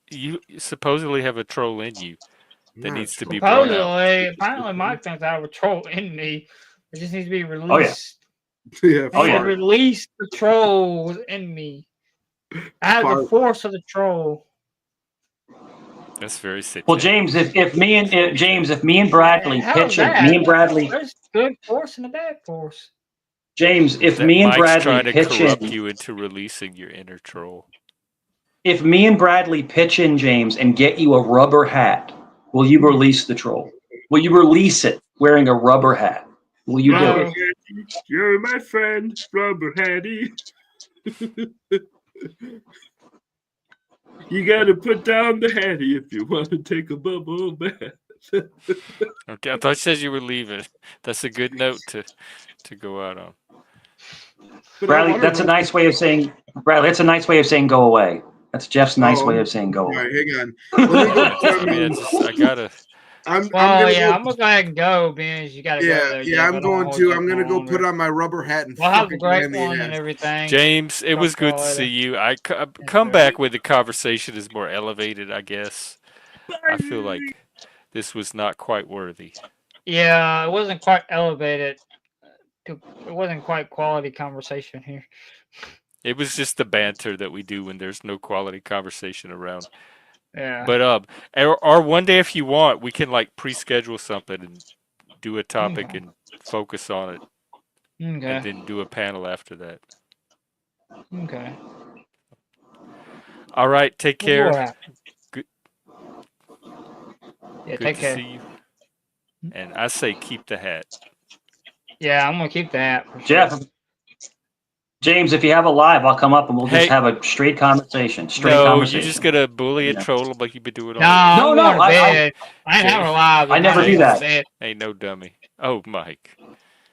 you supposedly have a troll in you that Not needs to be troll. brought out. supposedly, apparently, Mike thinks I have a troll in me. It just needs to be Oh yeah. released. Yeah, Oh, I need yeah. to release the troll within me. I have the Fart. force of the troll. That's very satanic. Well, James, if me and Bradley How's pitch in, that? me and Bradley, There's good force and a bad force. James, if That me and Mike's Bradley trying to pitch corrupt in, you into releasing your inner troll. if me and Bradley pitch in, James, and get you a rubber hat, will you release the troll? Will you release it wearing a rubber hat? Will you do it? You're my friend, Rubber Hattie. You got to put down the Hattie if you want to take a bubble bath. Okay, I thought you said you were leaving. That's a good note to go out on. Bradley, that's a nice way of saying go away. That's Jeff's nice way of saying go All away. right, hang on. Let me go. I mean, I gotta. I'm gonna yeah, go. I'm gonna go ahead and go, Beans. You gotta go there. Yeah, Jeff. I'm going to. I'm gonna go longer. put on my rubber hat and Well, have a fucking great Miami one ass. and everything. James, it was good to see you. I come back when the conversation is more elevated, I guess. I feel like this was not quite worthy. Yeah, it wasn't quite elevated. It wasn't quite quality conversation here. It was just the banter that we do when there's no quality conversation around. Yeah. But or one day if you want, we can like pre-schedule something and do a topic and focus on it. Okay. And then do a panel after that. Okay. All right, take care. Good. Yeah, Good take to care. see you. And I say keep the hat. Yeah, I'm gonna keep that. For Jeff, sure. James, if you have a live, I'll come up and we'll just Hey. have a straight conversation. You're just gonna bully and troll him like you've been doing all No, the I'm going to bed. I ain't having a live. I never do that. Ain't no dummy. Oh, Mike.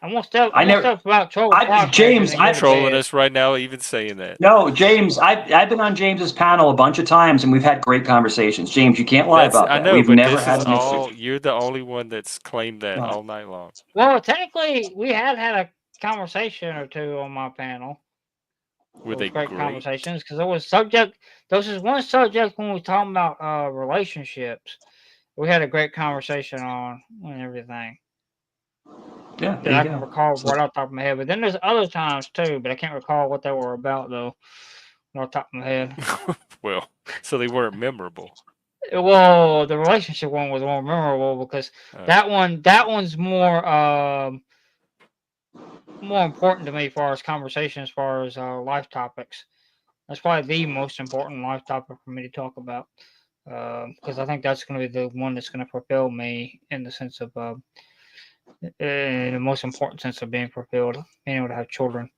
I'm gonna step. I never- step about troll. James, You're trolling us right now, even saying that. No, James, I've been on James's panel a bunch of times and we've had great conversations. James, you can't lie about that. I know, We've but never this had is an issue. all. You're the only one that's claimed that No. all night long. Well, technically, we had a conversation or two on my panel. Were they great great? conversations? Because there was subject. There was this one subject when we were talking about relationships. We had a great conversation on and everything. Yeah, that I can recall right off the top of my head. But then there's other times too, but I can't recall what they were about though. Off the top of my head. Well, so they weren't memorable. Well, the relationship one was more memorable because that one's more important to me as far as conversation, as far as life topics. That's probably the most important life topic for me to talk about because I think that's going to be the one that's going to fulfill me in the sense of in the most important sense of being fulfilled, being able to have children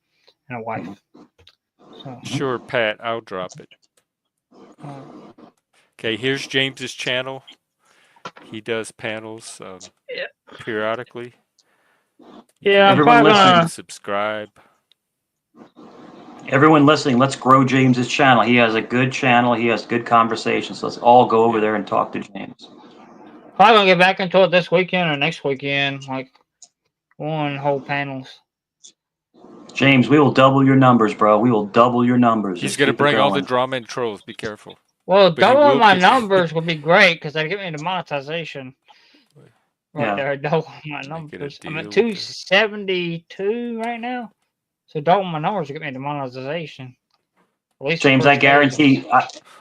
and a wife. So. Sure, Pat, I'll drop it. Okay, here's James's channel. He does panels periodically. Yeah, everyone listening, subscribe. Everyone listening, let's grow James's channel. He has a good channel. He has good conversations. Let's all go over there and talk to James. Probably gonna get back into it this weekend or next weekend, like one whole panels. James, we will double your numbers, bro. We will double your numbers. He's gonna bring all the drama and trolls. Be careful. Well, doubling my numbers would be great because that'd get me into monetization. Right there, double my numbers. I'm at 272 right now. So double my numbers will get me into monetization. At least the James, first days.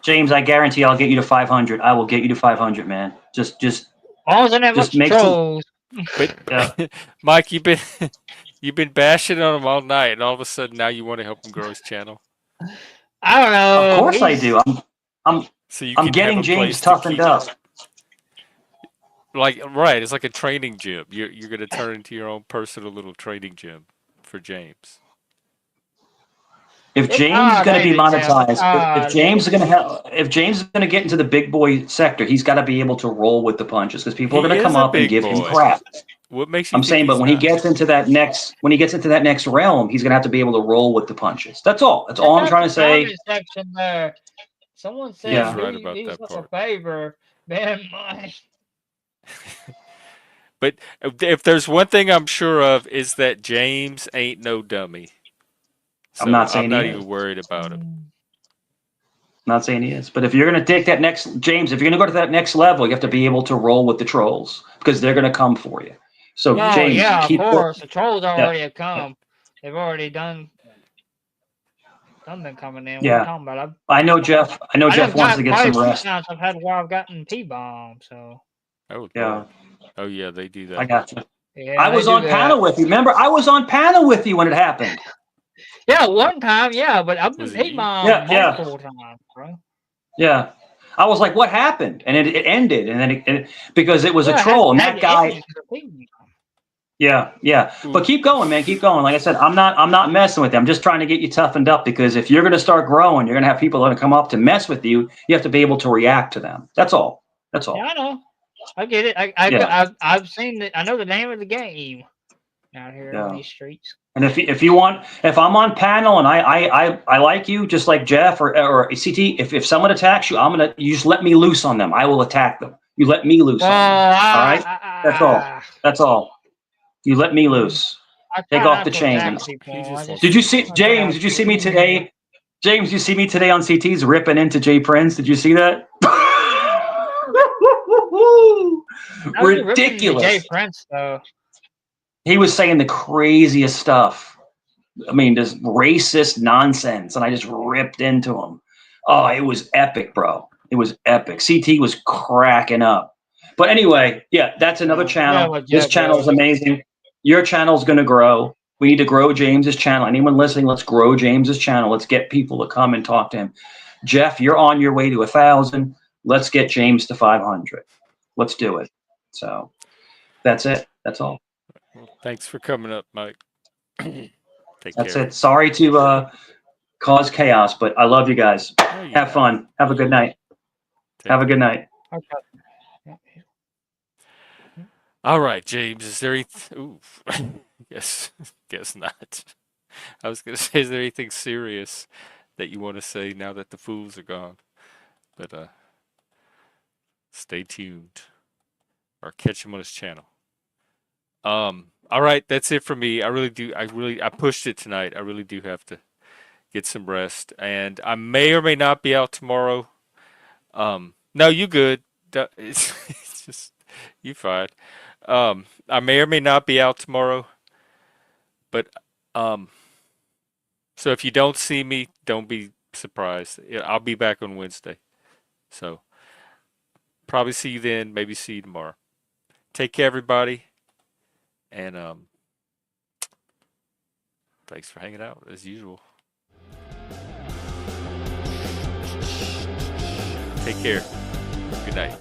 James, I guarantee I'll get you to 500. I will get you to 500, man. Just As long as I didn't just much make some. trolls. But Yeah. Mike, you've been bashing on him all night, and all of a sudden now you want to help him grow his channel, I don't Of know. course I do. I'm so you I'm can have getting a James place to toughened keep. up. Like right, it's like a training gym. You're gonna turn into your own personal little training gym for James. If It's James is odd, going to ain't be it, Jeff? It's monetized, if odd. James is going to if James is going to get into the big boy sector, he's got to be able to roll with the punches because people are He going to is come a up and big give him boy. crap. What makes you I'm think saying, but he's when he not? gets into that next realm, he's going to have to be able to roll with the punches. That's all. That's Check all I'm out trying the to say. comment section there. Someone He's said Yeah. right do about do that us a part. favor, man. But if there's one thing I'm sure of is that James ain't no dummy. I'm So not I'm saying he not is. even worried about him. Not saying he is. But if you're going to take that next, James, if you're going to go to that next level, you have to be able to roll with the trolls because they're going to come for you. So Oh James, yeah, of keep. course. The trolls Yeah. already have come. They've already done been coming in. What are you Yeah. talking about? I know Jeff. I done Wants to got get quite some a few rest. times. I've had where I've gotten P-bombed. So Oh Yeah. Lord. Oh yeah, they do I that. got you. yeah, I they was do on that. panel with you. Remember, I was on panel with you when it happened. Yeah, one time, yeah, but I've been Was it you? P-bombed Yeah. multiple times, bro. Yeah. I was like, what happened? And it ended. And then because it was a Yeah, troll. And had that to end guy, because of P-bomb. yeah. But Ooh. keep going, man. Keep going. Like I said, I'm not messing with you. I'm just trying to get you toughened up because if you're going to start growing, you're going to have people that are going to come up to mess with you. You have to be able to react to them. That's all. That's Yeah, all. I know. I get it. Yeah. I've seen it. I know the name of the game out here on Yeah. these streets. And if I'm on panel and I like you, just like Jeff or CT, if someone attacks you, you just let me loose on them. I will attack them. You let me loose Well, on them. All right? That's all. That's all. You let me loose. I Take try off not the to attack chains. people. He just wants Did to you be see cool. I try James? not Did you see to. me today? James, you see me today on CT's ripping into Jay Prince? Did you see that? How was he ripping into Jay Ridiculous. Prince though? He was saying the craziest stuff. I mean, just racist nonsense, and I just ripped into him. Oh, it was epic, bro. It was epic. CT was cracking up. But anyway, yeah, that's another Yeah, channel. what This Jeff channel does. is amazing. Your channel's going to grow. We need to grow James's channel. Anyone listening, let's grow James's channel. Let's get people to come and talk to him. Jeff, you're on your way to 1,000. Let's get James to 500. Let's do it. So that's it. That's all. Well, thanks for coming up, Mike. Take That's care. it. Sorry to cause chaos, but I love you guys. No, you're Have not. fun. Have a good night. Take Have a care. good night. Okay. All right, James. Is there anything? Ooh, yes. Guess not. I was gonna say, is there anything serious that you want to say now that the fools are gone? But stay tuned or catch him on his channel. All right, that's it for me. I pushed it tonight. I really do have to get some rest, and I may or may not be out tomorrow. No, you good. It's just you fine. I may or may not be out tomorrow, but so if you don't see me, don't be surprised. I'll be back on Wednesday, so probably see you then. Maybe see you tomorrow. Take care, everybody, and thanks for hanging out as usual. Take care. Good night.